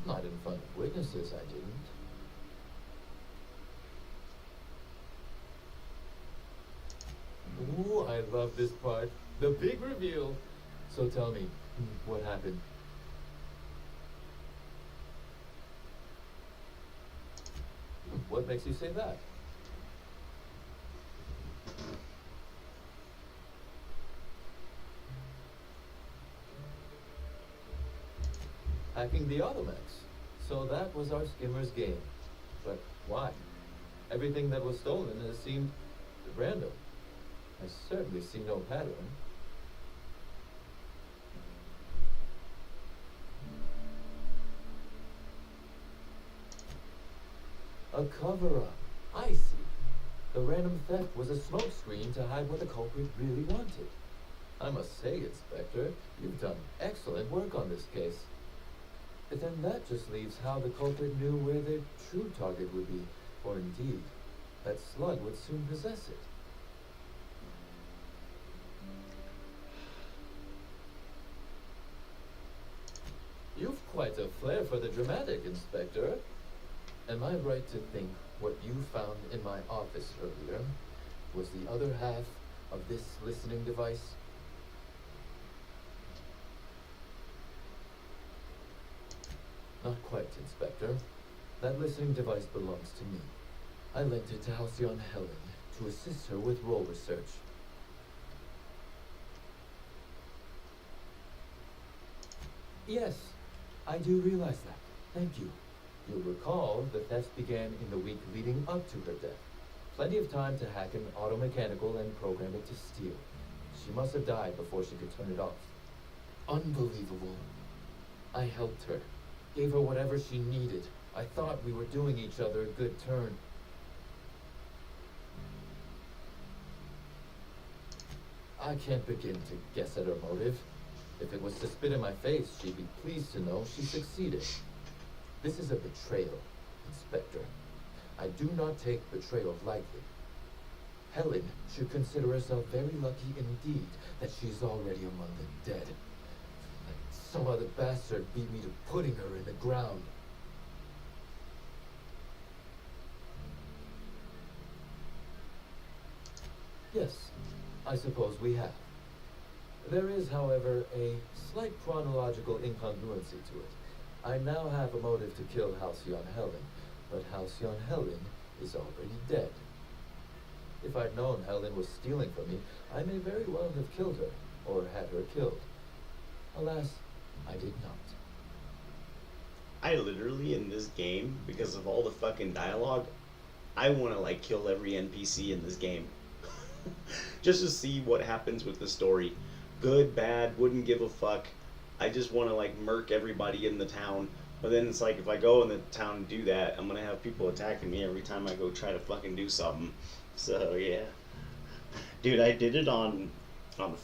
Not in front of witnesses, I didn't. Ooh, I love this part. The big reveal. So tell me, what happened? What makes you say that? Hacking the Automax. So that was our skimmer's game. But why? Everything that was stolen has seemed random. I certainly see no pattern. A cover-up. I see. The random theft was a smokescreen to hide what the culprit really wanted. I must say, Inspector, you've done excellent work on this case. But then that just leaves how the culprit knew where their true target would be, or indeed, that Slug would soon possess it. You've quite a flair for the dramatic, Inspector. Am I right to think what you found in my office earlier was the other half of this listening device? Not quite, Inspector. That listening device belongs to me. I lent it to Halcyon Helen to assist her with role research. Yes, I do realize that. Thank you. You'll recall the theft began in the week leading up to her death. Plenty of time to hack an automechanical and program it to steal. She must have died before she could turn it off. Unbelievable. I helped her. Gave her whatever she needed. I thought we were doing each other a good turn. I can't begin to guess at her motive. If it was to spit in my face, she'd be pleased to know she succeeded. This is a betrayal, Inspector. I do not take betrayal lightly. Helen should consider herself very lucky indeed that she's already among the dead. Like some other bastard beat me to putting her in the ground. Yes, I suppose we have. There is, however, a slight chronological incongruency to it. I now have a motive to kill Halcyon Helen, but Halcyon Helen is already dead. If I'd known Helen was stealing from me, I may very well have killed her, or had her killed. Alas, I did not. I literally, in this game, because of all the fucking dialogue, I want to, like, kill every NPC in this game. Just to see what happens with the story. Good, bad, wouldn't give a fuck. I just want to, like, murk everybody in the town. But then it's like, if I go in the town and do that, I'm gonna have people attacking me every time I go try to fucking do something. So, yeah. Dude, I did it on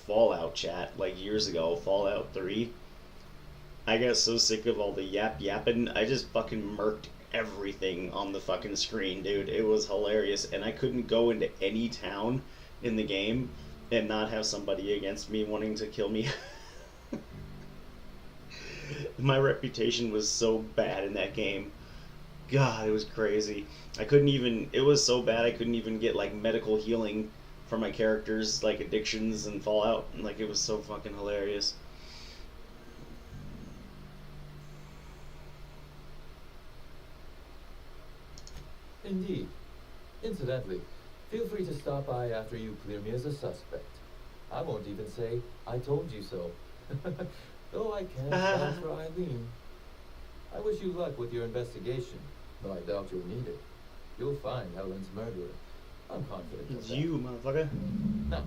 Fallout chat, like, years ago, Fallout 3. I got so sick of all the yapping, I just fucking murked everything on the fucking screen, dude. It was hilarious, and I couldn't go into any town in the game and not have somebody against me wanting to kill me. My reputation was so bad in that game. God, it was crazy. I couldn't even, it was so bad I couldn't even get, like, medical healing for my characters, like addictions and Fallout. Like, it was so fucking hilarious. Indeed. Incidentally, feel free to stop by after you clear me as a suspect. I won't even say, I told you so. Though I can't vouch for Eileen. I wish you luck with your investigation, though I doubt you'll need it. You'll find Helen's murderer. I'm confident of It's that. you, motherfucker. Now,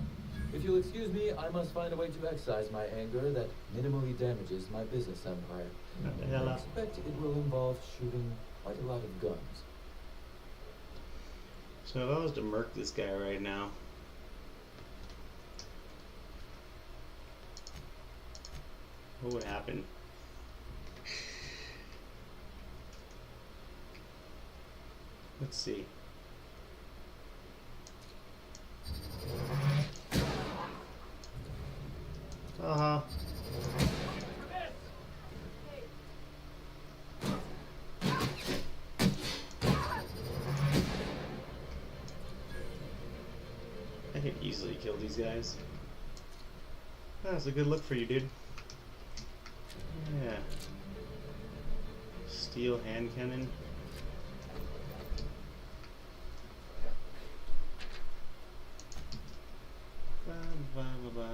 if you'll excuse me, I must find a way to excise my anger that minimally damages my business empire. I expect it will involve shooting quite a lot of guns. So if I was to murk this guy right now, what would happen? Let's see. Uh-huh. I could easily kill these guys. That's a good look for you, dude. Yeah. Steel hand cannon. Ba, ba, ba, ba.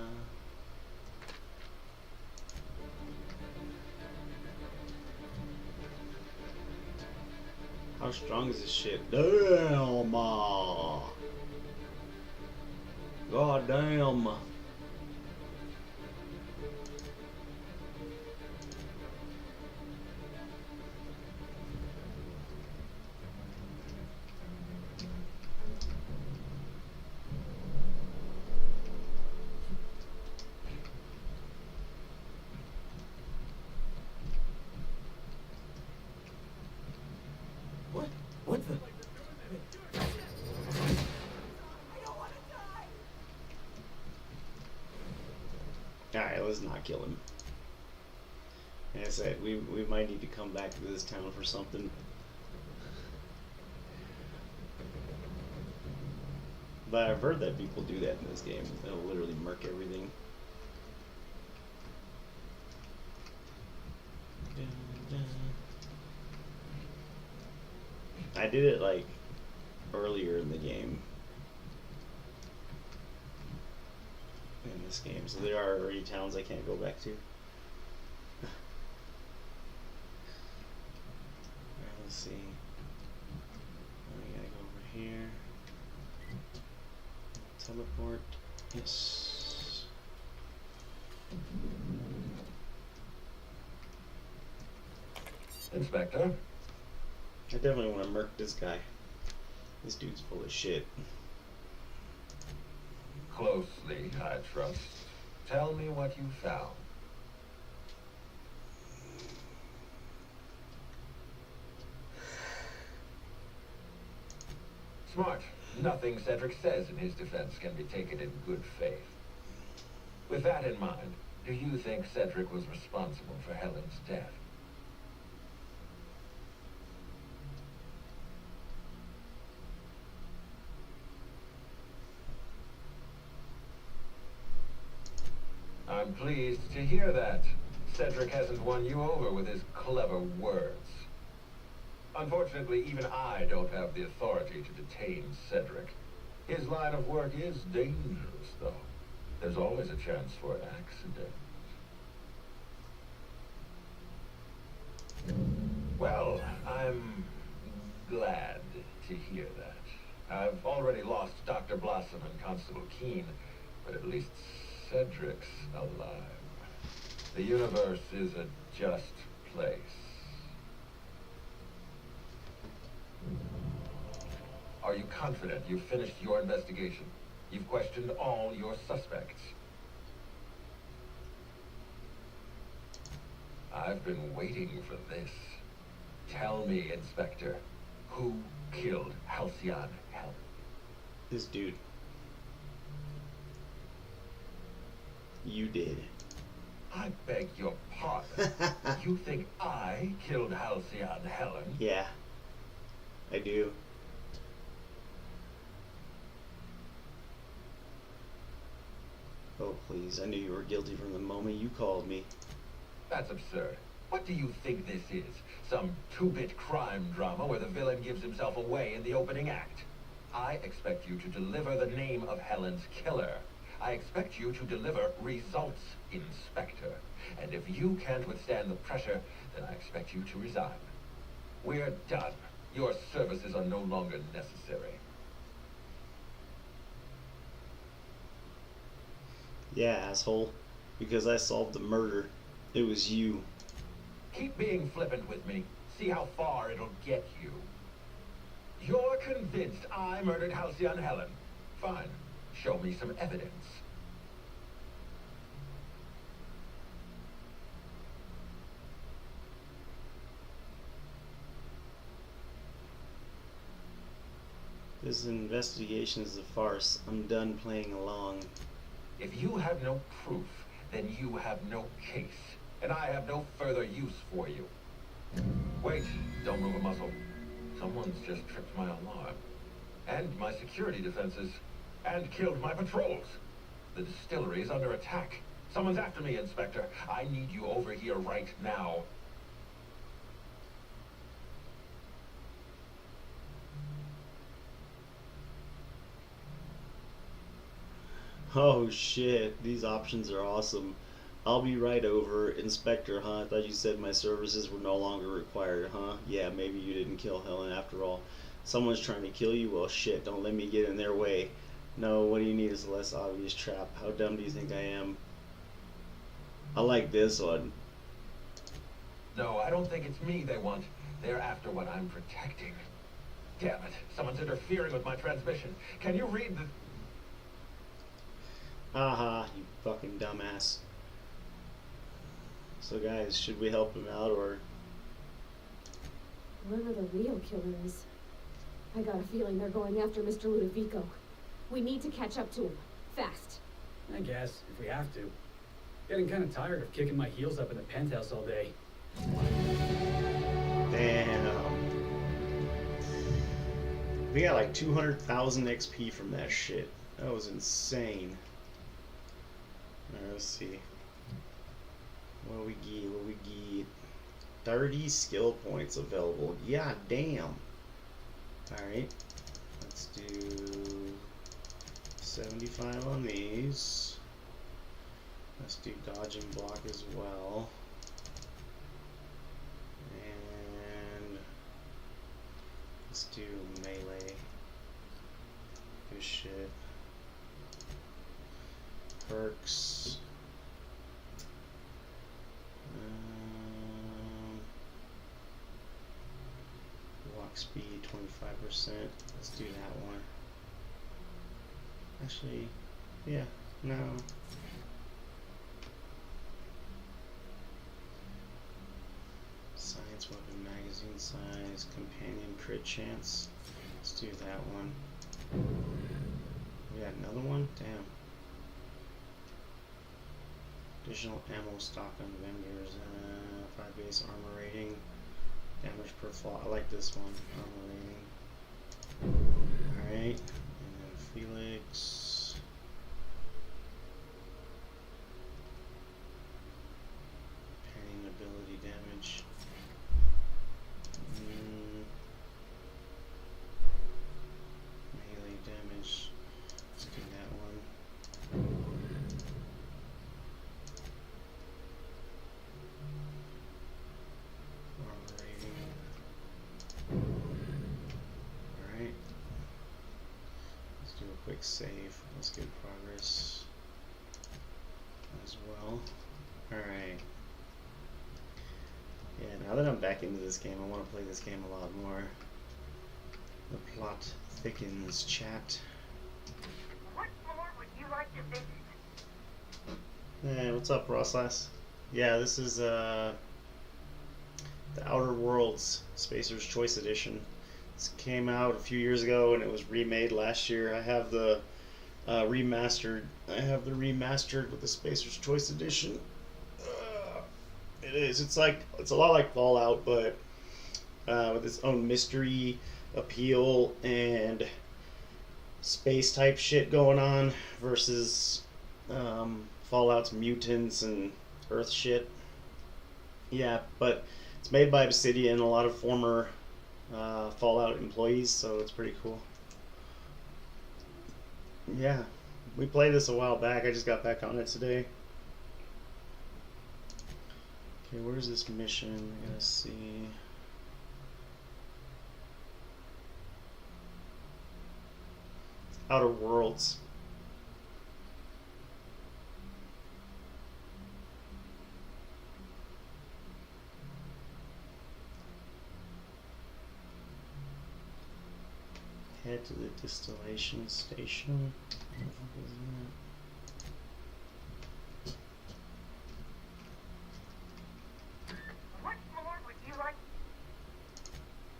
How strong is this shit? Damn! God damn! What the? Alright, let's not kill him. Like I said, we might need to come back to this town for something. But I've heard that people do that in this game. They'll literally murk everything. I did it like earlier in the game. In this game, so there are already towns I can't go back to. Alright, let's see. We gotta go over here. Teleport. Yes. Inspector? I definitely want to murk this guy. This dude's full of shit. Closely, I trust. Tell me what you found. Smart. Nothing Cedric says in his defense can be taken in good faith. With that in mind, do you think Cedric was responsible for Helen's death? I'm pleased to hear that. Cedric hasn't won you over with his clever words. Unfortunately, even I don't have the authority to detain Cedric. His line of work is dangerous, though. There's always a chance for an accident. Well, I'm glad to hear that. I've already lost Dr. Blossom and Constable Keene, but at least Cedric's alive. The universe is a just place. Are you confident you've finished your investigation? You've questioned all your suspects. I've been waiting for this. Tell me, Inspector, who killed Halcyon Helen? This dude. You did. I beg your pardon. You think I killed Halcyon Helen? Yeah, I do. Oh, please. I knew you were guilty from the moment you called me. That's absurd. What do you think this is? Some two-bit crime drama where the villain gives himself away in the opening act? I expect you to deliver the name of Helen's killer. I expect you to deliver results, Inspector. And if you can't withstand the pressure, then I expect you to resign. We're done. Your services are no longer necessary. Yeah, asshole. Because I solved the murder. It was you. Keep being flippant with me. See how far it'll get you. You're convinced I murdered Halcyon Helen. Fine. Show me some evidence. This investigation is a farce. I'm done playing along. If you have no proof, then you have no case. And I have no further use for you. Wait, don't move a muscle. Someone's just tripped my alarm. And my security defenses. And killed my patrols. The distillery is under attack. Someone's after me, Inspector. I need you over here right now. Oh shit, these options are awesome. I'll be right over. Inspector, huh? I thought you said my services were no longer required, huh? Yeah, maybe you didn't kill Helen after all. Someone's trying to kill you? Well, shit, don't let me get in their way. No, what do you need is a less obvious trap. How dumb do you think I am? I like this one. No, I don't think it's me they want. They're after what I'm protecting. Damn it, someone's interfering with my transmission. Can you read the... Aha, you fucking dumbass. So guys, should we help him out or... Whoever the real killer is, I got a feeling they're going after Mr. Ludovico. We need to catch up to him. Fast. I guess, if we have to. Getting kind of tired of kicking my heels up in the penthouse all day. Damn. We got like 200,000 XP from that shit. That was insane. Alright, let's see. What we get? 30 skill points available. Yeah, damn. Alright. Let's do 75 on these. Let's do dodge and block as well. And let's do melee. Good shit. Perks. Walk speed 25%. Let's do that one. Actually, yeah, no. Science weapon magazine size, companion crit chance. Let's do that one. We got another one? Damn. Additional ammo stock on vendors. 5 base armor rating. Damage per fall. I like this one. Armor rating. Alright. And then Felix. quick save. Let's get progress as well. Alright. Yeah, now that I'm back into this game, I want to play this game a lot more. The plot thickens, chat. What floor would you like to visit? Hey, what's up, Ross? Yeah, this is the Outer Worlds Spacer's Choice Edition. This came out a few years ago and it was remade last year. I have the remastered. I have the remastered with the Spacer's Choice Edition. It is. It's a lot like Fallout, but with its own mystery appeal and space type shit going on versus Fallout's mutants and Earth shit. Yeah, but it's made by Obsidian, a lot of former Fallout employees, so it's pretty cool. Yeah, we played this a while back. I just got back on it today. Okay, where's this mission? I gotta see. Outer Worlds. Head to the distillation station. What the fuck is that? What floor would you like?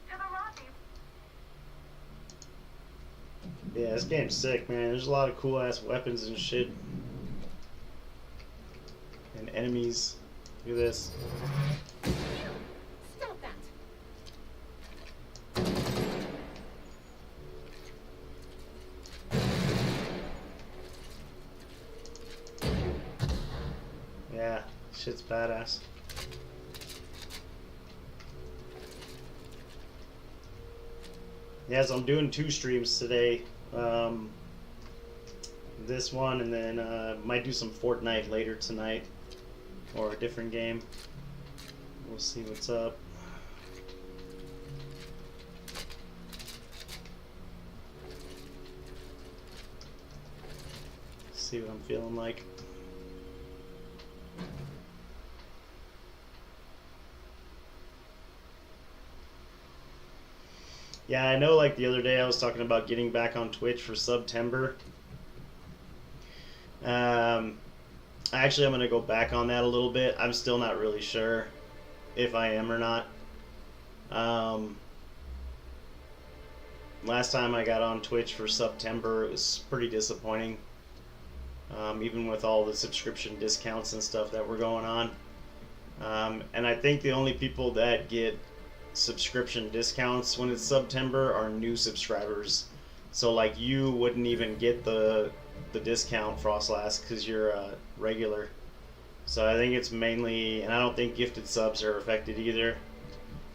To the lobby. Yeah, this game's sick, man. There's a lot of cool ass weapons and shit. And enemies. Look at this. Stop that! Yeah, shit's badass. Yeah, so I'm doing 2 streams today. This one, and then might do some Fortnite later tonight, or a different game. We'll see what's up. See what I'm feeling like. Yeah, I know, like, the other day I was talking about getting back on Twitch for September. Actually, I'm going to go back on that a little bit. I'm still not really sure if I am or not. Last time I got on Twitch for September, it was pretty disappointing. Even with all the subscription discounts and stuff that were going on. And I think the only people that get subscription discounts when it's September are new subscribers. So like you wouldn't even get the discount, Frostlass, because you're a regular. So I think it's mainly, and I don't think gifted subs are affected either.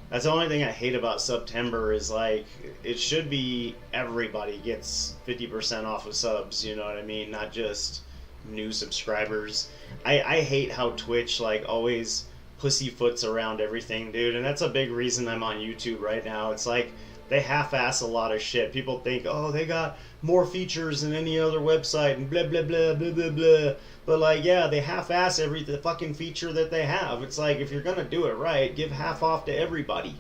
That's the only thing I hate about September is, like, it should be everybody gets 50% off of subs, you know what I mean? Not just new subscribers. I hate how Twitch, like, always pussyfoots around everything, dude, and that's a big reason I'm on YouTube right now. It's like, they half-ass a lot of shit. People think, oh, they got more features than any other website and blah, blah, blah, blah, blah, blah. But, like, yeah, they half-ass every fucking feature that they have. It's like, if you're gonna do it right, give half off to everybody.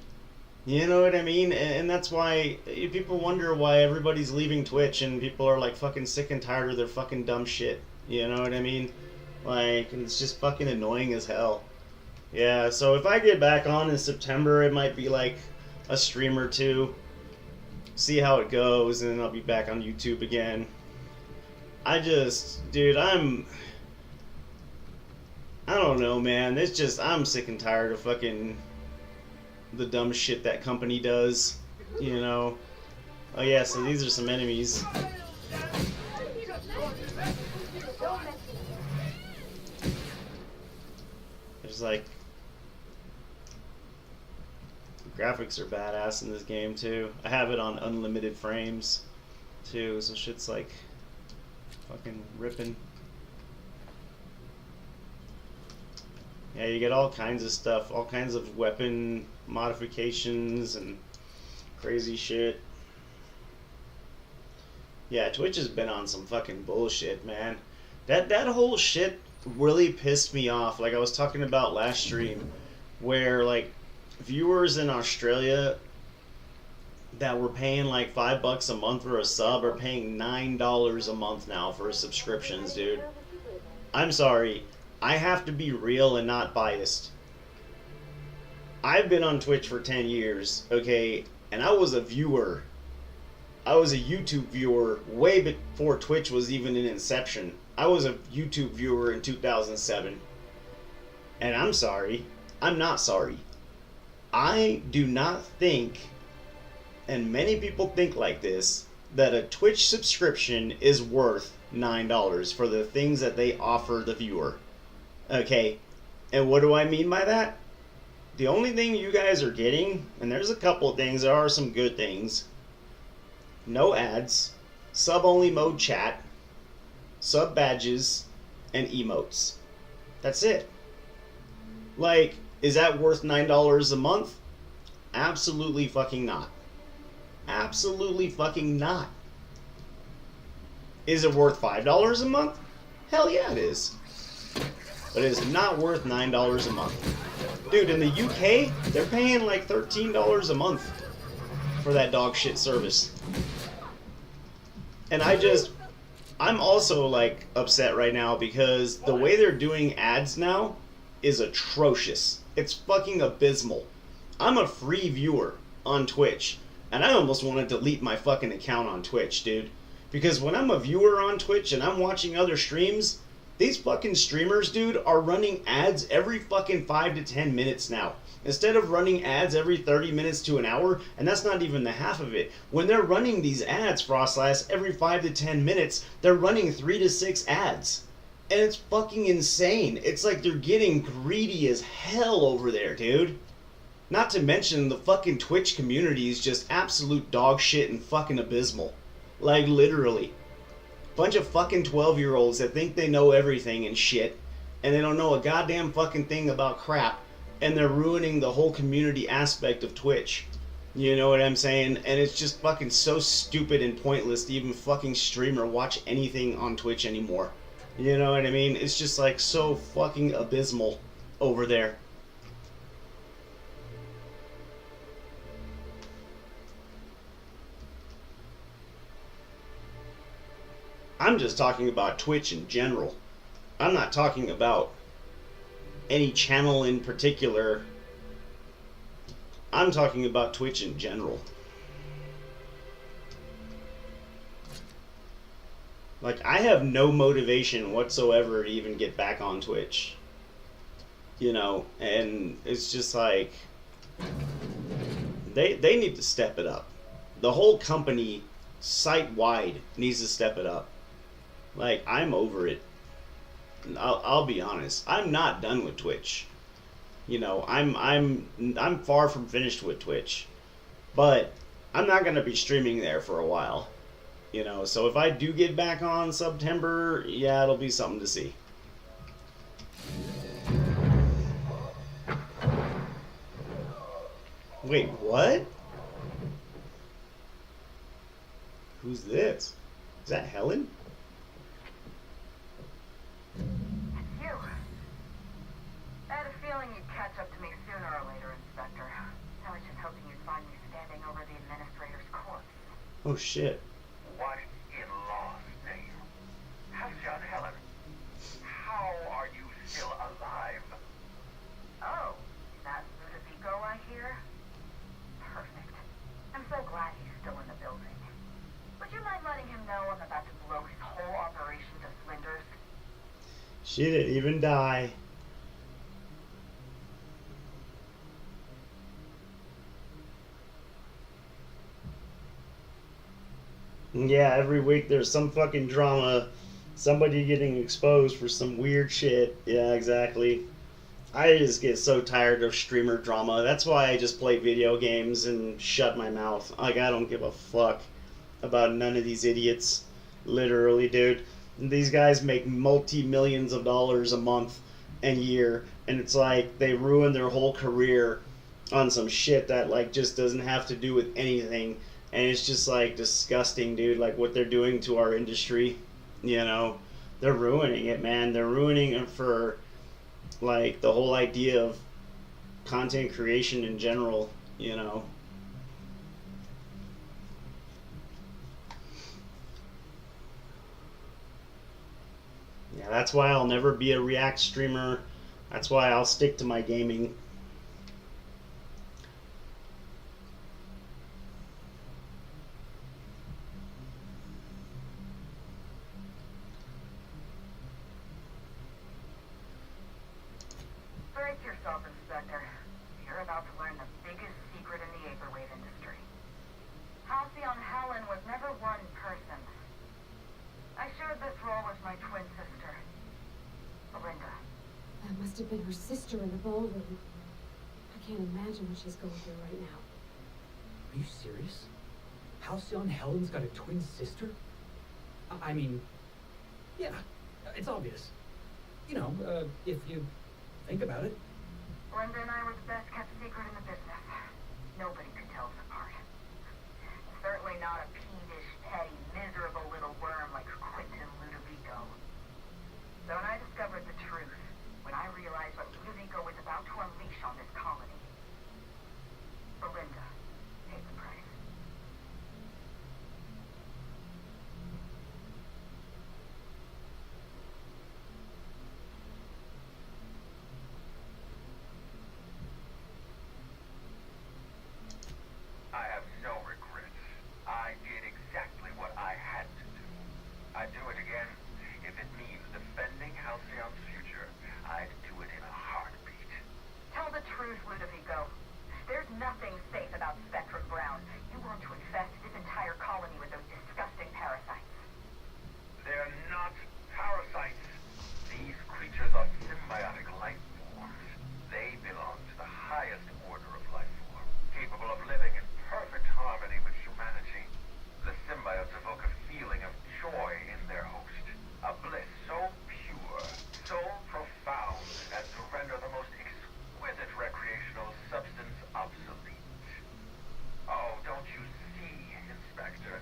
You know what I mean? And that's why people wonder why everybody's leaving Twitch and people are, like, fucking sick and tired of their fucking dumb shit. You know what I mean? Like, it's just fucking annoying as hell. Yeah, so if I get back on in September, it might be, like, a stream or two, see how it goes, and then I'll be back on YouTube again. Dude, I don't know, man. It's just, I'm sick and tired of fucking the dumb shit that company does, you know. Oh yeah, so these are some enemies. There's like, graphics are badass in this game too. I have it on unlimited frames too, so shit's like fucking ripping. Yeah, you get all kinds of stuff, all kinds of weapon modifications and crazy shit. Yeah, Twitch has been on some fucking bullshit, man. That whole shit really pissed me off. Like I was talking about last stream, where like viewers in Australia that were paying like $5 a month for a sub are paying $9 a month now for subscriptions, dude. I'm sorry. I have to be real and not biased. I've been on Twitch for 10 years, okay, and I was a viewer. I was a YouTube viewer way before Twitch was even in inception. I was a YouTube viewer in 2007. And I'm sorry. I'm not sorry. I do not think, and many people think like this, that a Twitch subscription is worth $9 for the things that they offer the viewer. Okay, and what do I mean by that? The only thing you guys are getting, and there's a couple of things, there are some good things. No ads, sub-only mode chat, sub badges, and emotes. That's it. Like, is that worth $9 a month? Absolutely fucking not. Absolutely fucking not. Is it worth $5 a month? Hell yeah it is. But it is not worth $9 a month. Dude, in the UK, they're paying like $13 a month for that dog shit service. And I'm also like upset right now because the way they're doing ads now is atrocious. It's fucking abysmal. I'm a free viewer on Twitch, and I almost want to delete my fucking account on Twitch, dude. Because when I'm a viewer on Twitch and I'm watching other streams, these fucking streamers, dude, are running ads every fucking 5 to 10 minutes now. Instead of running ads every 30 minutes to an hour, and that's not even the half of it. When they're running these ads, Frostlass, every 5 to 10 minutes, they're running 3 to 6 ads. And it's fucking insane. It's like they're getting greedy as hell over there, dude. Not to mention the fucking Twitch community is just absolute dog shit and fucking abysmal. Like, literally. Bunch of fucking 12-year-olds that think they know everything and shit, and they don't know a goddamn fucking thing about crap, and they're ruining the whole community aspect of Twitch. You know what I'm saying? And it's just fucking so stupid and pointless to even fucking stream or watch anything on Twitch anymore. You know what I mean? It's just like so fucking abysmal over there. I'm just talking about Twitch in general. I'm not talking about any channel in particular. I'm talking about Twitch in general. Like, I have no motivation whatsoever to even get back on Twitch. You know, and it's just like, they need to step it up. The whole company, site-wide, needs to step it up. Like, I'm over it. I'll be honest. I'm not done with Twitch. You know, I'm far from finished with Twitch. But I'm not gonna be streaming there for a while. You know, so if I do get back on September, yeah, it'll be something to see. Wait, what? Who's this? Is that Helen? It's you. I had a feeling you'd catch up to me sooner or later, Inspector. I was just hoping you'd find me standing over the administrator's corpse. Oh shit. What in law's name has done Helen? How are you still alive? Oh, that Ludovico I hear? Perfect. I'm so glad he's still in the building. Would you mind letting him know I'm about to blow his whole operation to splinters? She didn't even die. Yeah, every week there's some fucking drama. Somebody getting exposed for some weird shit. Yeah, exactly. I just get so tired of streamer drama. That's why I just play video games and shut my mouth. Like, I don't give a fuck about none of these idiots. Literally, dude. These guys make multi-millions of dollars a month and year, and it's like they ruin their whole career on some shit that, like, just doesn't have to do with anything. and it's just like disgusting, dude. Like what they're doing to our industry, you know, they're ruining it, man. They're ruining it for like the whole idea of content creation in general, you know. Yeah, that's why I'll never be a React streamer. That's why I'll stick to my gaming. Brace yourself, Inspector. You're about to learn the biggest secret in the Vaporwave industry. Halcyon Helen was never one person. I shared this role with my twin sister, Belinda. That must have been her sister in the ballroom. I can't imagine what she's going through right now. Are you serious? Halcyon Helen's got a twin sister? I mean, yeah, it's obvious. You know, if you think about it. Belinda and I were the best kept secret in the business. Nobody could tell us apart. Certainly not a peevish, petty, miserable little worm like Quentin Ludovico. So when I discovered the truth, when I realized what Ludovico was about to unleash on this colony, Belinda paid the price. I have no regrets. I did exactly what I had to do. I'd do it again. If it means defending Halcyon's future, I'd do it in a heartbeat. Tell the truth, Ludovico. There's nothing safe about Spectrum Brown. You want to infest this entire colony with those disgusting parasites. They're not parasites. These creatures are symbiotic life forms. They belong to the highest order of life form, capable of living in perfect harmony with humanity. The symbiotes evoke a feeling of joy in their host, a bliss so pure, so profound as to render the most exquisite recreational substance obsolete. Oh, don't you see, Inspector?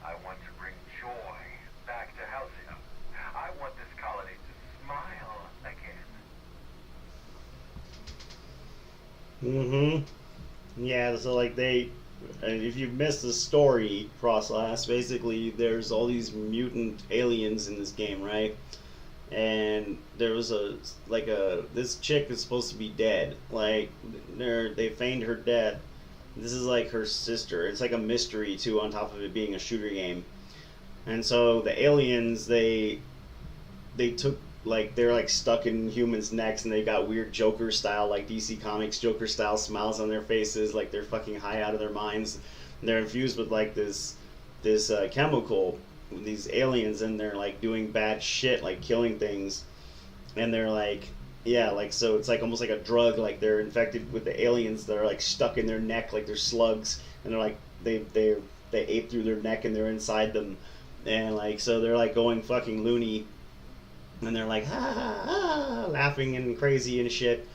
I want to bring joy back to Halcyon. I want this colony to smile again. Yeah, so like if you missed the story, Frostlass, basically there's all these mutant aliens in this game, right? And there was this chick is supposed to be dead. Like they feigned her death. This is like her sister. It's like a mystery too, on top of it being a shooter game. And so the aliens, they took, like, they're like stuck in humans' necks, and they got weird Joker style, like DC Comics Joker style smiles on their faces, like they're fucking high out of their minds. And they're infused with like this chemical, these aliens, and they're like doing bad shit, like killing things. And they're like, yeah, like, so it's like almost like a drug. Like they're infected with the aliens that are like stuck in their neck, like they're slugs, and they're like they ate through their neck and they're inside them. And like, so they're like going fucking loony, and they're like laughing and crazy and shit.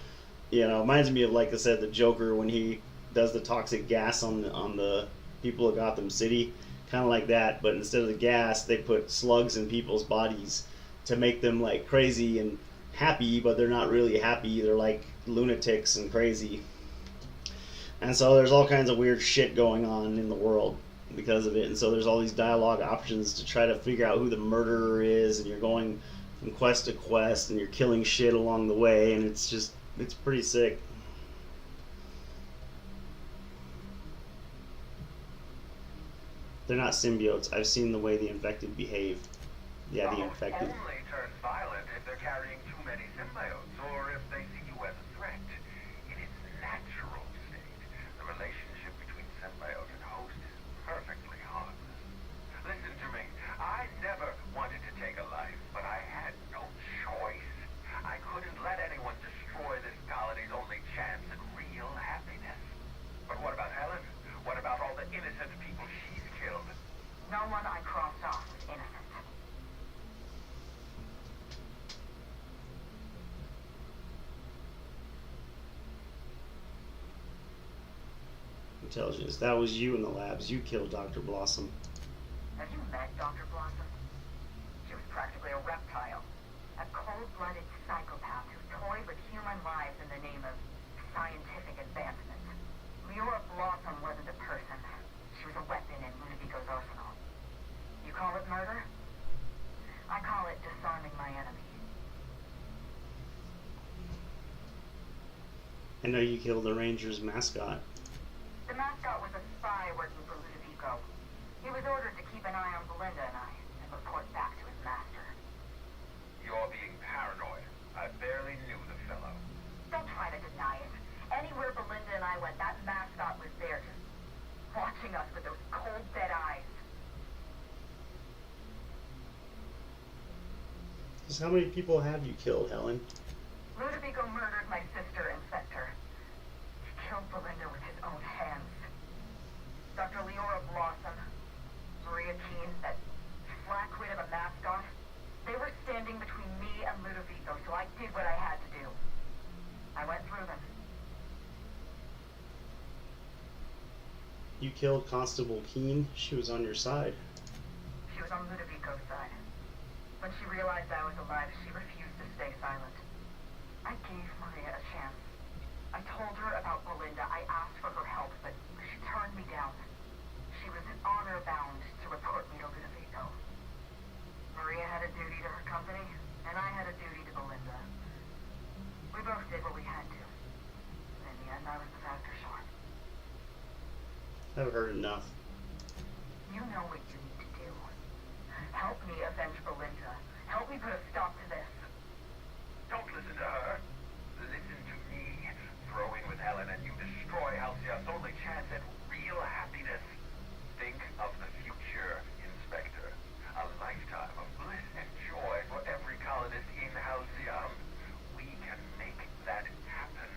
You know, reminds me of, like I said, the Joker when he does the toxic gas on the people of Gotham City, kind of like that. But instead of the gas, they put slugs in people's bodies to make them like crazy and happy, but they're not really happy. They're like lunatics and crazy. And so there's all kinds of weird shit going on in the world because of it. And so there's all these dialogue options to try to figure out who the murderer is, and you're going from quest to quest, and you're killing shit along the way, and it's pretty sick. They're not symbiotes. I've seen the way the infected behave. Yeah, the infected. Only turn violent if they're carrying too many symbiotes, or if they see you as a threat. In its natural state, the relationship between symbiote and host is perfectly harmless. Listen to me. I never wanted to take a life, but I had no choice. I couldn't let anyone destroy this colony's only chance at real happiness. But what about Helen? What about all the innocent people she's killed? No one I crossed off was innocent. Intelligence. That was you in the labs. You killed Dr. Blossom. Have you met Dr. Blossom? She was practically a reptile. A cold-blooded psychopath who toyed with human lives in the name of scientific advancement. Leora Blossom wasn't a person. She was a weapon in Ludovico's arsenal. You call it murder? I call it disarming my enemy. I know you killed the Rangers mascot. The mascot was a spy working for Ludovico. He was ordered to keep an eye on Belinda and I, and report back to his master. You're being paranoid. I barely knew the fellow. Don't try to deny it. Anywhere Belinda and I went, that mascot was there, just watching us with those cold, dead eyes. Just how many people have you killed, Helen? Ludovico murdered my sister, Inspector. He killed Belinda with his own hands. Dr. Leora Blossom, Maria Keene, that flackwit of a mascot, they were standing between me and Ludovico, so I did what I had to do. I went through them. You killed Constable Keene. She was on your side. She was on Ludovico's side. When she realized I was alive, she refused to stay silent. I gave Maria a chance. I told her about Belinda. I asked for her help, but she turned me down. She was honor-bound to report me to Ludovico. Maria had a duty to her company, and I had a duty to Belinda. We both did what we had to. In the end, I was the faster short. I've heard enough. You know what you need to do. Help me avenge Belinda. Help me put a stop to this. Don't listen to her. Listen to me. Throw in with Helen and you destroy Halcyon's only chance at real happiness. Think of the future, Inspector. A lifetime of bliss and joy for every colonist in Halcyon. We can make that happen.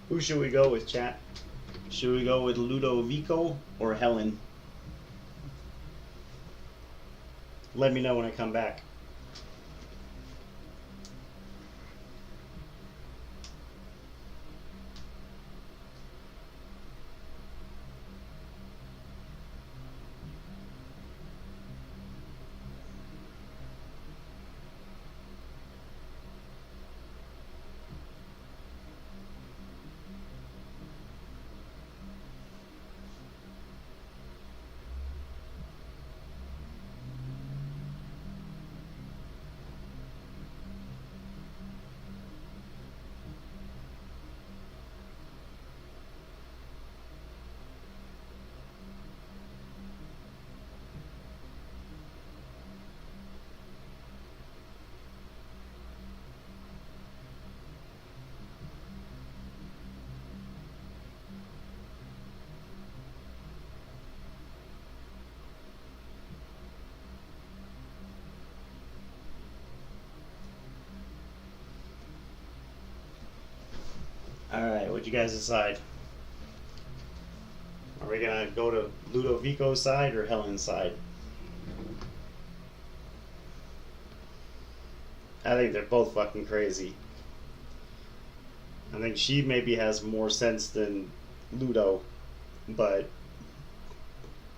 Who should we go with, chat? Should we go with Ludovico or Helen? Let me know when I come back. Alright, what'd you guys decide? Are we gonna go to Ludovico's side or Helen's side? I think they're both fucking crazy. I think she maybe has more sense than Ludo, but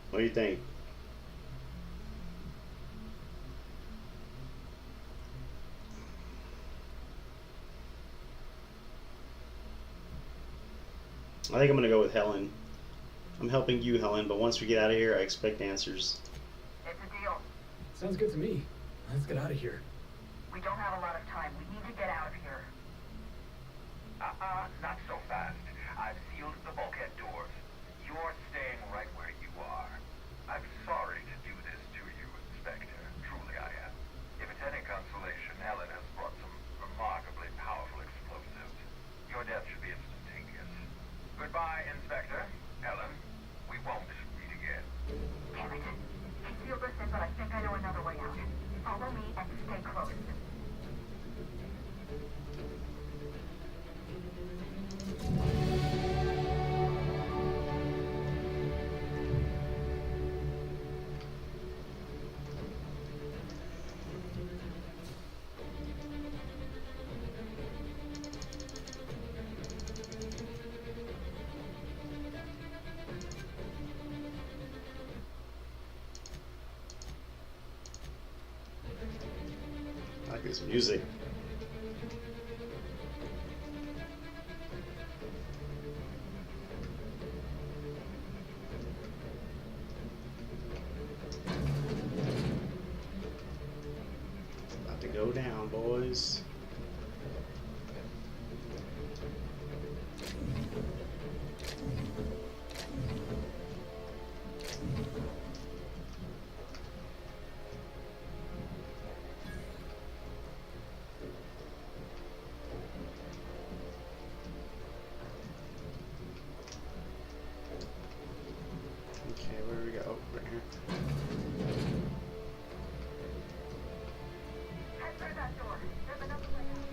what do you think? I think I'm gonna go with Helen. I'm helping you, Helen, but once we get out of here, I expect answers. It's a deal. Sounds good to me. Let's get out of here. We don't have a lot of time. We need to get out of here. Not so fast. I've sealed the bulkhead doors. You're staying right where you are. I'm sorry to do this to you, Inspector. Truly I am. If it's any consolation, Helen has brought some remarkably powerful explosives. Your death should be instantaneous. Goodbye, Inspector. Helen, we won't meet again. Damn it. I sealed this in, but I think I know another way out. Follow me and stay close. get some music. About to go down, boys. Okay, where do we go? Oh, right here. Head through that door. There's another way out.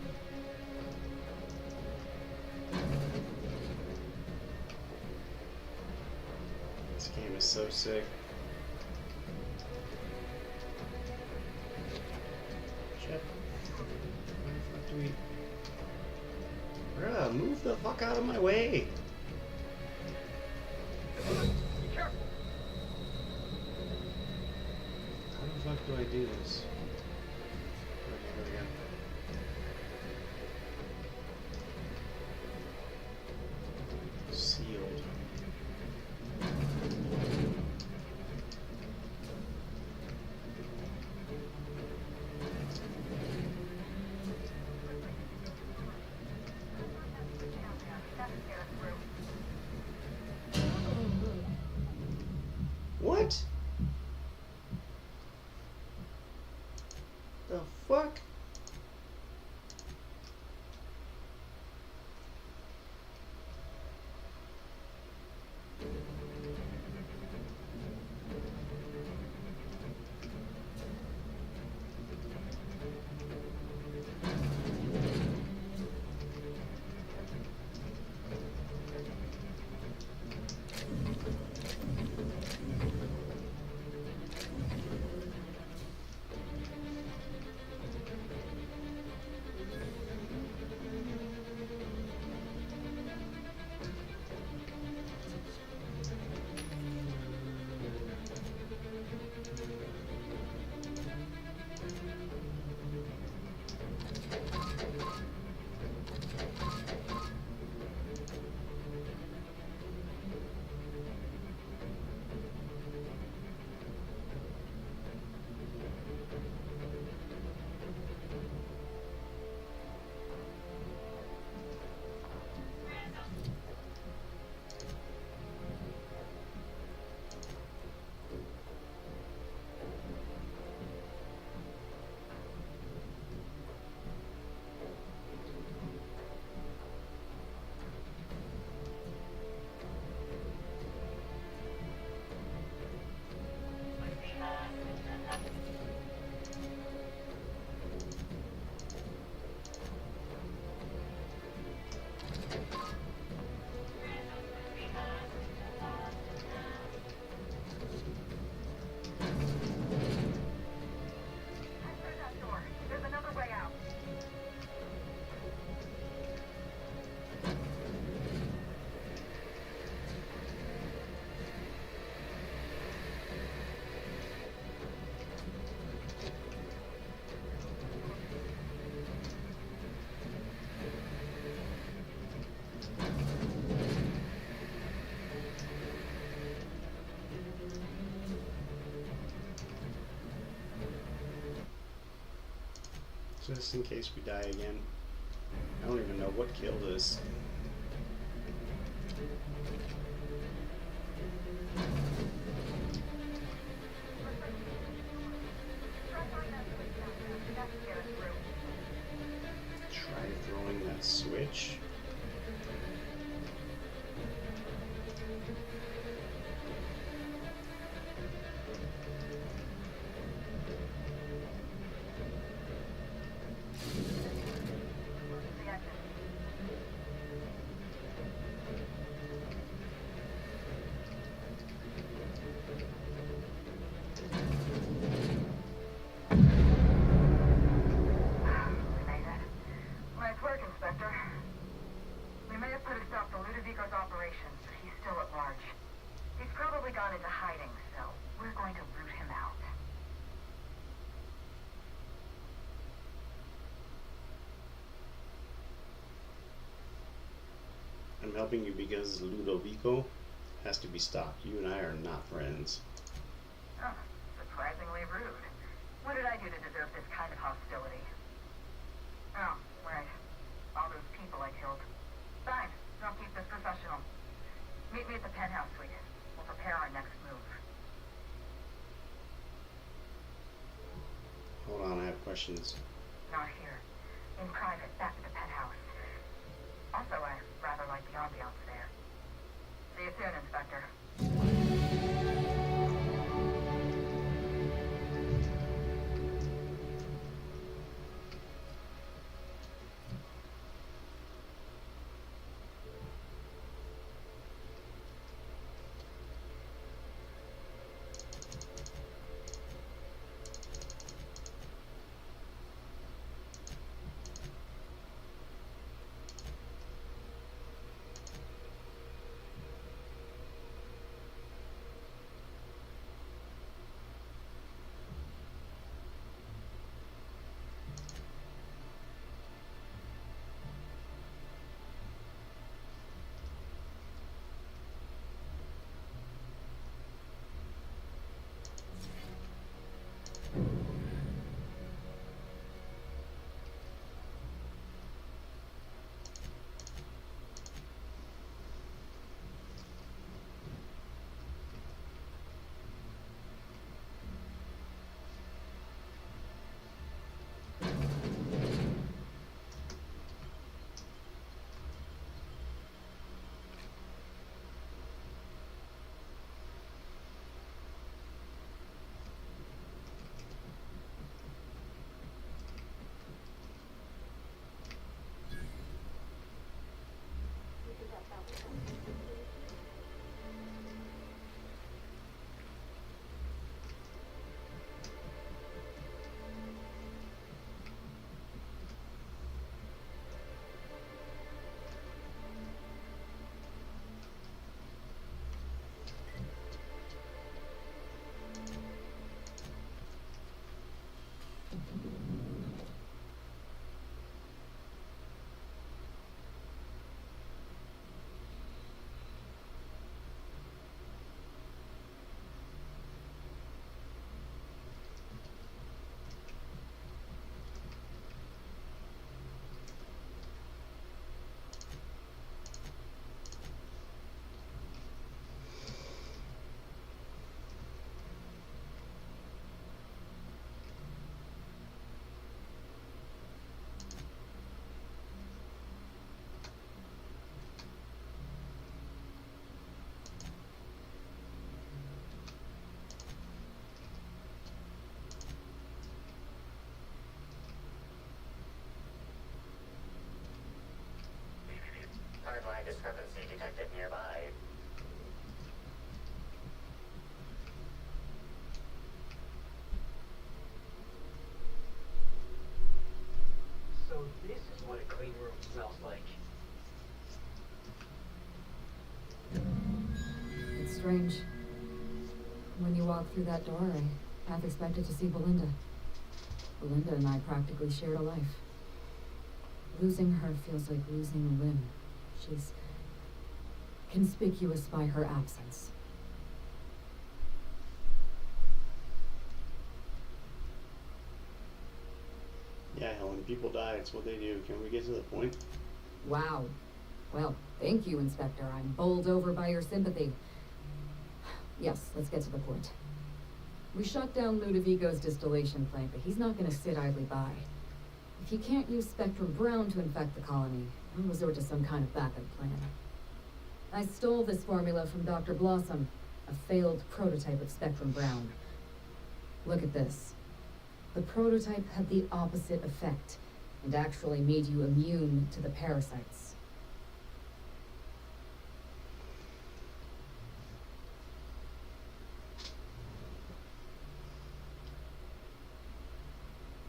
This game is so sick. Shit. Why the fuck do we... Bruh, move the fuck out of my way! How the fuck do I do this? Okay, here we go. Sealed. What? The fuck? Just in case we die again. I don't even know what killed us. Try throwing that switch. helping you because Ludovico has to be stopped. You and I are not friends. Oh, surprisingly rude. What did I do to deserve this kind of hostility? Oh, right. All those people I killed. Fine, I'll keep this professional. Meet me at the penthouse suite. We'll prepare our next move. Hold on, I have questions. Not here. In private, back at the penthouse. Also, I rather like the ambiance there. See you soon, Inspector. Hardline discrepancy detected nearby. So this is what a clean room smells like. It's strange. When you walk through that door, I half expected to see Belinda. Belinda and I practically shared a life. Losing her feels like losing a limb. She's conspicuous by her absence. Yeah, Helen, people die. It's what they do. Can we get to the point? Wow. Well, thank you, Inspector. I'm bowled over by your sympathy. Yes, let's get to the point. We shut down Ludovico's distillation plant, but he's not going to sit idly by. If he can't use Spectrum Brown to infect the colony, I'll resort to some kind of backup plan. I stole this formula from Dr. Blossom, a failed prototype of Spectrum Brown. Look at this. The prototype had the opposite effect, and actually made you immune to the parasites.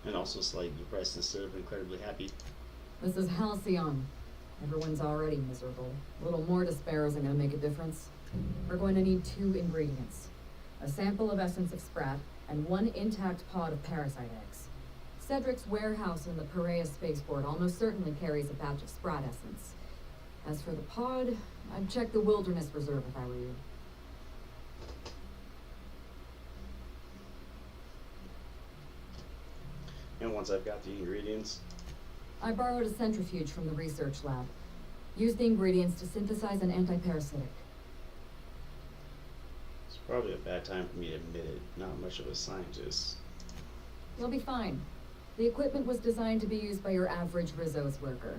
And also slightly depressed instead of incredibly happy. This is Halcyon. Everyone's already miserable. A little more despair isn't going to make a difference. We're going to need 2 ingredients. A sample of essence of sprat, and 1 intact pod of parasite eggs. Cedric's warehouse in the Perea spaceport almost certainly carries a batch of sprat essence. As for the pod, I'd check the wilderness reserve if I were you. And once I've got the ingredients, I borrowed a centrifuge from the research lab. Used the ingredients to synthesize an antiparasitic. it's probably a bad time for me to admit it. Not much of a scientist. You'll be fine. The equipment was designed to be used by your average Rizzo's worker.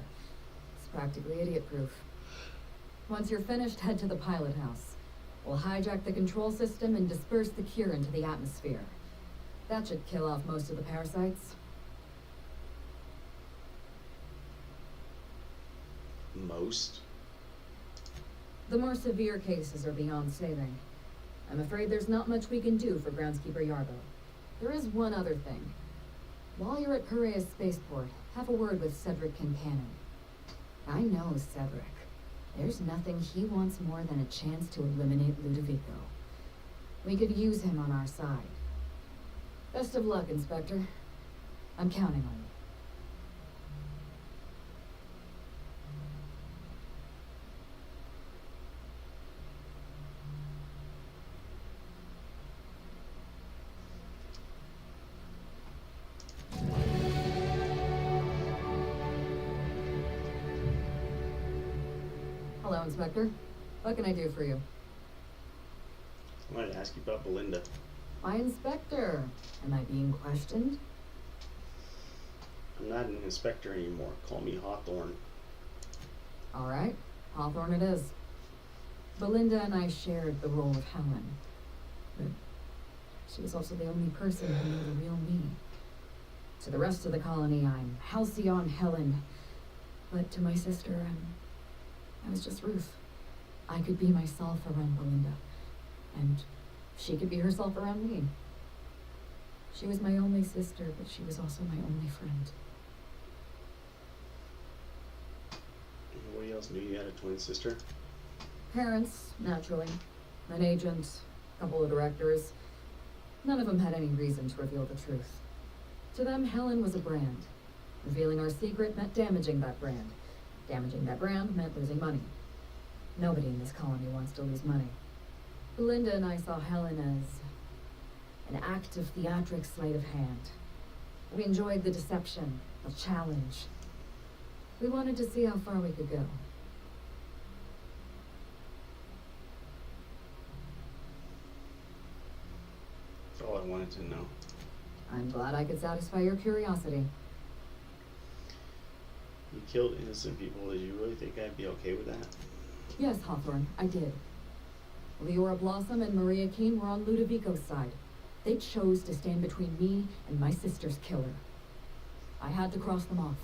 It's practically idiot-proof. Once you're finished, head to the pilot house. We'll hijack the control system and disperse the cure into the atmosphere. That should kill off most of the parasites. Most? The more severe cases are beyond saving. I'm afraid there's not much we can do for Groundskeeper Yarbo. There is one other thing. While you're at Piraeus Spaceport, have a word with Cedric Kincannon. I know Cedric. There's nothing he wants more than a chance to eliminate Ludovico. We could use him on our side. Best of luck, Inspector. I'm counting on you. Hello, Inspector. What can I do for you? I wanted to ask you about Belinda. My Inspector. Am I being questioned? I'm not an inspector anymore. Call me Hawthorne. All right. Hawthorne it is. Belinda and I shared the role of Helen. But she was also the only person who knew the real me. To the rest of the colony, I'm Halcyon Helen. But to my sister, I was just Ruth. I could be myself around Belinda. And she could be herself around me. She was my only sister, but she was also my only friend. Nobody else knew you had a twin sister? Parents, naturally. An agent, a couple of directors. None of them had any reason to reveal the truth. To them, Helen was a brand. Revealing our secret meant damaging that brand. Damaging that brand meant losing money. Nobody in this colony wants to lose money. Belinda and I saw Helen as an act of theatric sleight of hand. We enjoyed the deception, the challenge. We wanted to see how far we could go. That's all I wanted to know. I'm glad I could satisfy your curiosity. You killed innocent people. Did you really think I'd be okay with that? Yes, Hawthorne, I did. Leora Blossom and Maria Keene were on Ludovico's side. They chose to stand between me and my sister's killer. I had to cross them off.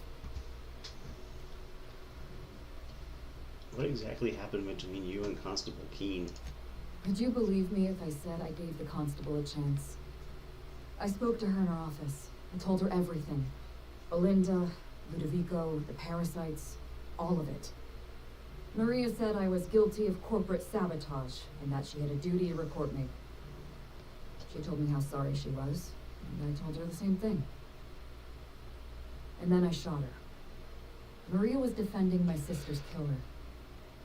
What exactly happened between you and Constable Keene? Would you believe me if I said I gave the constable a chance? I spoke to her in her office. I told her everything. Belinda, Ludovico, the parasites, all of it. Maria said I was guilty of corporate sabotage and that she had a duty to report me. She told me how sorry she was, and I told her the same thing. And then I shot her. Maria was defending my sister's killer.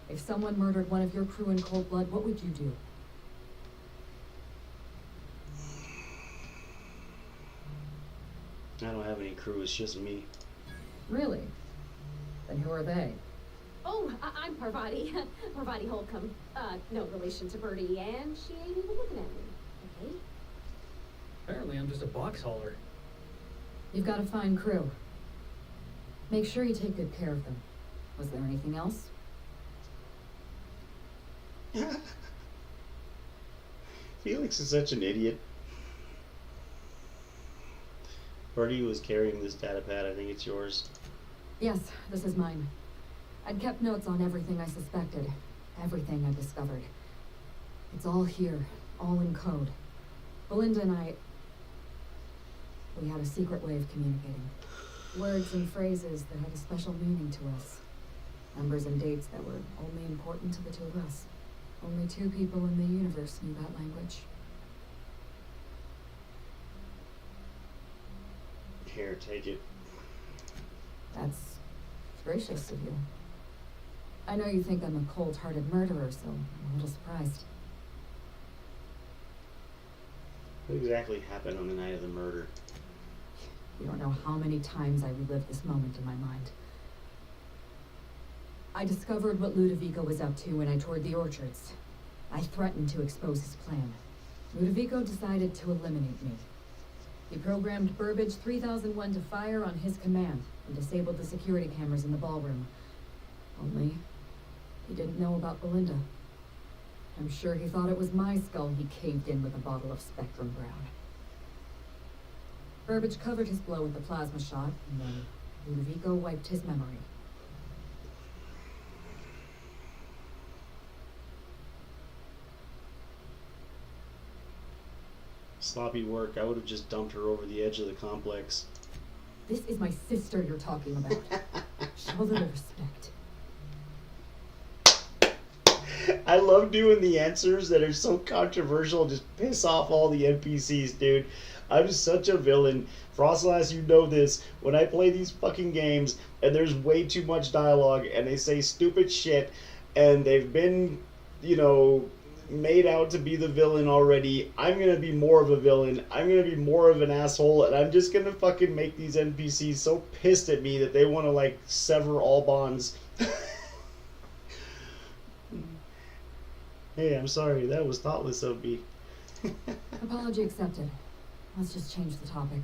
If someone murdered one of your crew in cold blood, what would you do? I don't have any crew, it's just me. Really? Then who are they? Oh, I'm Parvati. Parvati Holcomb. No relation to Bertie, and she ain't even looking at me. Okay? Apparently I'm just a box hauler. You've got a fine crew. Make sure you take good care of them. Was there anything else? Felix is such an idiot. Bertie was carrying this data pad. I think it's yours. Yes, this is mine. I'd kept notes on everything I suspected, everything I discovered. It's all here, all in code. Belinda and we had a secret way of communicating. Words and phrases that had a special meaning to us. Numbers and dates that were only important to the two of us. Only two people in the universe knew that language. Here, take it. That's gracious of you. I know you think I'm a cold-hearted murderer, so I'm a little surprised. What exactly happened on the night of the murder? You don't know how many times I relived this moment in my mind. I discovered what Ludovico was up to when I toured the orchards. I threatened to expose his plan. Ludovico decided to eliminate me. He programmed Burbage 3001 to fire on his command and disabled the security cameras in the ballroom. Only, he didn't know about Belinda. I'm sure he thought it was my skull he caved in with a bottle of Spectrum Brown. Burbage covered his blow with the plasma shot, and then Ludovico wiped his memory. Sloppy work. I would have just dumped her over the edge of the complex. This is my sister you're talking about. Show a little respect. I love doing the answers that are so controversial, just piss off all the NPCs, dude. I'm such a villain. Frostlass, you know this. When I play these fucking games and there's way too much dialogue and they say stupid shit and they've been, you know, made out to be the villain already, I'm gonna be more of a villain. I'm gonna be more of an asshole, and I'm just gonna fucking make these NPCs so pissed at me that they want to, like, sever all bonds. Hey, I'm sorry. That was thoughtless of me. Apology accepted. Let's just change the topic.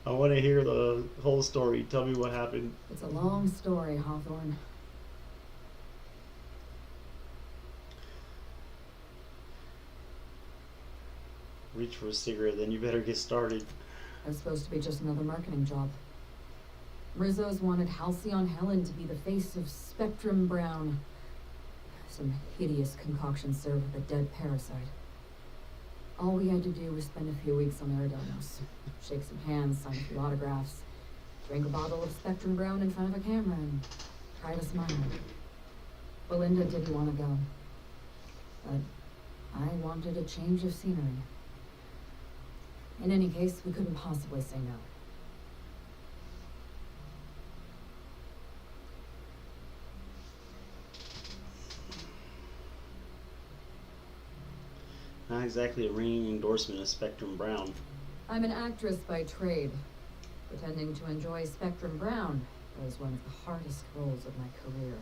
I want to hear the whole story. Tell me what happened. It's a long story, Hawthorne. Reach for a cigarette, then you better get started. It was supposed to be just another marketing job. Rizzo's wanted Halcyon Helen to be the face of Spectrum Brown. Some hideous concoction served with a dead parasite. All we had to do was spend a few weeks on Eridanos, shake some hands, sign a few autographs, drink a bottle of Spectrum Brown in front of a camera, and try to smile. Belinda didn't want to go, but I wanted a change of scenery. In any case, we couldn't possibly say no. Not exactly a ringing endorsement of Spectrum Brown. I'm an actress by trade. Pretending to enjoy Spectrum Brown was one of the hardest roles of my career.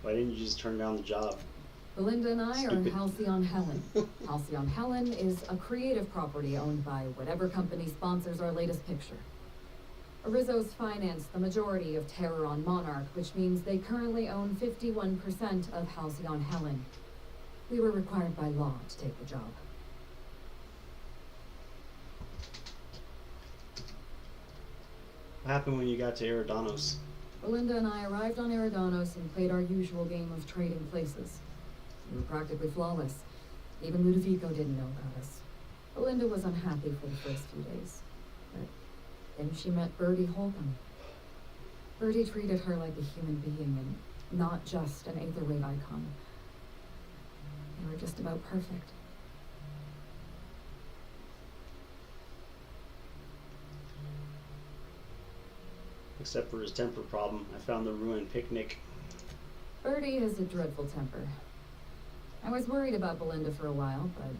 Why didn't you just turn down the job? Belinda and I Stupid. are Halcyon Helen. Halcyon Helen is a creative property owned by whatever company sponsors our latest picture. Rizzo's financed the majority of Terror on Monarch, which means they currently own 51% of Halcyon Helen. We were required by law to take the job. What happened when you got to Eridanos? Belinda and I arrived on Eridanos and played our usual game of trading places. We were practically flawless. Even Ludovico didn't know about us. Belinda was unhappy for the first few days, but then she met Bertie Holcomb. Bertie treated her like a human being and not just an Aetherwave icon. They were just about perfect. Except for his temper problem. I found the ruined picnic. Bertie has a dreadful temper. I was worried about Belinda for a while, but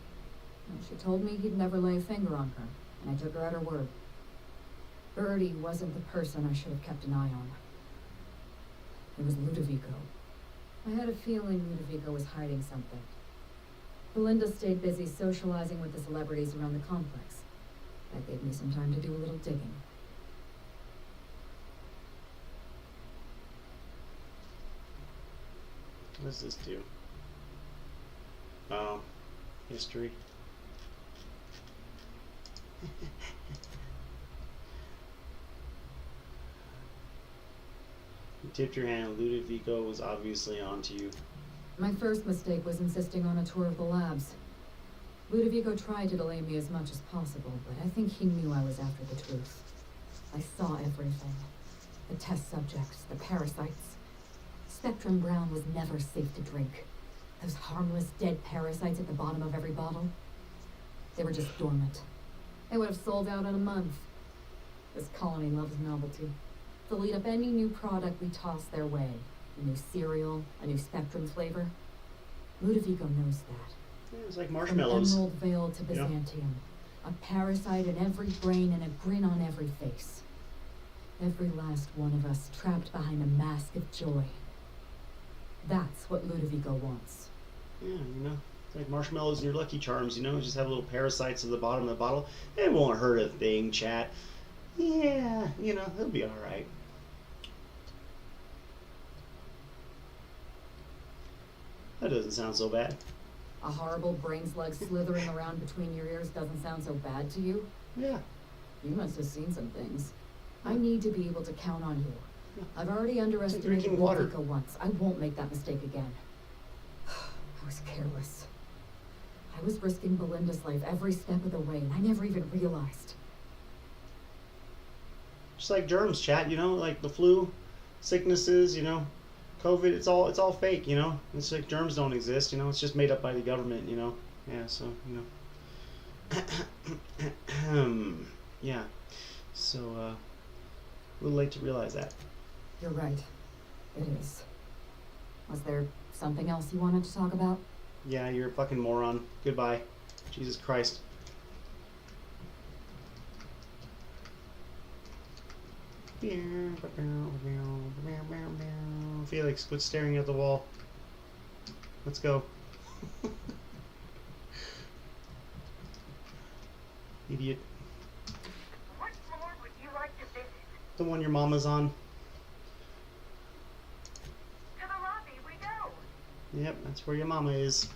she told me he'd never lay a finger on her, and I took her at her word. Bertie wasn't the person I should have kept an eye on. It was Ludovico. I had a feeling Ludovico was hiding something. Belinda stayed busy socializing with the celebrities around the complex. That gave me some time to do a little digging. What does this do? Oh, history. You tipped your hand. Ludovico was obviously onto you. My first mistake was insisting on a tour of the labs. Ludovico tried to delay me as much as possible, but I think he knew I was after the truth. I saw everything. The test subjects, the parasites. Spectrum Brown was never safe to drink. Those harmless dead parasites at the bottom of every bottle. They were just dormant. They would have sold out in a month. This colony loves novelty. They'll eat up any new product we toss their way. A new cereal, a new Spectrum flavor. Ludovico knows that. Yeah, it's like marshmallows. From Emerald Vale to Byzantium. A parasite in every brain and a grin on every face. Every last one of us trapped behind a mask of joy. That's what Ludovico wants. Yeah, you know, it's like marshmallows in your Lucky Charms, you know, just have little parasites at the bottom of the bottle. It won't hurt a thing, chat. Yeah, you know, it'll be alright. That doesn't sound so bad. A horrible brain slug slithering around between your ears doesn't sound so bad to you? Yeah. You must have seen some things. I need to be able to count on you. I've already underestimated Ludovico once. I won't make that mistake again. I was careless. I was risking Belinda's life every step of the way, and I never even realized. Just like germs, chat, you know, like the flu, sicknesses, you know, COVID, it's all fake, you know. It's like germs don't exist, you know, it's just made up by the government, you know. Yeah, so, you know. Yeah. So, a little late to realize that. You're right. It is. Was there something else you wanted to talk about? Yeah, you're a fucking moron. Goodbye. Jesus Christ. Felix, quit staring at the wall. Let's go. Idiot. What floor would you like to visit? The one your mama's on. To the lobby we go. Yep, that's where your mama is.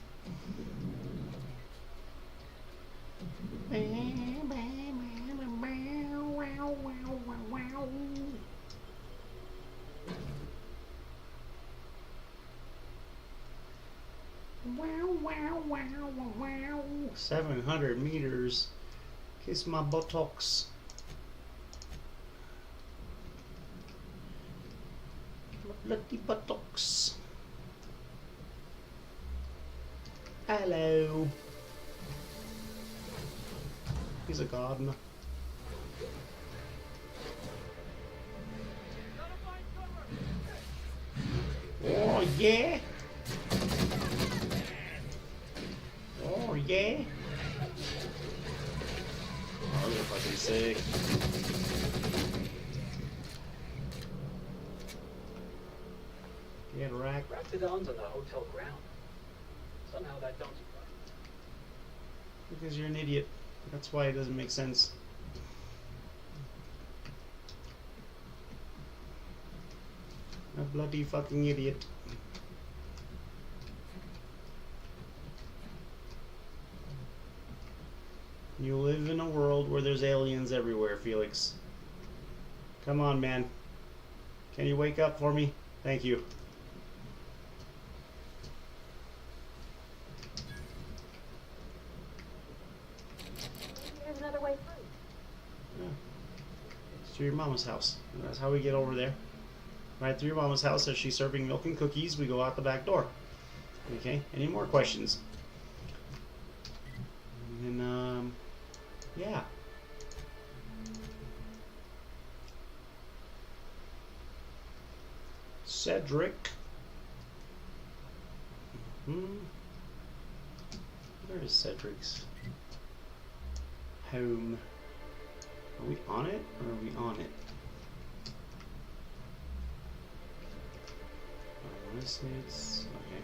Wow, wow, wow, wow. 700 meters. Kiss my buttocks. Bloody buttocks. Hello. He's a gardener. Oh yeah. Oh yeah. Oh, they're fucking sick. Get racked. Raptidons on the hotel ground. Somehow that don't surprise me. Because you're an idiot. That's why it doesn't make sense. A bloody fucking idiot. You live in a world where there's aliens everywhere, Felix. Come on, man. Can you wake up for me? Thank you. There's another way through. Yeah. It's to your mama's house. And that's how we get over there. Right through your mama's house as she's serving milk and cookies, we go out the back door. Okay, any more questions? And, yeah. Cedric. Where is Cedric's home? Are we on it or are we on it? I want to say it's okay.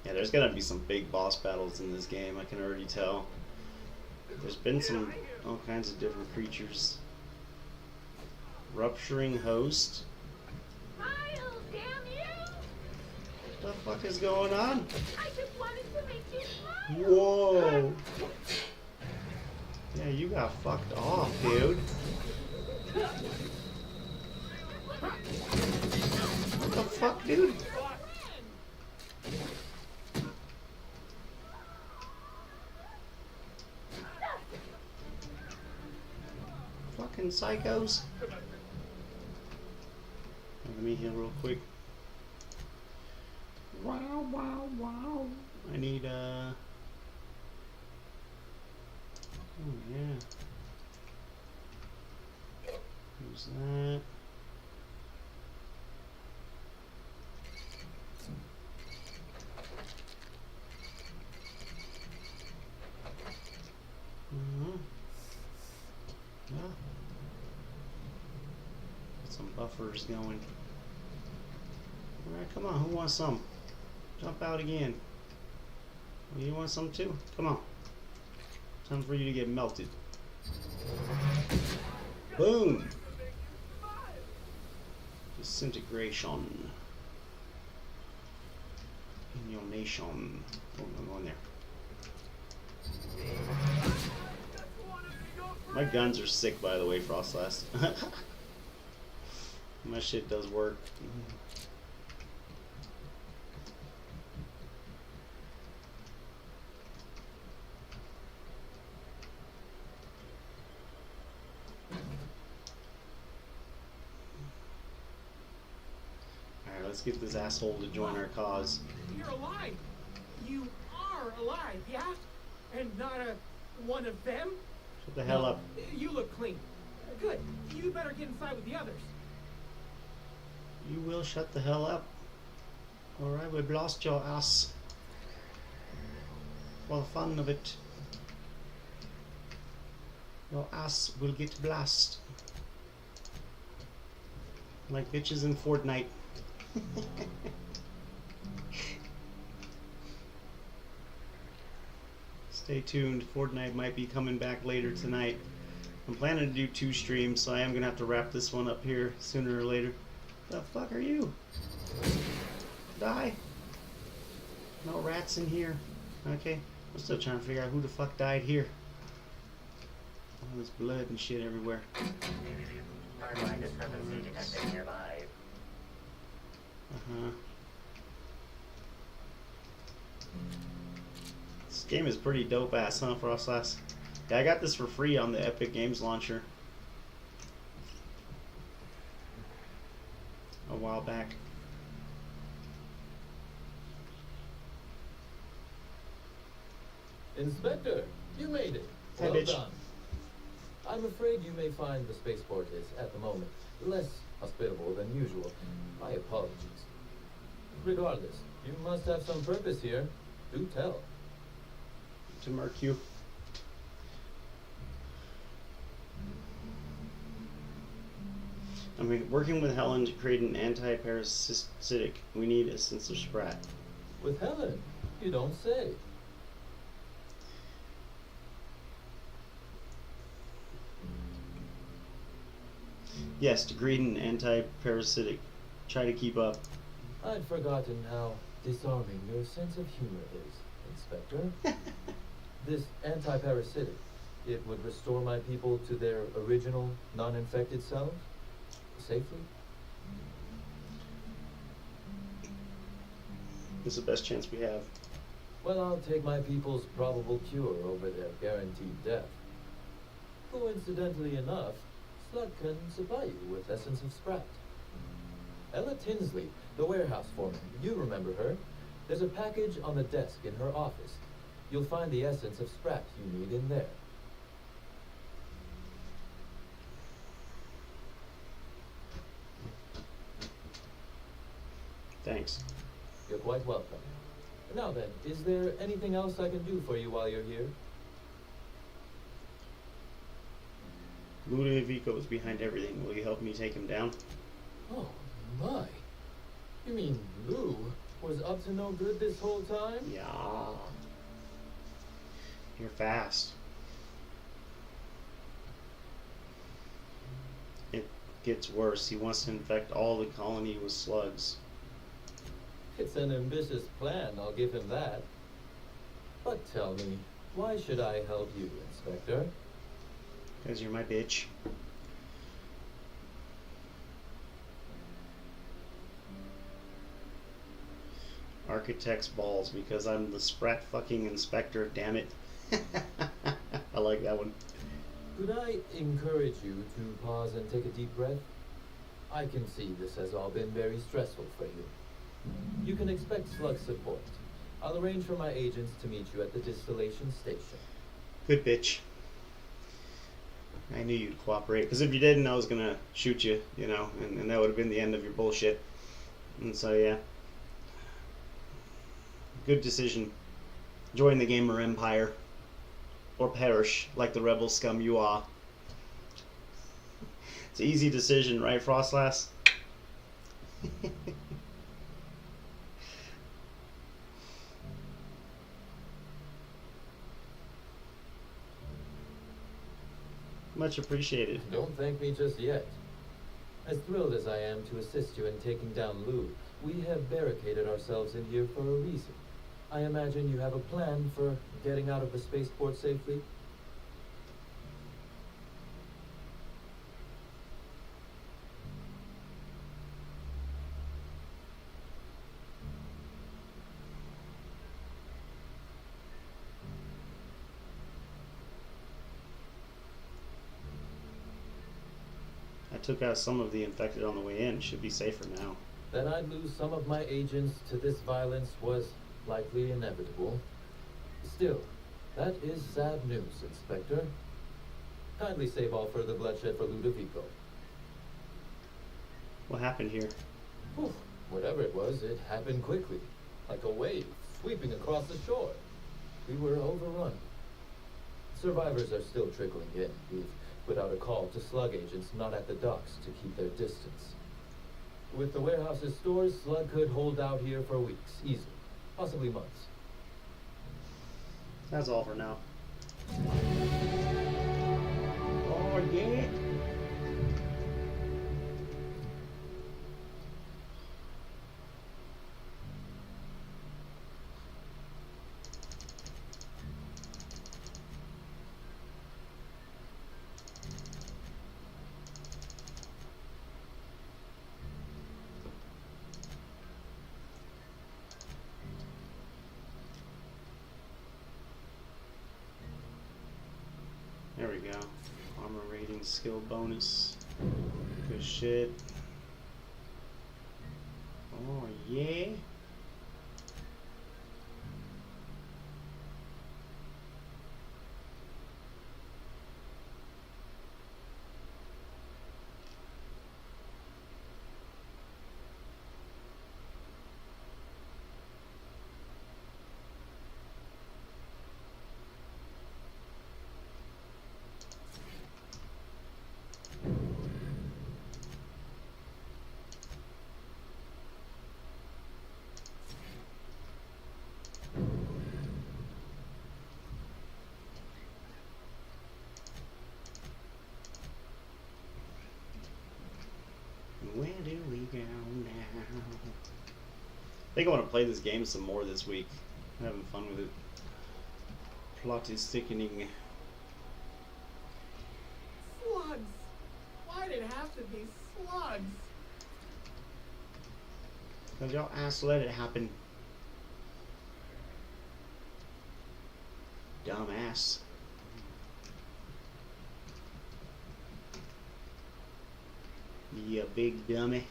Yeah, there's gonna be some big boss battles in this game, I can already tell. There's been all kinds of different creatures. Rupturing host. Miles, damn you! What the fuck is going on? I just wanted to make you smile. Whoa! Yeah, you got fucked off, dude. What the fuck, dude? Fucking psychos. Let me heal real quick. Wow, wow, wow. I need oh yeah. Who's that? Yeah. Get some buffers going. Alright, come on, who wants some? Jump out again. Oh, you want some too? Come on. Time for you to get melted. Boom! Disintegration. In your nation. Oh, I'm going there. My guns are sick, by the way, Frostlast. My shit does work. Alright, let's get this asshole to join our cause. You're alive. You are alive, yeah? And not one of them? Shut the hell up. You look clean. Good. You better get inside with the others. You will shut the hell up. Alright, we blast your ass. For the fun of it. Your ass will get blast. Like bitches in Fortnite. Stay tuned. Fortnite might be coming back later tonight. I'm planning to do 2 streams, so I am gonna have to wrap this one up here sooner or later. The fuck are you? Die? No rats in here. Okay. I'm still trying to figure out who the fuck died here. All this blood and shit everywhere. Hardline discrepancy detected nearby. Uh-huh. This game is pretty dope ass, huh, Frostlast? Yeah, I got this for free on the Epic Games launcher a while back. Inspector, you made it. Hi, Well bitch. done. I'm afraid you may find the spaceport is, at the moment, less hospitable than usual. My apologies. Regardless, you must have some purpose here. Do tell. To mark you. I mean, working with Helen to create an anti-parasitic, we need a sense of Sprat. With Helen? You don't say. Yes, to create an anti-parasitic. Try to keep up. I'd forgotten how disarming your sense of humor is, Inspector. This anti-parasitic, it would restore my people to their original, non-infected selves? Safely? It's the best chance we have. Well, I'll take my people's probable cure over their guaranteed death. Coincidentally enough, Slug can supply you with Essence of Sprat. Ella Tinsley, the warehouse foreman, you remember her. There's a package on the desk in her office. You'll find the Essence of Sprat you need in there. Thanks. You're quite welcome. Now then, is there anything else I can do for you while you're here? Ludovico is behind everything. Will you help me take him down? Oh, my. You mean Lou was up to no good this whole time? Yeah. You're fast. It gets worse. He wants to infect all the colony with slugs. It's an ambitious plan, I'll give him that. But tell me, why should I help you, Inspector? Because you're my bitch. Architect's balls, because I'm the Sprat fucking inspector, damn it. I like that one. Could I encourage you to pause and take a deep breath? I can see this has all been very stressful for you. You can expect Slug support. I'll arrange for my agents to meet you at the distillation station. Good bitch. I knew you'd cooperate, because if you didn't, I was gonna shoot you, you know, and that would have been the end of your bullshit. And so, yeah. Good decision. Join the gamer empire. Or perish, like the rebel scum you are. It's an easy decision, right, Frostlass? Much appreciated. Don't thank me just yet. As thrilled as I am to assist you in taking down Lou, we have barricaded ourselves in here for a reason. I imagine you have a plan for getting out of the spaceport safely? I took out some of the infected on the way in. Should be safer now. That I'd lose some of my agents to this violence was likely inevitable. Still, that is sad news, Inspector. Kindly save all further bloodshed for Ludovico. What happened here? Whew. Whatever it was, it happened quickly, like a wave sweeping across the shore. We were overrun. Survivors are still trickling in. We've put out a call to slug agents not at the docks to keep their distance. With the warehouse's stores, Slug could hold out here for weeks, easily, possibly months. That's all for now. Oh, yeah. There we go. Armor rating skill bonus. Good shit. Oh, yeah. Where do we go now? I think I want to play this game some more this week. I'm having fun with it. Plot is thickening. Slugs! Why'd it have to be slugs? Cause y'all ass let it happen. Dumbass. You big dummy.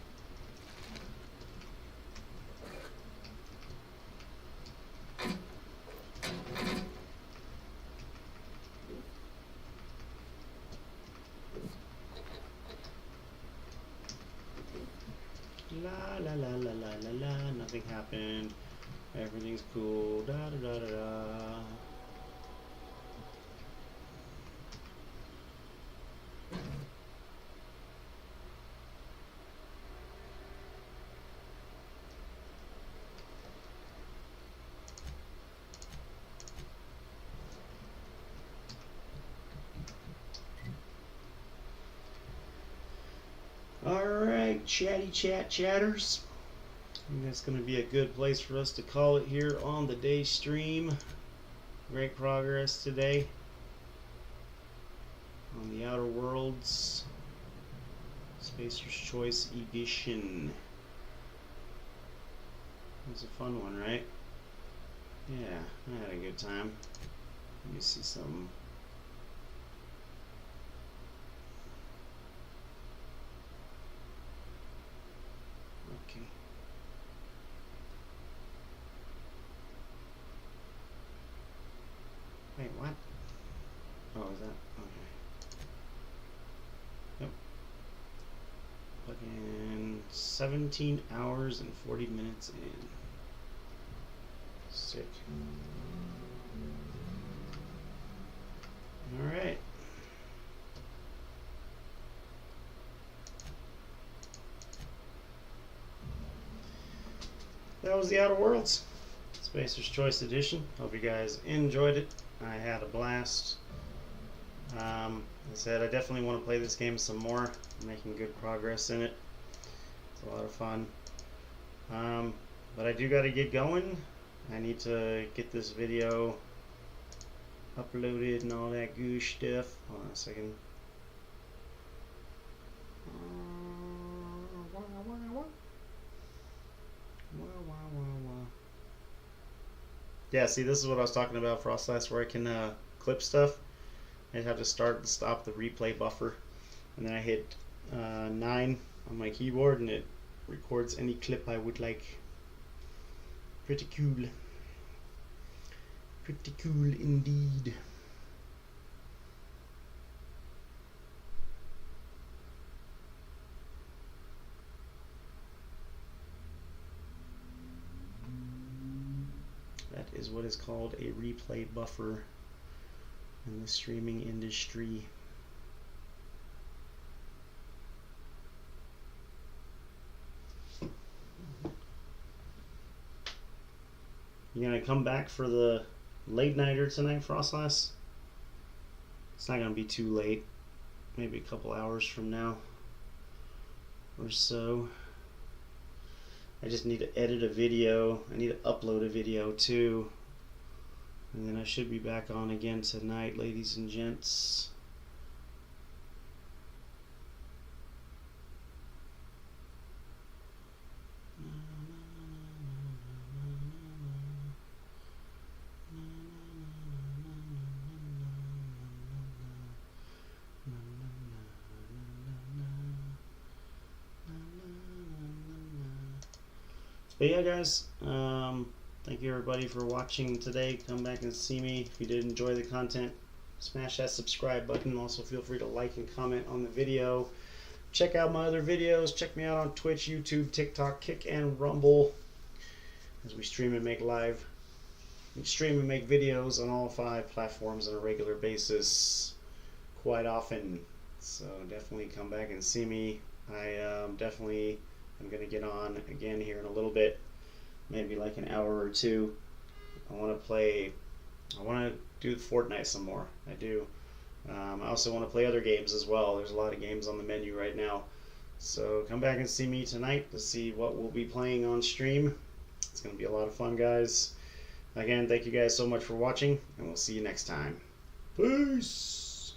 La la la la la la la. Nothing happened. Everything's cool. Da da da da da. Alright, chatty chat chatters. I think that's going to be a good place for us to call it here on the day stream. Great progress today on the Outer Worlds Spacer's Choice Edition. It was a fun one, right? Yeah, I had a good time. Let me see some. Okay. Wait, what? Oh, is that? Okay. Yep. Fucking 17 hours and 40 minutes in. Sick. Alright. That was the Outer Worlds Spacer's Choice Edition. Hope you guys enjoyed it. I had a blast. As I said, I definitely want to play this game some more. I'm making good progress in it. It's a lot of fun. But I do got to get going. I need to get this video uploaded and all that good stuff. Hold on a second. Yeah, see, this is what I was talking about Frostlass, where I can clip stuff. I have to start and stop the replay buffer, and then I hit 9 on my keyboard, and it records any clip I would like. Pretty cool. Pretty cool indeed. That is what is called a replay buffer in the streaming industry. You gonna come back for the late nighter tonight, Frostlass? It's not gonna be too late. Maybe a couple hours from now or so. I just need to edit a video. I need to upload a video too. And then I should be back on again tonight, ladies and gents. But yeah, guys, thank you everybody for watching today. Come back and see me. If you did enjoy the content, smash that subscribe button. Also, feel free to like and comment on the video. Check out my other videos. Check me out on Twitch, YouTube, TikTok, Kick, and Rumble, as we stream and make videos on all 5 platforms on a regular basis quite often. So definitely come back and see me. I'm going to get on again here in a little bit, maybe like an hour or two. I want to do Fortnite some more. I do. I also want to play other games as well. There's a lot of games on the menu right now. So come back and see me tonight to see what we'll be playing on stream. It's going to be a lot of fun, guys. Again, thank you guys so much for watching, and we'll see you next time. Peace!